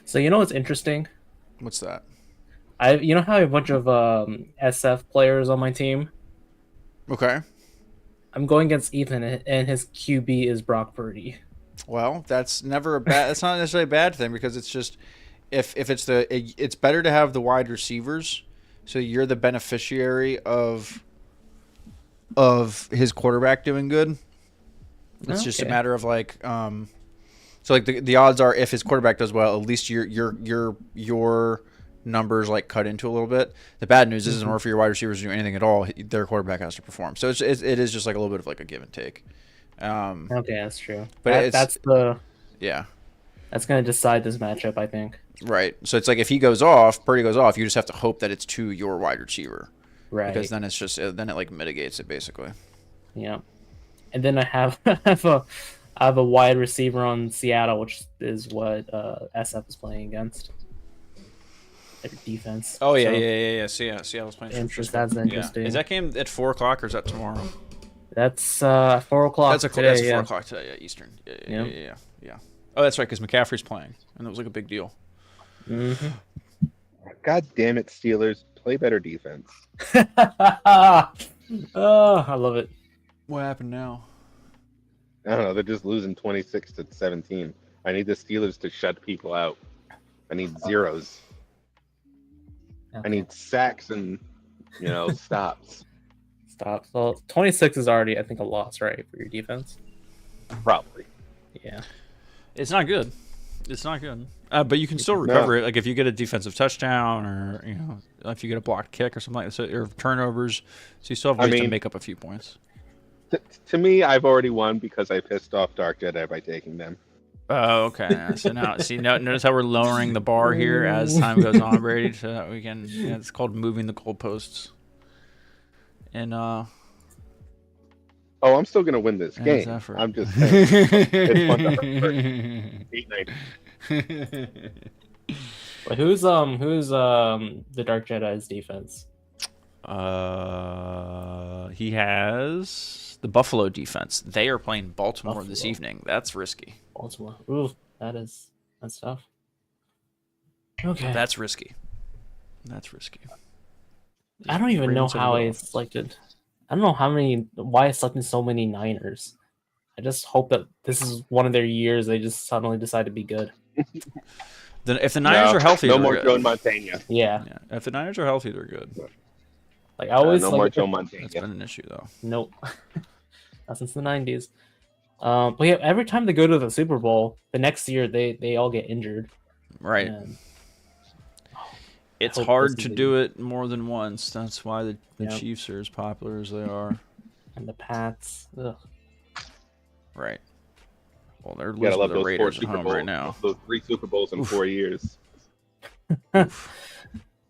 So you know what's interesting? What's that? You know how I have a bunch of SF players on my team? Okay. I'm going against Ethan, and his QB is Brock Purdy. Well, that's never a bad. That's not necessarily a bad thing because it's just if it's better to have the wide receivers, so you're the beneficiary of his quarterback doing good. It's just a matter of like so like the odds are if his quarterback does well, at least your numbers like cut into a little bit. The bad news is in order for your wide receivers to do anything at all, their quarterback has to perform. So it is just like a little bit of like a give and take. Okay, that's true. But that's going to decide this matchup, I think. Right. So it's like if Purdy goes off, you just have to hope that it's to your wide receiver. Right. Because then then it like mitigates it basically. Yeah. And then I have a wide receiver on Seattle, which is what SF is playing against. Their defense. Oh yeah. Seattle's playing. That's interesting. Yeah. Is that game at 4:00 or is that tomorrow? That's 4:00 today. That's 4:00 today, Eastern. Yeah. Oh, that's right, because McCaffrey's playing, and it was like a big deal. Mm-hmm. God damn it, Steelers! Play better defense. Oh, I love it. What happened now? I don't know. They're just losing 26-17. I need the Steelers to shut people out. I need zeros. Okay. I need sacks and stops. Stop. So 26 is already, I think, a loss, right, for your defense? Probably. Yeah. It's not good. It's not good. But you can still recover it. Like if you get a defensive touchdown, or if you get a blocked kick or something like that, or turnovers. So you still have ways to make up a few points. To me, I've already won because I pissed off Dark Jedi by taking them. Oh, okay. So now, notice how we're lowering the bar here as time goes on, Brady, so that we can. It's called moving the goalposts. And oh, I'm still gonna win this game. I'm just saying. It's fun to hurt. 890. But who's the Dark Jedi's defense? He has the Buffalo defense. They are playing Baltimore this evening. That's risky. Baltimore. Ooh, that's tough. Okay. That's risky. That's risky. I don't even know how I selected. I don't know why I selected so many Niners. I just hope that this is one of their years they just suddenly decide to be good. If the Niners are healthy, no more Joe Montana. Yeah. If the Niners are healthy, they're good. Like I always no more Joe Montana. That's been an issue though. Nope. Not since the 90s. But yeah, every time they go to the Super Bowl, the next year they all get injured. Right. And, it's hard to do it more than once. That's why the Chiefs are as popular as they are. And the Pats. Ugh. Right. Well, they're losing to the Raiders at home right now. Those 3 Super Bowls in 4 years.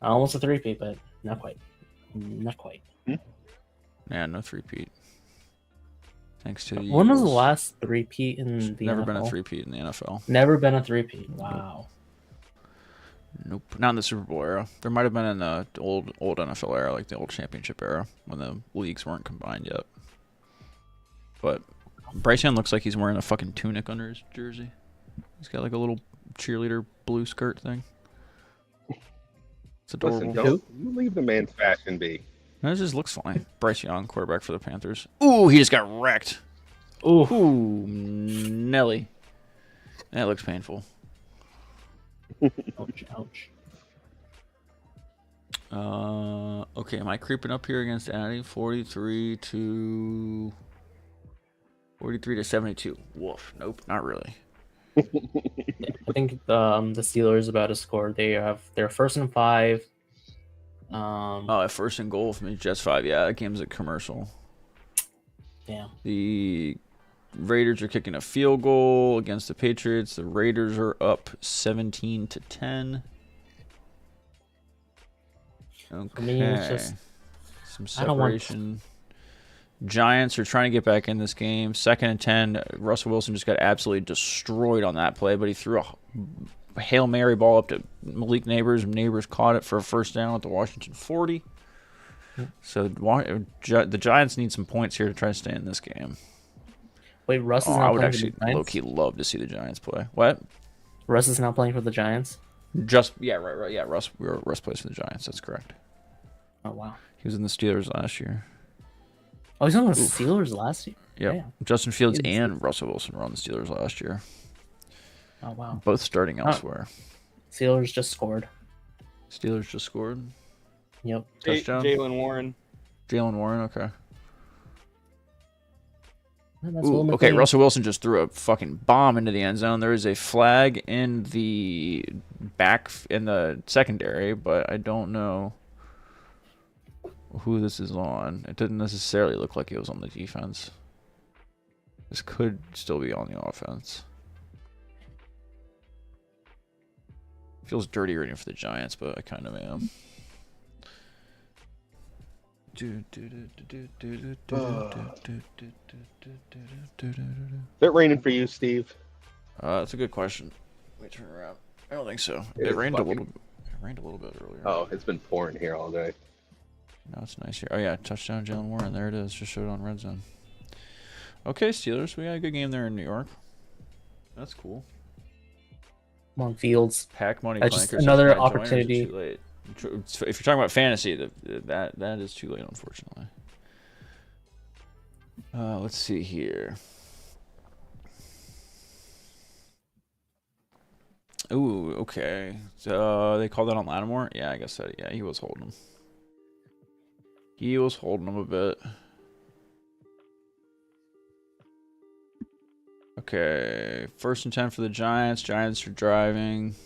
Almost a three-peat, but not quite. Not quite. Yeah, no three-peat. Thanks to the When was the Eagles. last three-peat in the Never NFL? been a three-peat in the NFL. Never been a three-peat. Wow. Nope. Not in the Super Bowl era. There might have been in the old NFL era, like the old championship era, when the leagues weren't combined yet. But Bryce Young looks like he's wearing a fucking tunic under his jersey. He's got like a little cheerleader blue skirt thing. It's adorable. Listen, you leave the man's fashion be. No, it just looks fine. Bryce Young, quarterback for the Panthers. Ooh, he just got wrecked. Ooh, Nelly. That looks painful. Ouch, ouch. Okay, am I creeping up here against Addy? 43 to 72. Woof. Nope, not really. I think the Steelers about to score. They're 1st and 5. At 1st and goal for me, Jets 5. Yeah, that game's a commercial. Damn. The Raiders are kicking a field goal against the Patriots. The Raiders are up 17-10. Okay. For me, it's just some separation. Giants are trying to get back in this game. 2nd and 10. Russell Wilson just got absolutely destroyed on that play, but he threw a Hail Mary ball up to Malik Neighbors. Neighbors caught it for a 1st down at the Washington 40. So the Giants need some points here to try to stay in this game. Wait, Russ is I not would playing actually for the Giants? low-key love to see the Giants play. What? Russ is not playing for the Giants? Right. Yeah, Russ plays for the Giants. That's correct. Oh, wow. He was in the Steelers last year. Oh, he's on the Steelers last year? Yep. Yeah. Justin Fields and Russell Wilson were on the Steelers last year. Oh, wow. Both starting elsewhere. Steelers just scored. Steelers just scored. Yep. Touchdown. Jalen Warren. Okay. Ooh, okay, Russell Wilson just threw a fucking bomb into the end zone. There is a flag in the secondary, but I don't know who this is on. It didn't necessarily look like it was on the defense. This could still be on the offense. Feels dirty rooting for the Giants, but I kind of am. Is it raining for you, Steve? That's a good question. Let me turn around. I don't think so. It rained a little bit earlier. Oh, it's been pouring here all day. Now it's nice here. Oh yeah, touchdown Jalen Warren. There it is. Just showed on Red Zone. Okay, Steelers. We got a good game there in New York. That's cool. Come on, Fields. Pack money. Just another opportunity. Too late. If you're talking about fantasy, that is too late, unfortunately. Let's see here. Ooh, okay. So they called that on Lattimore? Yeah, I guess that. Yeah, he was holding him. He was holding him a bit. Okay, 1st and 10 for the Giants. Giants are driving.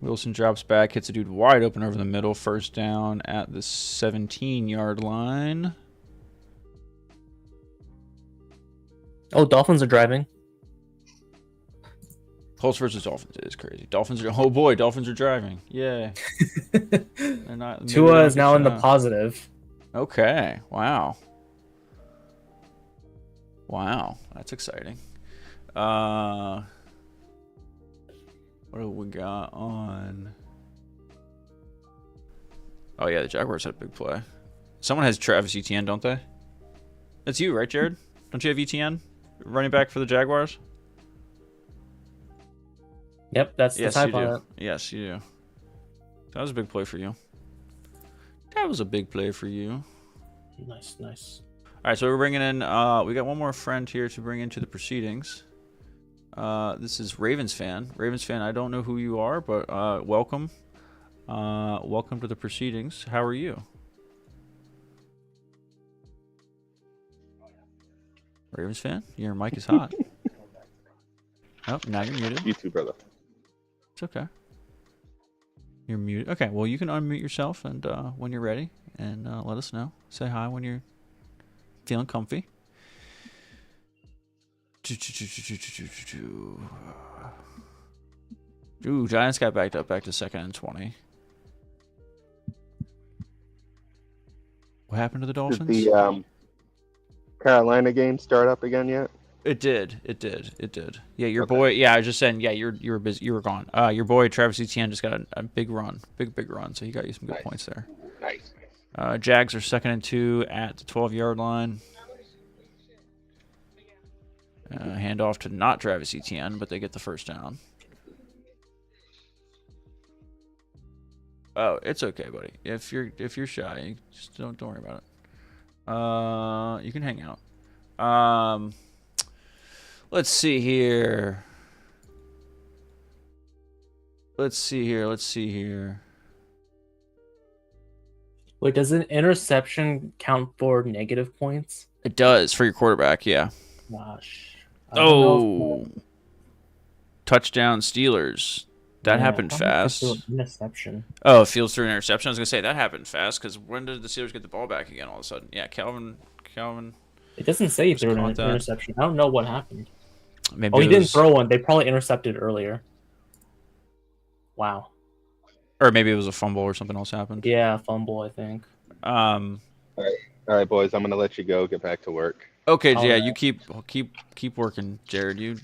Wilson drops back, hits a dude wide open over the middle. 1st down at the 17-yard line. Oh, Dolphins are driving. Colts versus Dolphins is crazy. Dolphins are. Oh boy, Dolphins are driving. Yeah. They're not. Tua is now in the positive. Okay. Wow. Wow, that's exciting. What do we got on? Oh yeah, the Jaguars had a big play. Someone has Travis Etienne, don't they? That's you, right, Jared? Don't you have Etienne running back for the Jaguars? Yep, that's the type on it. Yes, you do. That was a big play for you. That was a big play for you. Nice, nice. All right, so we're bringing in. We got one more friend here to bring into the proceedings. This is Ravens fan. Ravens fan. I don't know who you are, but welcome. Welcome to the proceedings. How are you? Ravens fan, your mic is hot. Oh, now you're muted. You too, brother. It's okay. You're muted. Okay, well, you can unmute yourself and when you're ready, and let us know. Say hi when you're feeling comfy. Ooh, Giants got backed up back to 2nd and 20. What happened to the Dolphins? Did the Carolina game start up again yet? It did. Yeah, your boy. Yeah, I was just saying. Yeah, you were busy. You were gone. Your boy Travis Etienne just got a big run, big run. So he got you some good points there. Nice. Jags are 2nd and 2 at the 12-yard line. Hand off to not Travis Etienne, but they get the 1st down. Oh, it's okay, buddy. If you're shy, just don't worry about it. You can hang out. Let's see here. Let's see here. Wait, does an interception count for negative points? It does for your quarterback, yeah. Gosh. Oh. Touchdown Steelers. That happened fast. Interception. Oh, Fields threw an interception. I was going to say that happened fast because when did the Steelers get the ball back again all of a sudden? Yeah, Calvin. It doesn't say he threw an interception. I don't know what happened. Maybe he didn't throw one. They probably intercepted earlier. Wow. Or maybe it was a fumble or something else happened. Yeah, fumble, I think. All right, boys. I'm gonna let you go. Get back to work. Okay, yeah. Right. You keep working, Jared. You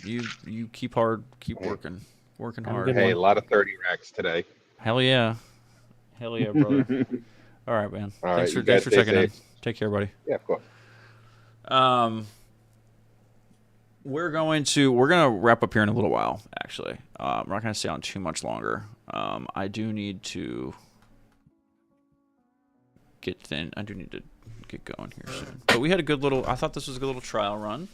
keep hard. Keep working hard. Hey, a lot of 30 racks today. Hell yeah, brother. All right, man. Thanks for checking in. Take care, buddy. Yeah, of course. We're gonna wrap up here in a little while. Actually, we're not gonna stay on too much longer. I do need to get going here soon. But we had a good little. I thought this was a good little trial run.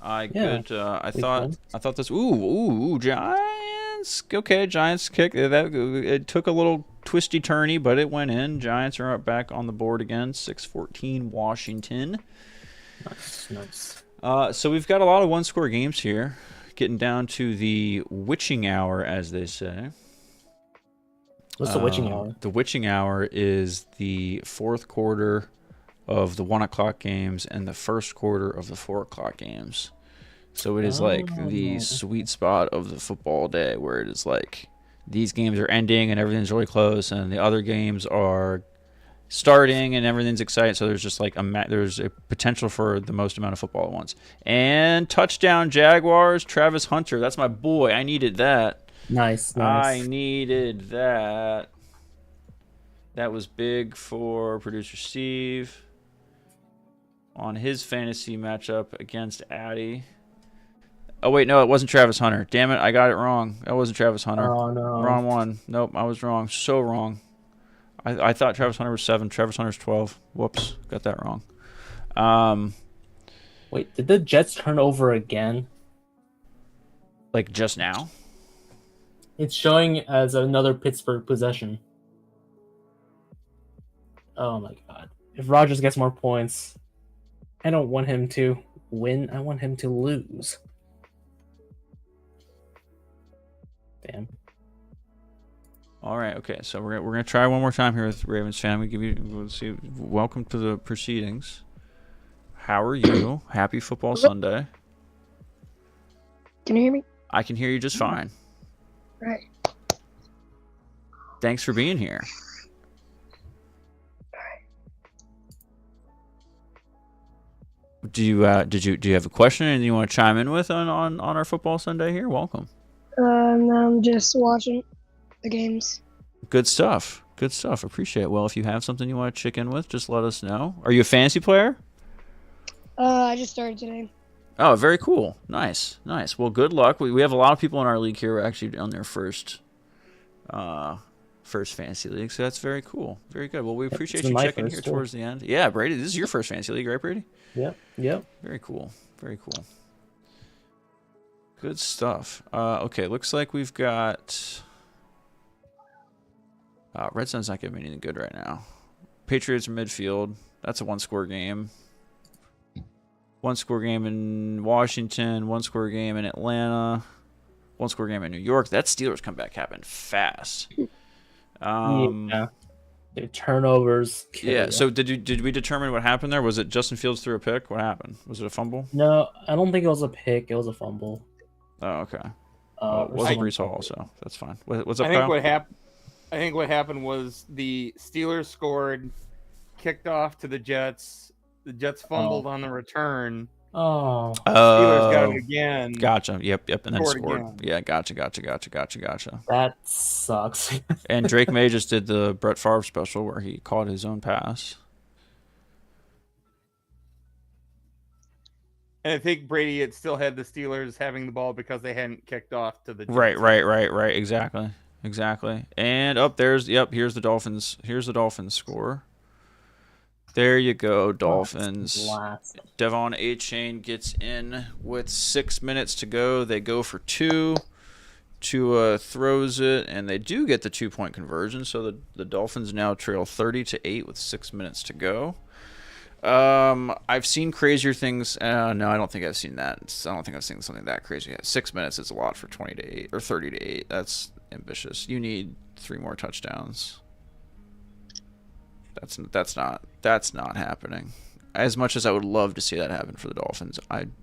I thought this. Ooh, Giants. Okay, Giants kick. It took a little twisty turny, but it went in. Giants are back on the board again. 6-14 Washington. Nice. So we've got a lot of one-score games here, getting down to the witching hour, as they say. What's the witching hour? The witching hour is the 4th quarter of the 1 o'clock games and the 1st quarter of the 4 o'clock games. So it is like the sweet spot of the football day, where it is like these games are ending and everything's really close, and the other games are starting and everything's exciting. So there's just like there's a potential for the most amount of football at once. And touchdown Jaguars, Travis Hunter. That's my boy. I needed that. Nice. I needed that. That was big for producer Steve on his fantasy matchup against Addy. Oh, wait, no, it wasn't Travis Hunter. Damn it, I got it wrong. That wasn't Travis Hunter. Oh, no. Wrong one. Nope, I was wrong. So wrong. I thought Travis Hunter was 7. Travis Hunter's 12. Whoops, got that wrong. Wait, did the Jets turn over again? Like just now? It's showing as another Pittsburgh possession. Oh my god. If Rodgers gets more points, I don't want him to win. I want him to lose. Damn. All right, okay. So we're gonna try one more time here with Ravens fan. We'll see. Welcome to the proceedings. How are you? Happy Football Sunday. Can you hear me? I can hear you just fine. Right. Thanks for being here. Do you have a question and you want to chime in with on our Football Sunday here? Welcome. I'm just watching the games. Good stuff. Good stuff. Appreciate it. Well, if you have something you want to chick in with, just let us know. Are you a fantasy player? I just started today. Oh, very cool. Nice. Nice. Well, good luck. We have a lot of people in our league here who are actually on their first fantasy league, so that's very cool. Very good. Well, we appreciate you checking here towards the end. Yeah, Brady, this is your first fantasy league, right, Brady? Yep. Yep. Very cool. Very cool. Good stuff. Okay, looks like we've got... Red Zone's not giving me anything good right now. Patriots midfield. That's a one-score game. One-score game in Washington. One-score game in Atlanta. One-score game in New York. That Steelers comeback happened fast. Yeah. The turnovers. Yeah. So did we determine what happened there? Was it Justin Fields threw a pick? What happened? Was it a fumble? No, I don't think it was a pick. It was a fumble. Oh, okay. It wasn't Brees Hall, so that's fine. What's up, I think Kyle? what happened was the Steelers scored, kicked off to the Jets. The Jets fumbled on the return. Oh. Steelers got it again. Gotcha. Yep. And then scored. Again. Yeah. Gotcha. That sucks. And Drake May just did the Brett Favre special where he caught his own pass. And I think Brady had still had the Steelers having the ball because they hadn't kicked off to the Jets. Right. Exactly. And here's the Dolphins. Here's the Dolphins score. There you go, Dolphins. Devon A-Chain gets in with 6 minutes to go. They go for 2. Tua throws it, and they do get the 2-point conversion. So the Dolphins now trail 30-8 with 6 minutes to go. I've seen crazier things. No, I don't think I've seen that. I don't think I've seen something that crazy yet. 6 minutes is a lot for 20-8 or 30-8. That's ambitious. You need 3 more touchdowns. That's not happening. As much as I would love to see that happen for the Dolphins, I'm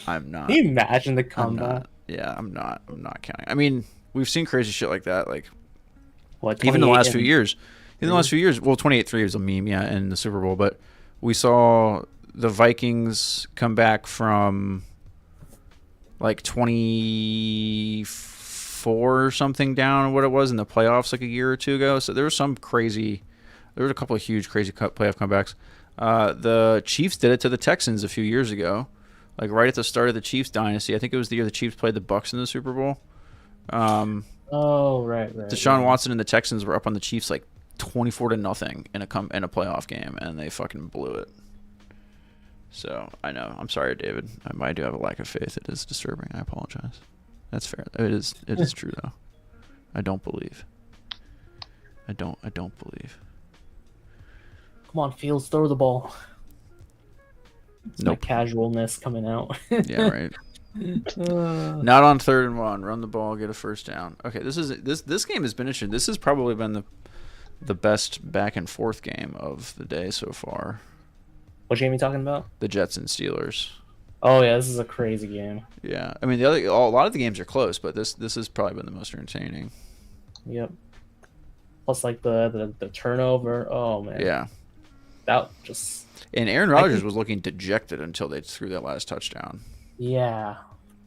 not. Can you imagine the comeback? I'm not counting. I mean, we've seen crazy shit like that, like what, even the last few years. In the last few years, well, 28-3 is a meme, in the Super Bowl, but we saw the Vikings come back from like 24 or something down, what it was in the playoffs like a year or two ago. So there was a couple of huge, crazy playoff comebacks. The Chiefs did it to the Texans a few years ago, like right at the start of the Chiefs dynasty. I think it was the year the Chiefs played the Bucs in the Super Bowl. Right. Deshaun Watson and the Texans were up on the Chiefs like 24-0 in a playoff game, and they fucking blew it. So I know. I'm sorry, David. I do have a lack of faith. It is disturbing. I apologize. That's fair. It is true though. I don't believe. I don't believe. Come on, Fields, throw the ball. It's Nope. my casualness coming out. Yeah, right. Not on 3rd and 1. Run the ball, get a first down. Okay, this game has been interesting. This has probably been the best back and forth game of the day so far. What game are you talking about? The Jets and Steelers. Oh yeah, this is a crazy game. Yeah, I mean a lot of the games are close, but this has probably been the most entertaining. Yep. Plus, like the turnover. Oh man. Yeah. That just. And Aaron Rodgers was looking dejected until they threw that last touchdown. Yeah.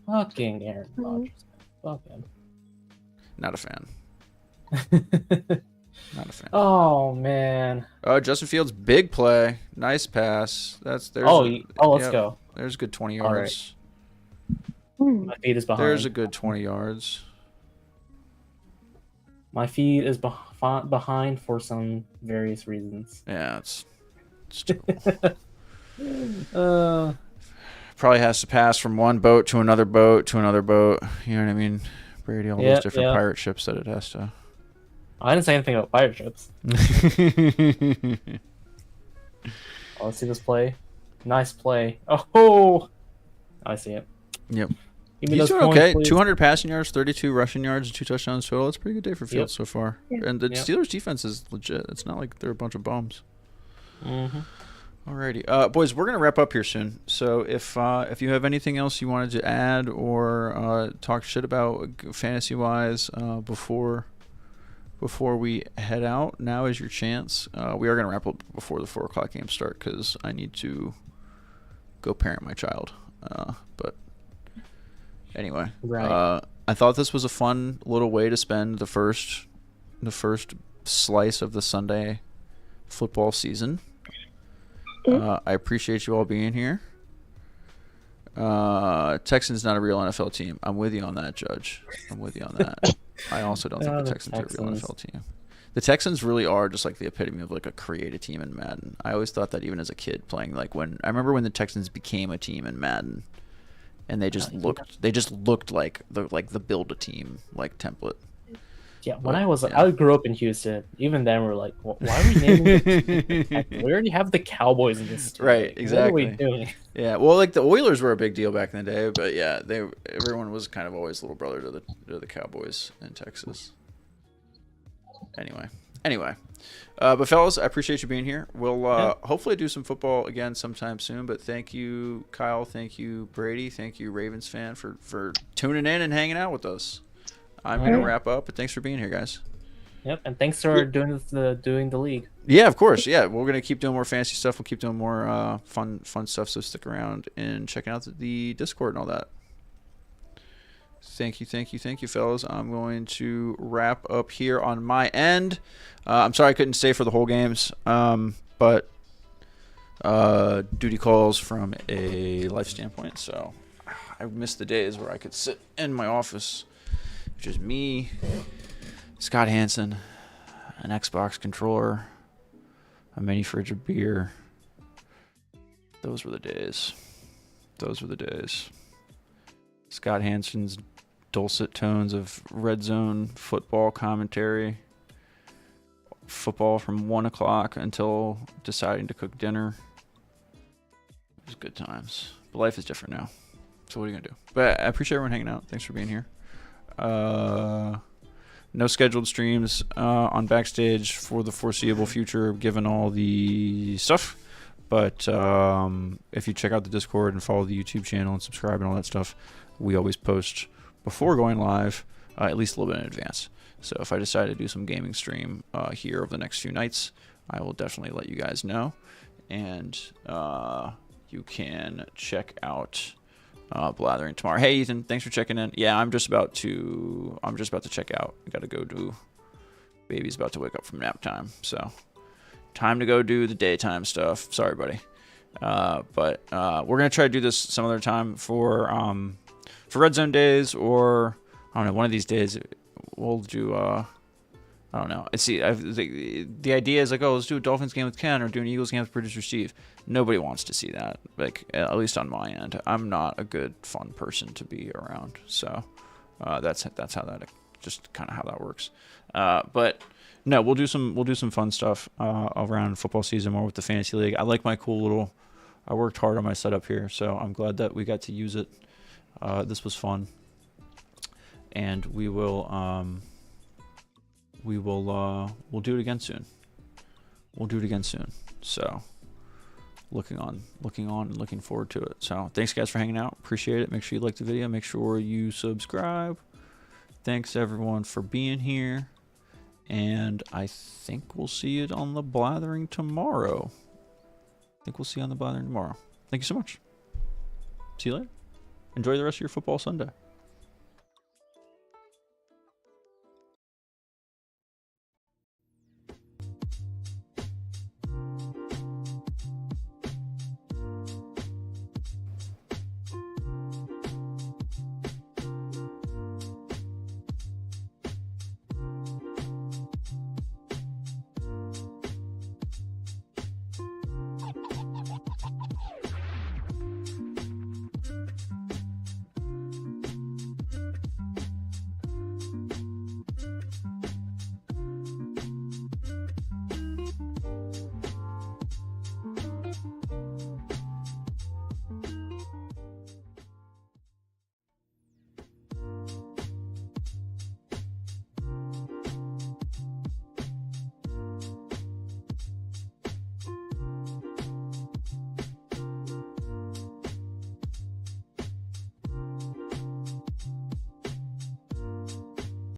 Fucking Aaron Rodgers. Fuck him. Not a fan. Not a fan. Oh man. Justin Fields, big play, nice pass. Let's go. There's a good 20 yards. My feet is behind. There's a good 20 yards. My feet is behind for some various reasons. Yeah, it's terrible. Probably has to pass from one boat to another boat to another boat. You know what I mean? Brady, all those different pirate ships that it has to. I didn't say anything about pirate ships. Oh, let's see this play. Nice play. Oh, I see it. Yep. Give me He's those doing points, okay. please. 200 passing yards, 32 rushing yards, and 2 touchdowns total. That's a pretty good day for Fields so far. Yeah. And the Steelers' defense is legit. It's not like they're a bunch of bums. Mm-hmm. Alrighty, boys, we're gonna wrap up here soon. So if you have anything else you wanted to add or talk shit about fantasy wise before we head out, now is your chance. We are gonna wrap up before the 4 o'clock game start because I need to go parent my child. But anyway, Right. I thought this was a fun little way to spend the first slice of the Sunday football season. I appreciate you all being here. Texans not a real NFL team. I'm with you on that, Judge. I'm with you on that. I also don't think the Texans are a real NFL team. The Texans really are just like the epitome of like a creative team in Madden. I always thought that even as a kid playing, like I remember when the Texans became a team in Madden, and they just looked like the build a team like template. Yeah, when I grew up in Houston, even then we're like, why are we naming it? We already have the Cowboys in this team. Right, exactly. What are we doing? Yeah, well, like the Oilers were a big deal back in the day, but yeah, everyone was kind of always little brother to the Cowboys in Texas. Anyway, but fellas, I appreciate you being here. We'll hopefully do some football again sometime soon. But thank you, Kyle. Thank you, Brady. Thank you, Ravens fan, for tuning in and hanging out with us. I'm going to wrap up, but thanks for being here, guys. Yep, and thanks for doing the league. Yeah, of course. Yeah, we're going to keep doing more fancy stuff. We'll keep doing more fun stuff, so stick around and checking out the Discord and all that. Thank you, fellas. I'm going to wrap up here on my end. I'm sorry I couldn't stay for the whole games, but duty calls from a life standpoint, so I missed the days where I could sit in my office, which is me, Scott Hansen, an Xbox controller, a mini fridge of beer. Those were the days. Scott Hansen's dulcet tones of red zone football commentary. Football from 1 o'clock until deciding to cook dinner. It was good times. But life is different now. So what are you going to do? But I appreciate everyone hanging out. Thanks for being here. No scheduled streams on Backstage for the foreseeable future, given all the stuff. But if you check out the Discord and follow the YouTube channel and subscribe and all that stuff, we always post before going live, at least a little bit in advance. So if I decide to do some gaming stream here over the next few nights, I will definitely let you guys know. And you can check out Blathering tomorrow. Hey Ethan, thanks for checking in. Yeah, I'm just about to check out. I gotta go do. Baby's about to wake up from nap time, so time to go do the daytime stuff. Sorry, buddy. But we're gonna try to do this some other time for Red Zone days, or I don't know, one of these days we'll do. I don't know. See, the idea is like, oh, let's do a Dolphins game with Ken or do an Eagles game with producer Steve. Nobody wants to see that. Like, at least on my end, I'm not a good fun person to be around. So that's how that just kind of how that works. But no, we'll do some fun stuff around football season, more with the fantasy league. I like my cool little. I worked hard on my setup here, so I'm glad that we got to use it. This was fun, and we'll do it again soon. So looking on and looking forward to it. So thanks guys for hanging out. Appreciate it. Make sure you like the video. Make sure you subscribe. Thanks everyone for being here. And I think we'll see you on the Blathering tomorrow. Thank you so much. See you later. Enjoy the rest of your football Sunday.